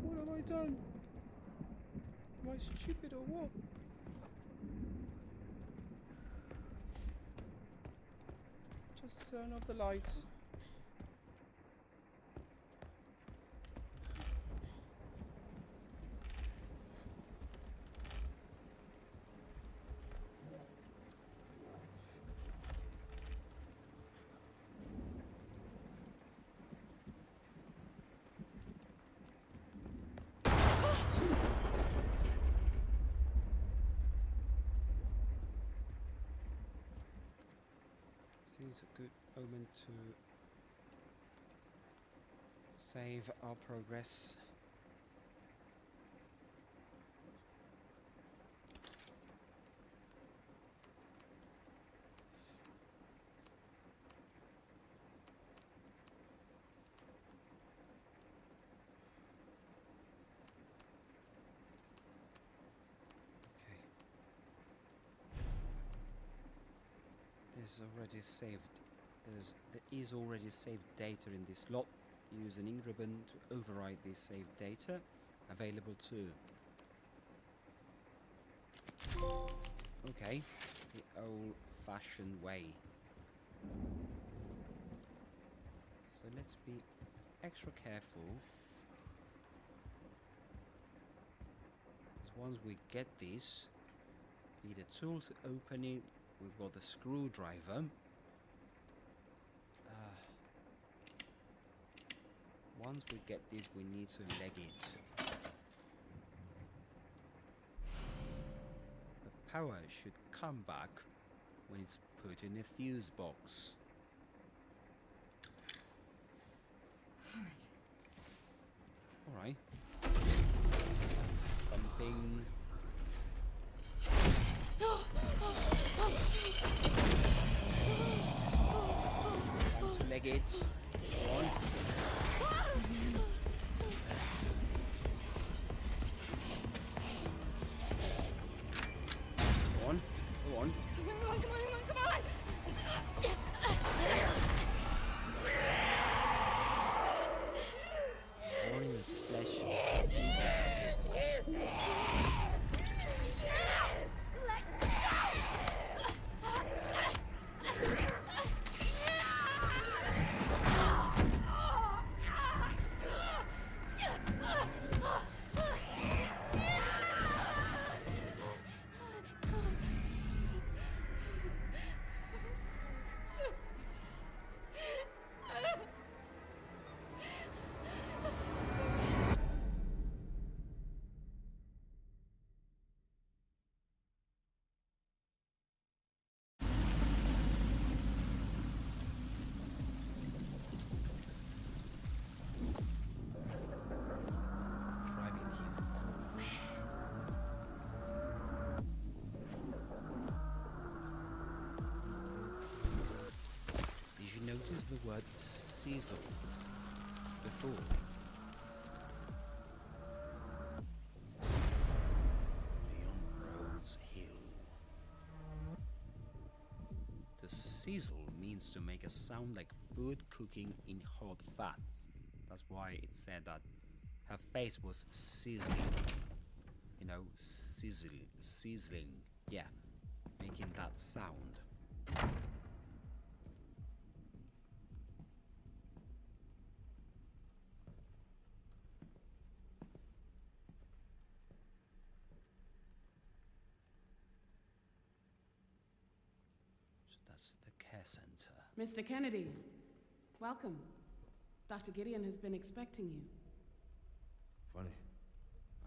What have I done? Am I stupid or what? Just turn off the lights. It's a good omen to save our progress. There's already saved. There is already saved data in this lot. Use an ink ribbon to override this saved data. Available too. Okay, the old-fashioned way. So let's be extra careful. So once we get this, need a tool to open it. We've got the screwdriver. Once we get this, we need to leg it. The power should come back when it's put in a fuse box. Alright. Bumping. Time to leg it. Go on. Go on. Go on. Come on! Orange flesh and scissors. Notice the word sizzle before. Leon Rhodes Hill. To sizzle means to make a sound like food cooking in hot fat. That's why it said that her face was sizzling. You know, sizzling. Yeah, making that sound. So that's the care center. Mr. Kennedy, welcome. Dr. Gideon has been expecting you. Funny.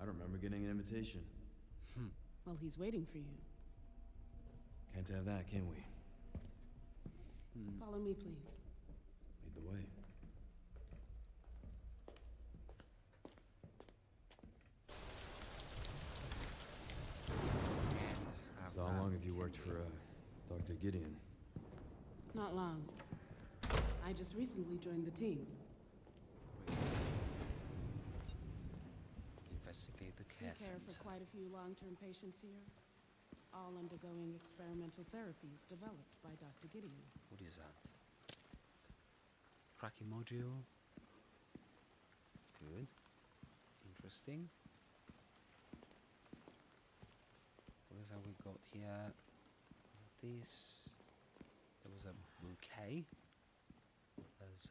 I don't remember getting an invitation. Well, he's waiting for you. Can't have that, can we? Follow me, please. Lead the way. So how long have you worked for, Dr. Gideon? Not long. I just recently joined the team. Investigate the We care care center. for quite a few long-term patients here, all undergoing experimental therapies developed by Dr. Gideon. What is that? Tracking module. Good. Interesting. What is that we got here? This. There was a bouquet. There's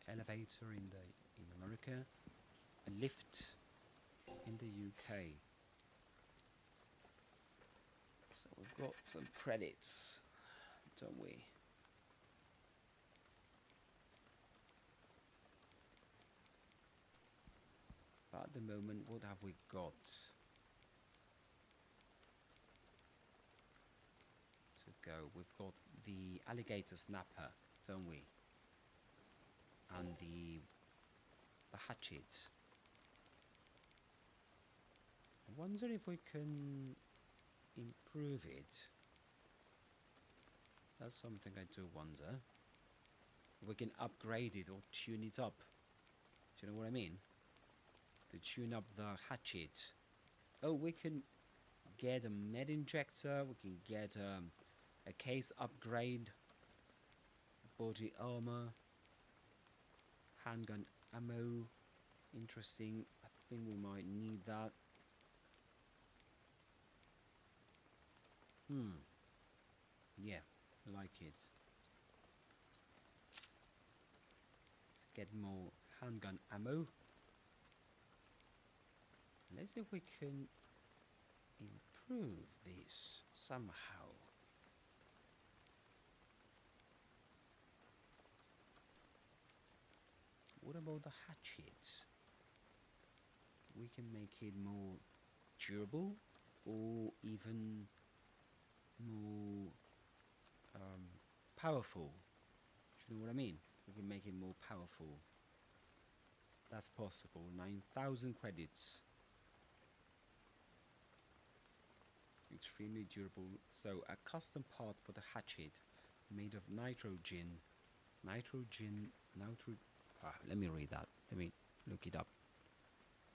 elevator in America. A lift in the UK. So we've got some credits, don't we? But at the moment, what have we got to go? We've got the alligator snapper, don't we? And the hatchet. I wonder if we can improve it. That's something I do wonder. We can upgrade it or tune it up. Do you know what I mean? To tune up the hatchet. Oh, we can get a med injector. We can get a case upgrade. Body armor. Handgun ammo. Interesting. I think we might need that. Yeah, I like it. Let's get more handgun ammo. Let's see if we can improve this somehow. What about the hatchet? We can make it more durable or even more powerful. Do you know what I mean? We can make it more powerful. That's possible. 9,000 credits. Extremely durable. So a custom part for the hatchet made of nitrogen. Let me read that. Let me look it up.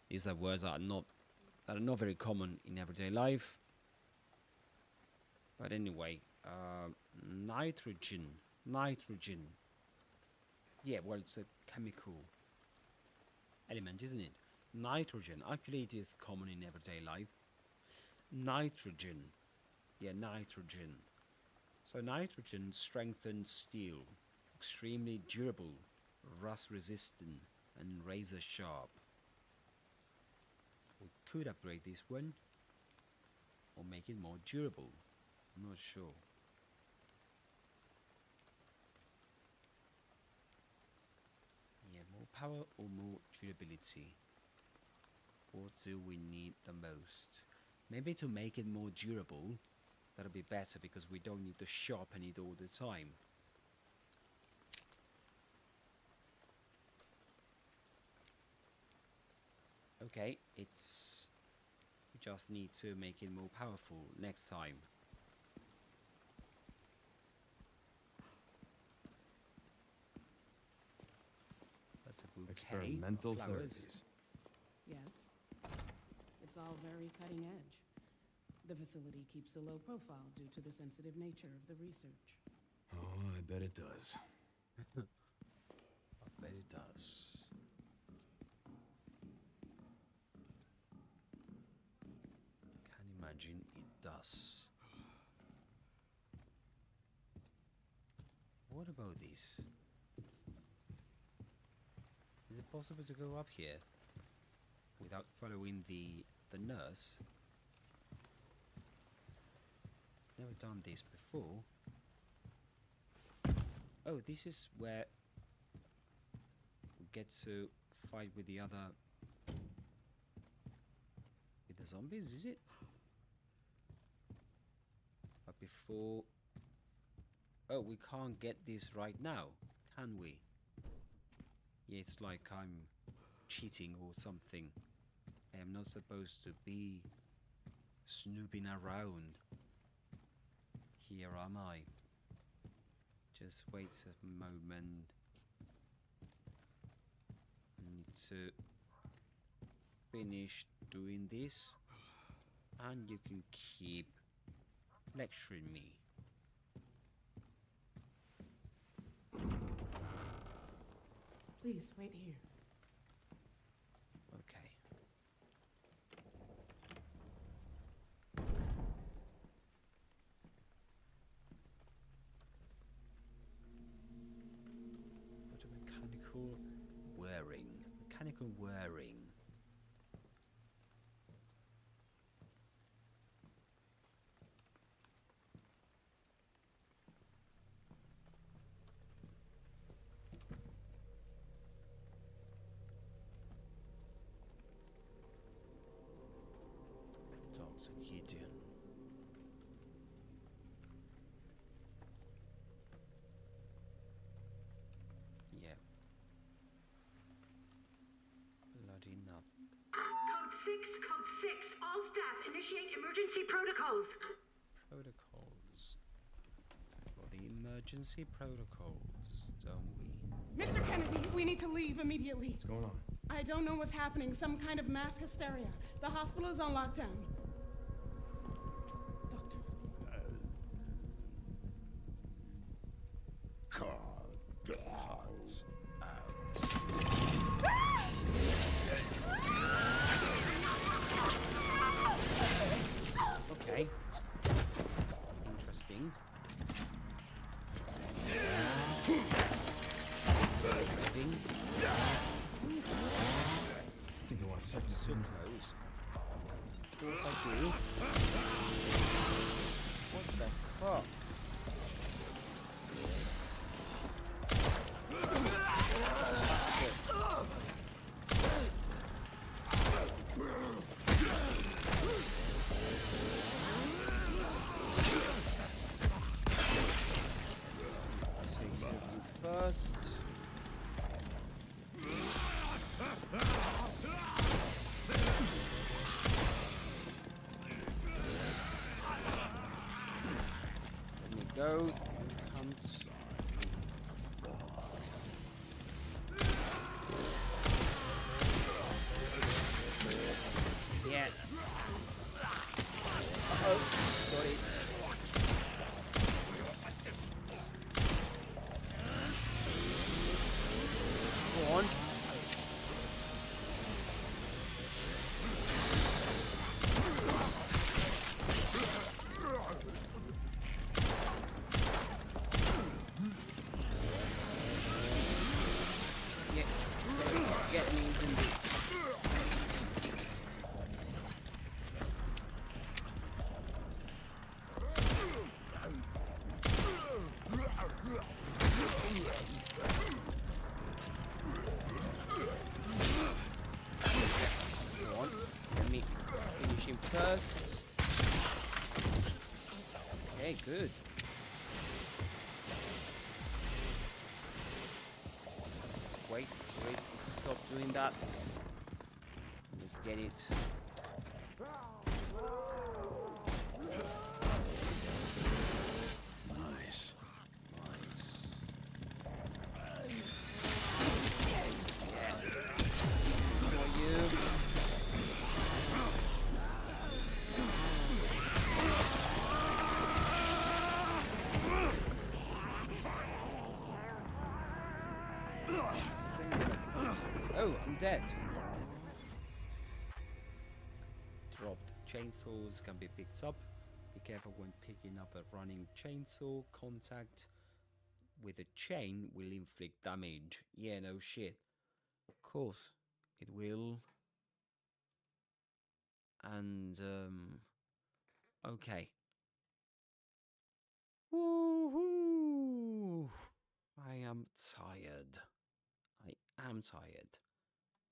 These are words that are not very common in everyday life. But anyway, nitrogen. Yeah, well, it's a chemical element, isn't it? Nitrogen. Actually, it is common in everyday life. Nitrogen. Yeah, nitrogen. So nitrogen strengthens steel. Extremely durable, rust resistant, and razor sharp. We could upgrade this one or make it more durable. I'm not sure. Yeah, more power or more durability? What do we need the most? Maybe to make it more durable, that'll be better because we don't need to sharpen it all the time. Okay, we just need to make it more powerful next time. That's a bouquet. Experimental flowers. therapies. Yes. It's all very cutting edge. The facility keeps a low profile due to the sensitive nature of the research. Oh, I bet it does. I bet it does. Can imagine it does. what about this? Is it possible to go up here without following the nurse? Never done this before. Oh, this is where we get to fight with the zombies, is it? But before... Oh, we can't get this right now, can we? Yeah, it's like I'm cheating or something. I am not supposed to be snooping around. Here am I. Just wait a moment. I need to finish doing this, and you can keep lecturing me. Please, wait here. Okay. What a mechanical wearing. Mechanical wearing. Dr. Gideon. Yeah. Bloody nut. Code 6, all staff initiate emergency protocols. Protocols. Well, the emergency protocols, don't we? Mr. Kennedy, we need to leave immediately. What's going on? I don't know what's happening. Some kind of mass hysteria. The hospital is on lockdown. Cards out. Okay. Interesting. Moving. I think you want a second. So close. Yes, I do. What the fuck? First. Let me go. Come to... Yeah. Uh-oh. Sorry. Go on. Yeah, get me in. Come on, let me finish him first. Okay, good. Wait to stop doing that. Let's get it. Nice. How are you? Oh, I'm dead. Dropped chainsaws can be picked up. Be careful when picking up a running chainsaw. Contact with a chain will inflict damage. Yeah, no shit. Of course, it will. And, okay. Woohoo! I am tired. I am tired.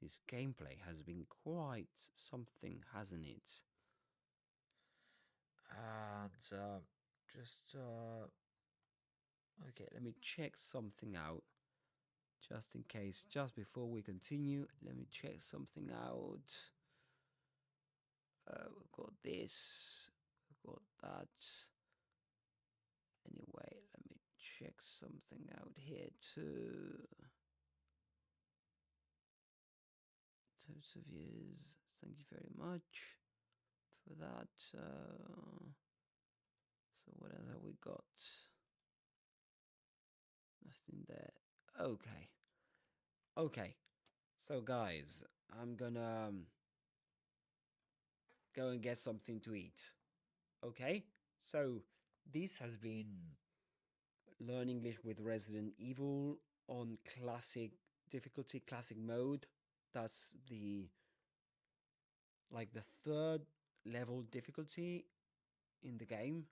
This gameplay has been quite something, hasn't it? And, okay, let me check something out. Just in case, just before we continue, let me check something out. We've got this, we've got that. Anyway, let me check something out here too. Total views, thank you very much for that. So what else have we got? Nothing there. Okay. So guys, I'm gonna go and get something to eat. Okay? So this has been Learn English with Resident Evil on classic difficulty, classic mode. That's the third level difficulty in the game.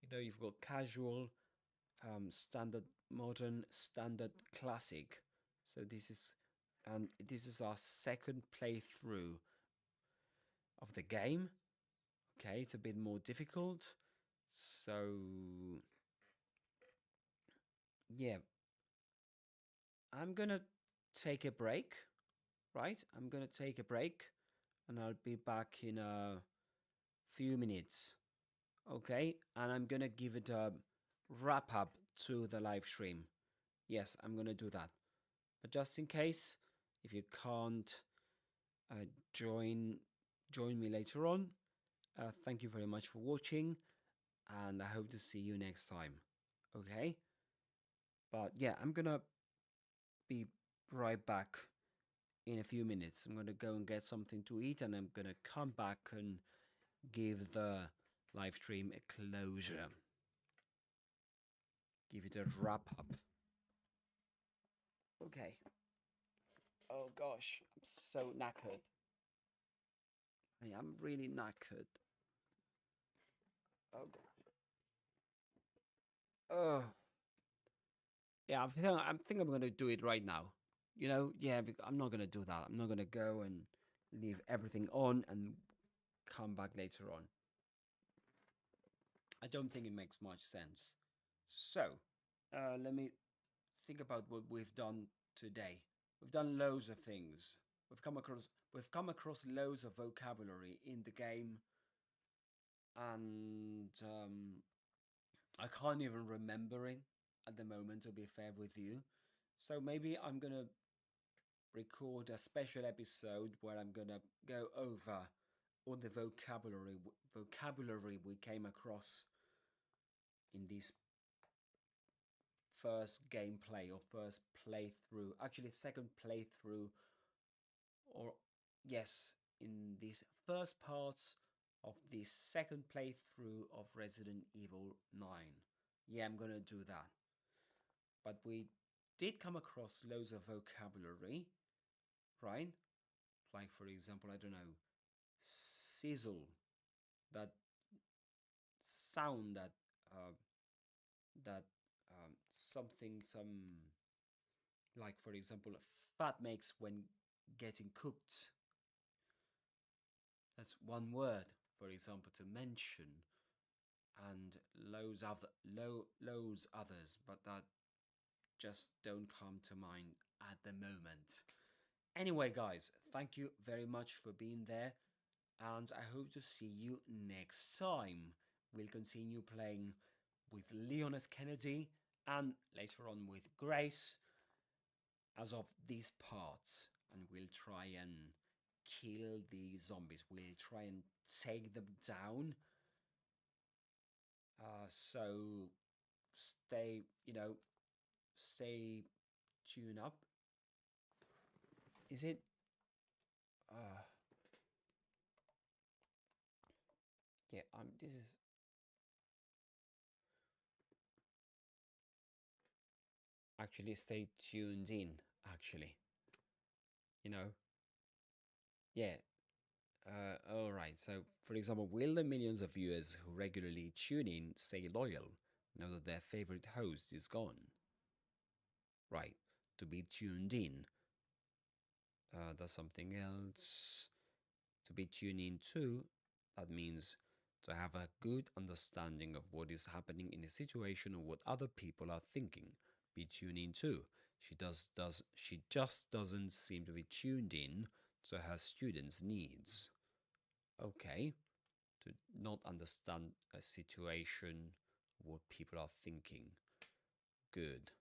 You know, you've got casual, standard, modern, standard, classic. So this is our second playthrough of the game. Okay, it's a bit more difficult. So yeah, I'm gonna take a break, right? I'm gonna take a break and I'll be back in a few minutes. Okay, and I'm gonna give it a wrap up to the live stream. Yes, I'm gonna do that. But just in case, if you can't join me later on, thank you very much for watching, and I hope to see you next time. Okay, but yeah, I'm gonna be right back in a few minutes. I'm gonna go and get something to eat, and I'm gonna come back and give the live stream a closure. Give it a wrap up. Okay. Oh gosh, I'm so knackered. I am really knackered. Oh god. Oh. Yeah, I think I'm gonna do it right now. You know, yeah, I'm not gonna do that. I'm not gonna go and leave everything on and come back later on. I don't think it makes much sense. So, let me think about what we've done today. We've done loads of things. We've come across loads of vocabulary in the game, and I can't even remember it at the moment, to be fair with you. So maybe I'm gonna record a special episode where I'm gonna go over all the vocabulary we came across in this first gameplay or first playthrough, actually second playthrough, or yes, in this first part of the second playthrough of Resident Evil 9. Yeah, I'm gonna do that. But we did come across loads of vocabulary, right? Like, for example, I don't know, sizzle, that sound that something, like, for example, fat makes when getting cooked. That's one word, for example, to mention, and loads others, but that just don't come to mind at the moment. Anyway, guys, thank you very much for being there, and I hope to see you next time. We'll continue playing with Leon as Kennedy, and later on with Grace as of these parts, and we'll try and kill the zombies. We'll try and take them down. So stay tuned up. Is it? Yeah. This is actually stay tuned in, actually. You know? Yeah. All right. So, for example, will the millions of viewers who regularly tune in stay loyal now that their favorite host is gone? Right. To be tuned in. That's something else. To be tuned in to, that means to have a good understanding of what is happening in a situation or what other people are thinking. Be tuned in to. She just doesn't seem to be tuned in to her students' needs. Okay. To not understand a situation, what people are thinking. Good.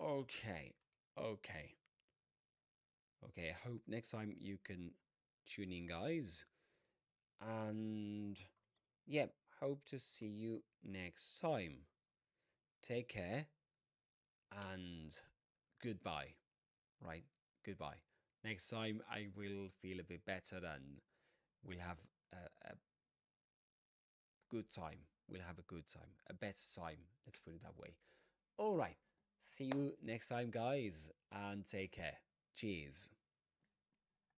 Okay. Okay. Okay, I hope next time you can tune in, guys. And yeah, hope to see you next time. Take care and goodbye. Right? Goodbye. Next time I will feel a bit better and we'll have a good time. We'll have a good time. A better time. Let's put it that way. All right. See you next time, guys, and take care. Cheers.